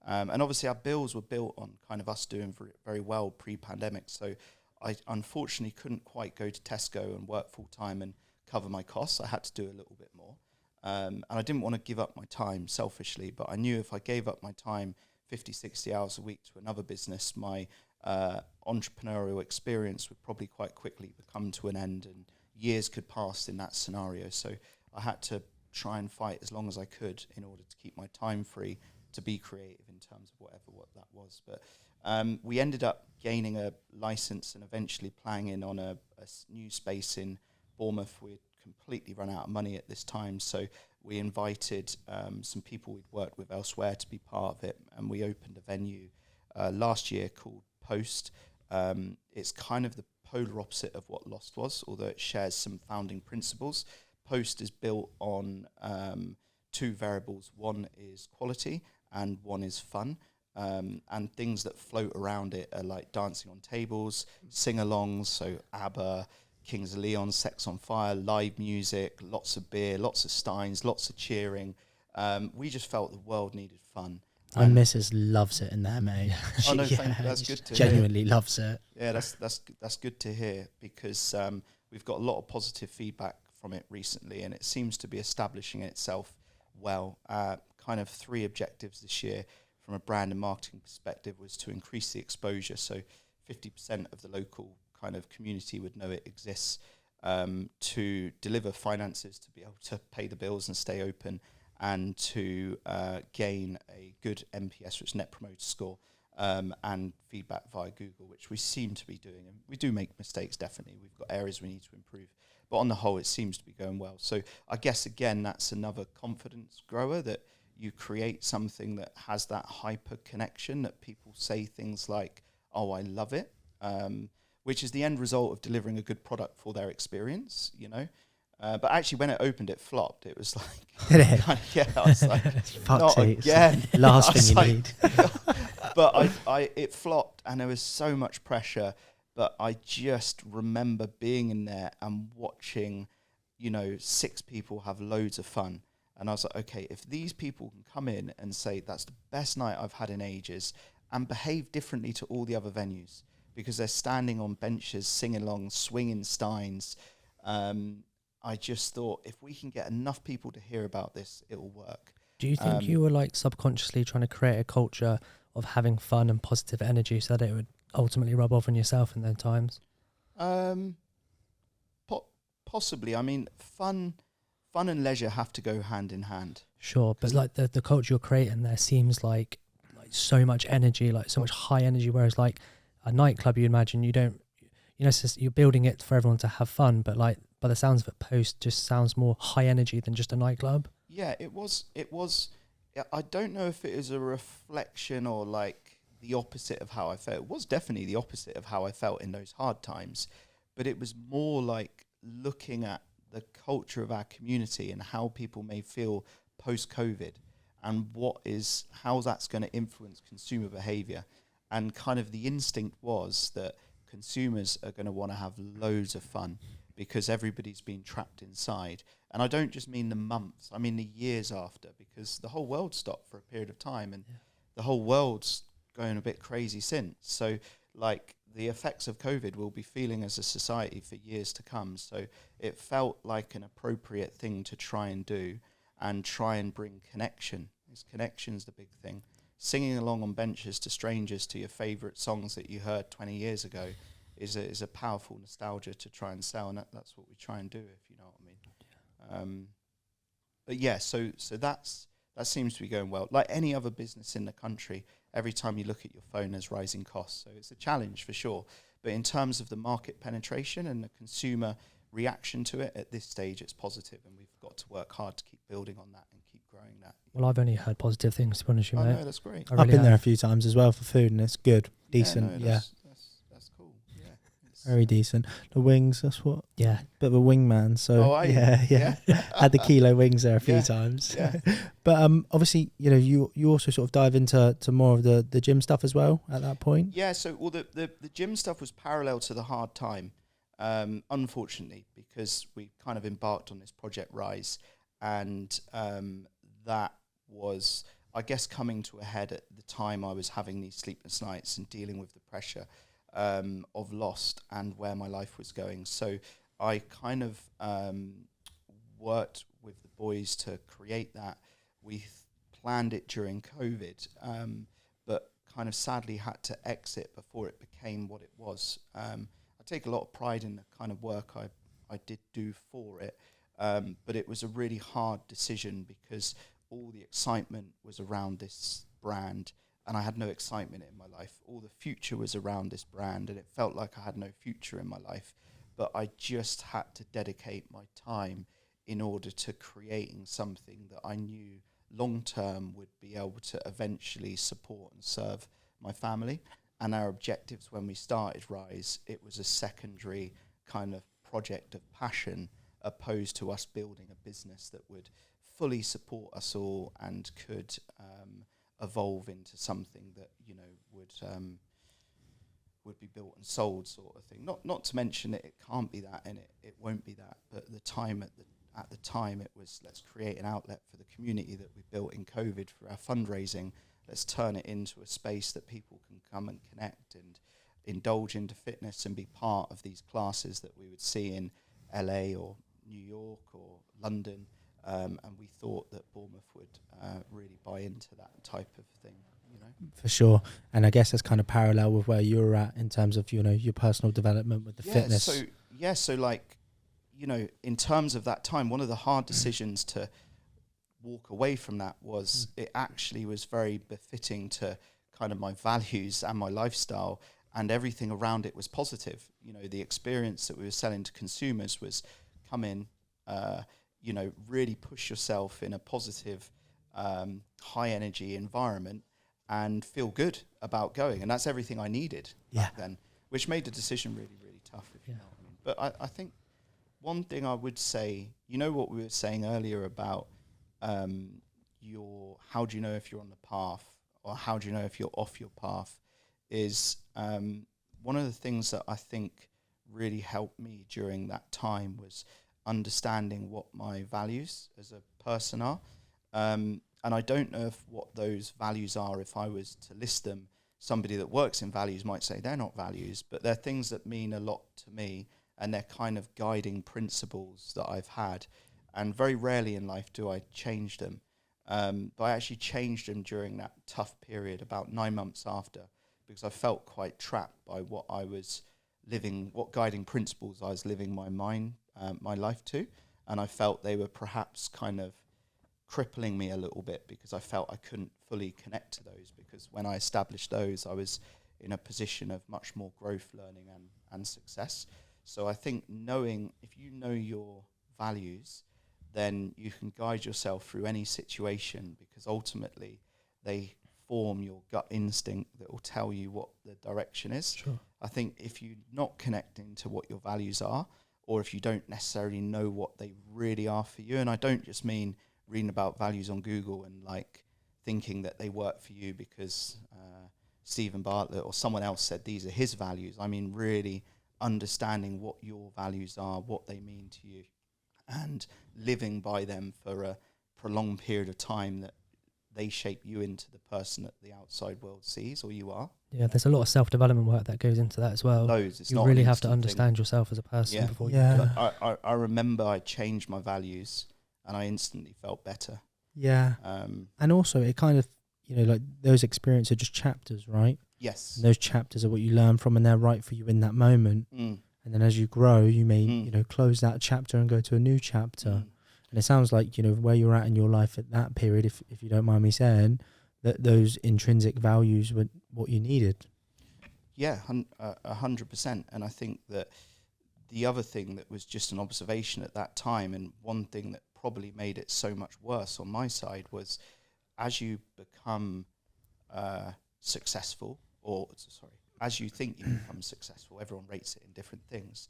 And obviously our bills were built on kind of us doing very well pre-pandemic. So I unfortunately couldn't quite go to Tesco and work full-time and cover my costs. I had to do a little bit more. And I didn't want to give up my time selfishly, but I knew if I gave up my time 50, 60 hours a week to another business, my entrepreneurial experience would probably quite quickly come to an end, and years could pass in that scenario. So I had to try and fight as long as I could in order to keep my time free to be creative in terms of what that was. But we ended up gaining a license and eventually planning on a new space in Bournemouth. We'd completely run out of money at this time, so we invited some people we'd worked with elsewhere to be part of it, and we opened a venue last year called Post. It's kind of the polar opposite of what Lost was, although it shares some founding principles. Post is built on two variables. One is quality and one is fun. And things that float around it are like dancing on tables, sing-alongs, so ABBA, Kings of Leon, Sex on Fire, live music, lots of beer, lots of steins, lots of cheering. We just felt the world needed fun. My missus loves it in the MA. Oh no, that's good to genuinely hear. Loves it. Yeah, that's good to hear, because we've got a lot of positive feedback from it recently, and it seems to be establishing itself well. Kind of 3 objectives this year from a brand and marketing perspective was to increase the exposure, so 50% of the local kind of community would know it exists, to deliver finances to be able to pay the bills and stay open, and to gain a good NPS, which is Net Promoter Score, and feedback via Google, which we seem to be doing. And we do make mistakes, definitely. We've got areas we need to improve. But on the whole, it seems to be going well. So I guess, again, that's another confidence grower, that you create something that has that hyper connection, that people say things like, oh, I love it, which is the end result of delivering a good product for their experience, you know. But actually, when it opened, it flopped. It was like, did it? Yeah, I was like, not again. Last thing you like, need. But it flopped, and there was so much pressure. But I just remember being in there and watching, 6 people have loads of fun. And I was like, okay, if these people can come in and say, that's the best night I've had in ages, and behave differently to all the other venues, because they're standing on benches, singing along, swinging steins, I just thought, if we can get enough people to hear about this, it'll work. Do you think you were like subconsciously trying to create a culture of having fun and positive energy so that it would ultimately rub off on yourself in those times? Possibly. I mean, fun and leisure have to go hand in hand. Sure, but like the culture you're creating there seems like so much energy, like so much high energy, whereas like a nightclub, you imagine you don't, it's just, you're building it for everyone to have fun, but like by the sounds of it, Post just sounds more high energy than just a nightclub. Yeah, it was. I don't know if it is a reflection or like the opposite of how I felt. It was definitely the opposite of how I felt in those hard times, but it was more like looking at the culture of our community and how people may feel post-COVID, and how that's going to influence consumer behavior. And kind of the instinct was that consumers are going to want to have loads of fun, because everybody's been trapped inside. And I don't just mean the months, I mean the years after, because the whole world stopped for a period of time, and the whole world's going a bit crazy since. So like the effects of COVID we'll be feeling as a society for years to come. So it felt like an appropriate thing to try and do, and try and bring connection. This connection's the big thing. Singing along on benches to strangers to your favourite songs that you heard 20 years ago is a powerful nostalgia to try and sell, and that's what we try and do, if you know what I mean. But yeah, so that seems to be going well. Like any other business in the country, every time you look at your phone, there's rising costs. So it's a challenge for sure. But in terms of the market penetration and the consumer reaction to it, at this stage, it's positive, and we've got to work hard to keep building on that and keep growing that. Well, I've only heard positive things, to be honest with you, mate. No, that's great. I've been there a few times as well for food, and it's good, decent. That's cool. Yeah, very decent. The wings, that's what. Yeah, bit of a wingman. So yeah. Had the kilo wings there a few times. Yeah. But obviously, you also sort of dive into more of the gym stuff as well at that point. Yeah. So the gym stuff was parallel to the hard time, unfortunately, because we kind of embarked on this Project Rise, and that was, I guess, coming to a head at the time I was having these sleepless nights and dealing with the pressure of Lost and where my life was going. So I kind of worked with the boys to create that. We planned it during COVID, but kind of sadly had to exit before it became what it was. I take a lot of pride in the kind of work I did do for it, but it was a really hard decision, because all the excitement was around this brand, and I had no excitement in my life. All the future was around this brand, and it felt like I had no future in my life. But I just had to dedicate my time in order to creating something that I knew long-term would be able to eventually support and serve my family. And our objectives when we started Rise, it was a secondary kind of project of passion, opposed to us building a business that would fully support us all and could evolve into something that, you know, would be built and sold, sort of thing. Not to mention it can't be that, and it won't be that. But at the time it was, let's create an outlet for the community that we built in COVID for our fundraising. Let's turn it into a space that people can come and connect and indulge into fitness and be part of these classes that we would see in LA or New York or London. And we thought that Bournemouth would really buy into that type of thing, you know. For sure. And I guess that's kind of parallel with where you're at in terms of, you know, your personal development with the fitness. So like, you know, in terms of that time, one of the hard decisions to walk away from that was it actually was very befitting to kind of my values and my lifestyle, and everything around it was positive. You know, the experience that we were selling to consumers was come in, you know, really push yourself in a positive, high energy environment and feel good about going. And that's everything I needed back then, which made the decision really, really tough, if you know what I mean. But I think one thing I would say, you know what we were saying earlier about how do you know if you're on the path, or how do you know if you're off your path, is one of the things that I think really helped me during that time was understanding what my values as a person are. And I don't know what those values are. If I was to list them, somebody that works in values might say they're not values, but they're things that mean a lot to me, and they're kind of guiding principles that I've had. And very rarely in life do I change them. But I actually changed them during that tough period, about 9 months after, because I felt quite trapped by what I was living, what guiding principles I was living my life to. And I felt they were perhaps kind of crippling me a little bit, because I felt I couldn't fully connect to those, because when I established those, I was in a position of much more growth, learning and success. So I think if you know your values, then you can guide yourself through any situation, because ultimately they form your gut instinct that will tell you what the direction is. Sure. I think if you're not connecting to what your values are, or if you don't necessarily know what they really are for you, and I don't just mean reading about values on Google and like thinking that they work for you because Stephen Bartlett or someone else said these are his values. I mean really understanding what your values are, what they mean to you, and living by them for a prolonged period of time, that they shape you into the person that the outside world sees, or you are. Yeah, there's a lot of self-development work that goes into that as well. Loads. It's you not really have to understand yourself as a person before you do it. I remember I changed my values and I instantly felt better. Yeah. And also it kind of, you know, like those experiences are just chapters, right? Yes. And those chapters are what you learn from, and they're right for you in that moment. And then as you grow, you may, you know, close that chapter and go to a new chapter. And it sounds like, you know, where you're at in your life at that period, if you don't mind me saying, that those intrinsic values were what you needed. Yeah, 100%. And I think that the other thing that was just an observation at that time, and one thing that probably made it so much worse on my side, was as you become successful, as you think you become successful, everyone rates it in different things,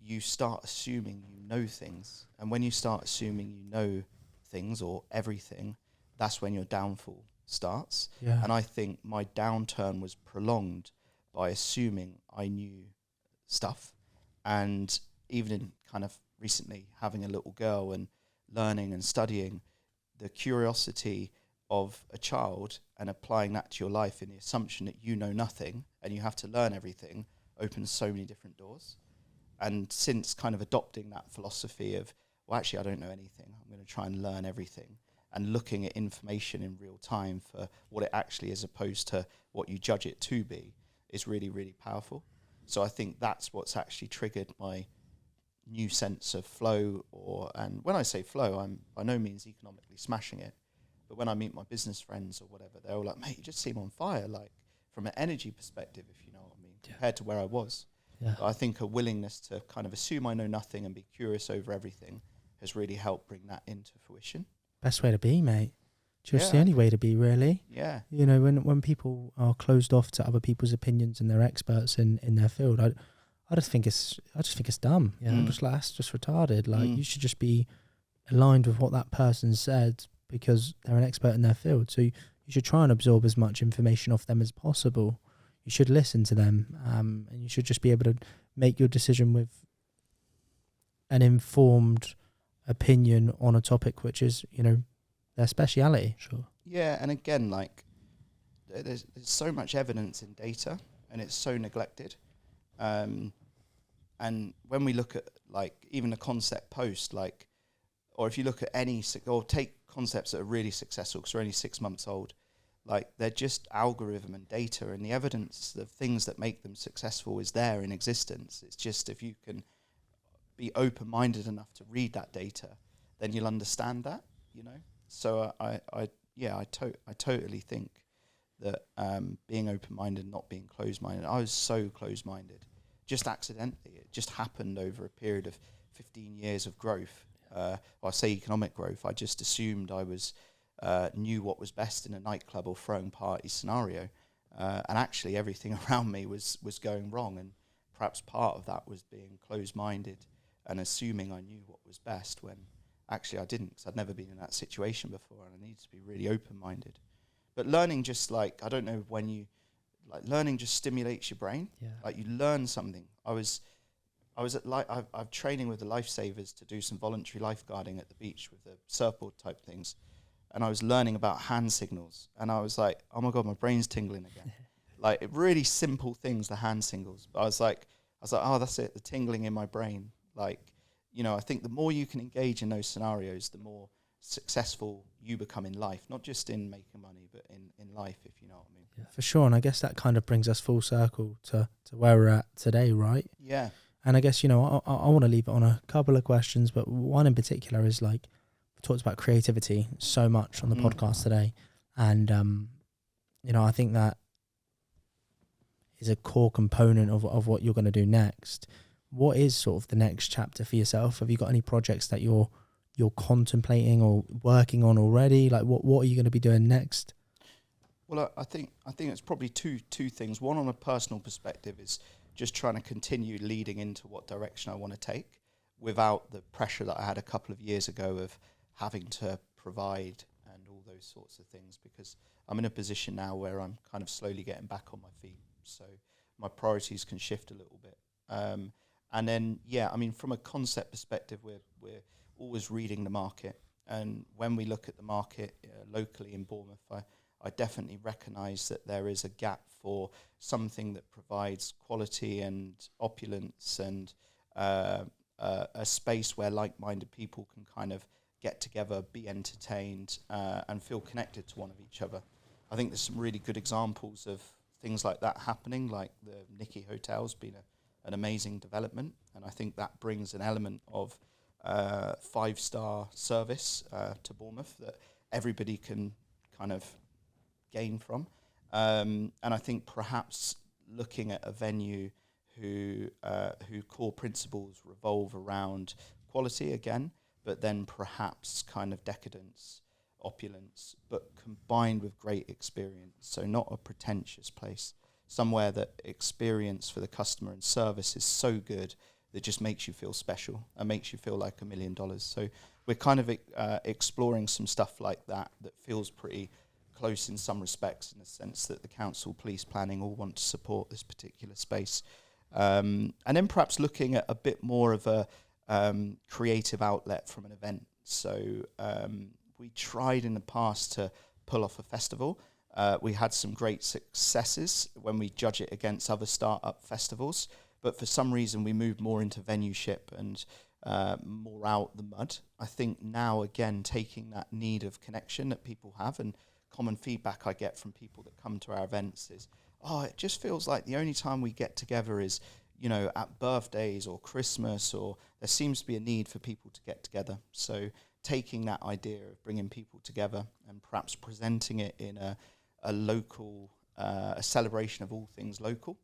you start assuming you know things. And when you start assuming you know things or everything, that's when your downfall starts. Yeah. And I think my downturn was prolonged by assuming I knew stuff. And even in kind of recently having a little girl and learning and studying, the curiosity of a child and applying that to your life in the assumption that you know nothing and you have to learn everything opens so many different doors. And since kind of adopting that philosophy of, well, actually, I don't know anything, I'm going to try and learn everything, and looking at information in real time for what it actually is opposed to what you judge it to be, is really, really powerful. So I think that's what's actually triggered my new sense of flow. And when I say flow, I'm by no means economically smashing it. But when I meet my business friends or whatever, they're all like, mate, you just seem on fire, like from an energy perspective, if you know what I mean, compared to where I was. Yeah. But I think a willingness to kind of assume I know nothing and be curious over everything has really helped bring that into fruition. Best way to be, mate. Just the only way to be, really. Yeah. You know, when people are closed off to other people's opinions and they're experts in their field, I just think it's dumb. Yeah. I'm just like, that's just retarded. Like, you should just be aligned with what that person said because they're an expert in their field. So you should try and absorb as much information off them as possible. You should listen to them, and you should just be able to make your decision with an informed opinion on a topic which is, you know, their speciality. Sure. Yeah, and again, like, there's so much evidence in data, and it's so neglected. And when we look at, like, even a concept post, like, or if you look at or take concepts that are really successful, because they're only 6 months old, like, they're just algorithm and data, and the evidence, the things that make them successful is there in existence. It's just, if you can be open-minded enough to read that data, then you'll understand that, you know. So I totally think that being open-minded, not being closed-minded. I was so closed-minded, just accidentally. It just happened over a period of 15 years of growth. I say economic growth. I just assumed I was knew what was best in a nightclub or throwing party scenario, and actually everything around me was going wrong. And perhaps part of that was being closed-minded and assuming I knew what was best when actually I didn't, because I'd never been in that situation before, and I needed to be really open-minded. But learning just, like, I don't know when you, like, learning just stimulates your brain. Yeah. Like, you learn something. I was at, I'm training with the lifesavers to do some voluntary lifeguarding at the beach with the surfboard type things. And I was learning about hand signals. And I was like, oh my God, my brain's tingling again. Like, really simple things, the hand signals. But I was like, oh, that's it, the tingling in my brain. Like, you know, I think the more you can engage in those scenarios, the more successful you become in life, not just in making money, but in life, if you know what I mean. Yeah, for sure. And I guess that kind of brings us full circle to where we're at today, right? Yeah. And I guess, you know, I want to leave it on a couple of questions, but one in particular is, like, we talked about creativity so much on the podcast today. And, you know, I think that is a core component of what you're going to do next. What is sort of the next chapter for yourself? Have you got any projects that you're contemplating or working on already? Like, what are you going to be doing next? Well, I think it's probably two things. One, on a personal perspective, is just trying to continue leading into what direction I want to take without the pressure that I had a couple of years ago of having to provide and all those sorts of things, because I'm in a position now where I'm kind of slowly getting back on my feet. So my priorities can shift a little bit. And then, yeah, I mean, from a concept perspective, we're always reading the market. And when we look at the market locally in Bournemouth, I definitely recognise that there is a gap for something that provides quality and opulence and a space where like-minded people can kind of get together, be entertained, and feel connected to one of each other. I think there's some really good examples of things like that happening, like the Nicky Hotel's been an amazing development, and I think that brings an element of 5-star service to Bournemouth that everybody can kind of gain from. And I think perhaps looking at a venue who core principles revolve around quality again, but then perhaps kind of decadence, opulence, but combined with great experience. So not a pretentious place, somewhere that experience for the customer and service is so good that just makes you feel special and makes you feel like $1 million. So we're kind of exploring some stuff like that feels pretty close in some respects, in the sense that the council, police, planning all want to support this particular space. And then perhaps looking at a bit more of a creative outlet from an event. So we tried in the past to pull off a festival. We had some great successes when we judge it against other startup festivals, but for some reason we moved more into venueship and more out the mud. I think now, again, taking that need of connection that people have, and common feedback I get from people that come to our events is, oh, it just feels like the only time we get together is, you know, at birthdays or Christmas, or there seems to be a need for people to get together. So taking that idea of bringing people together and perhaps presenting it in a local, a celebration of all things local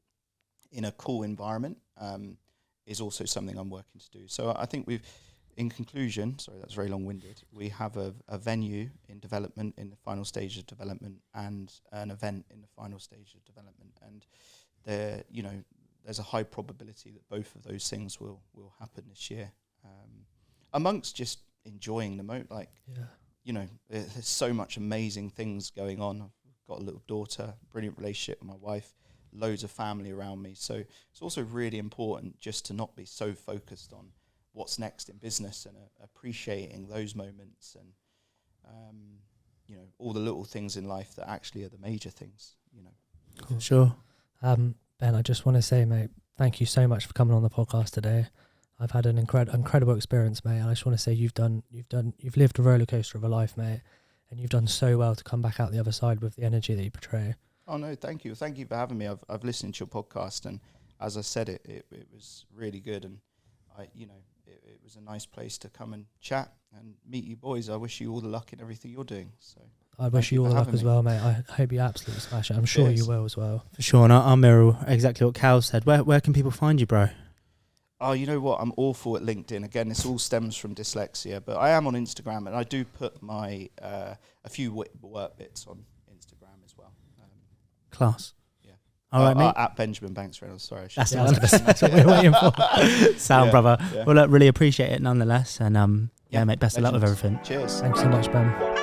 in a cool environment is also something I'm working to do. So I think in conclusion, sorry, that's very long-winded, we have a venue in development, in the final stage of development, and an event in the final stage of development. And there's a high probability that both of those things will happen this year. Amongst just enjoying the moment. Like, Yeah. you know, there's so much amazing things going on. I've got a little daughter, brilliant relationship with my wife, loads of family around me. So it's also really important just to not be so focused on what's next in business, and appreciating those moments, and you know, all the little things in life that actually are the major things, you know. Cool. Sure. Ben, I just want to say, mate, thank you so much for coming on the podcast today. I've had an incredible experience, mate. And I just want to say you've lived a roller coaster of a life, mate, and you've done so well to come back out the other side with the energy that you portray. Oh no, thank you for having me. I've listened to your podcast, and as I said, it was really good, and it was a nice place to come and chat and meet you boys. I wish you all the luck in everything you're doing. So I wish you all the luck as well, mate. I hope you absolutely smash it. I'm sure you will as well. For sure, and I'll mirror exactly what Cal said. Where can people find you, bro? Oh, you know what? I'm awful at LinkedIn. Again, this all stems from dyslexia, but I am on Instagram, and I do put my a few work bits on Instagram as well. Class. Yeah. All right, mate. At Benjamin Banks Reynolds. Sorry. That's what we're waiting for. Sound, brother. Yeah. Well, look, really appreciate it nonetheless, and mate, best of luck with everything. Cheers. Thanks so much, Ben.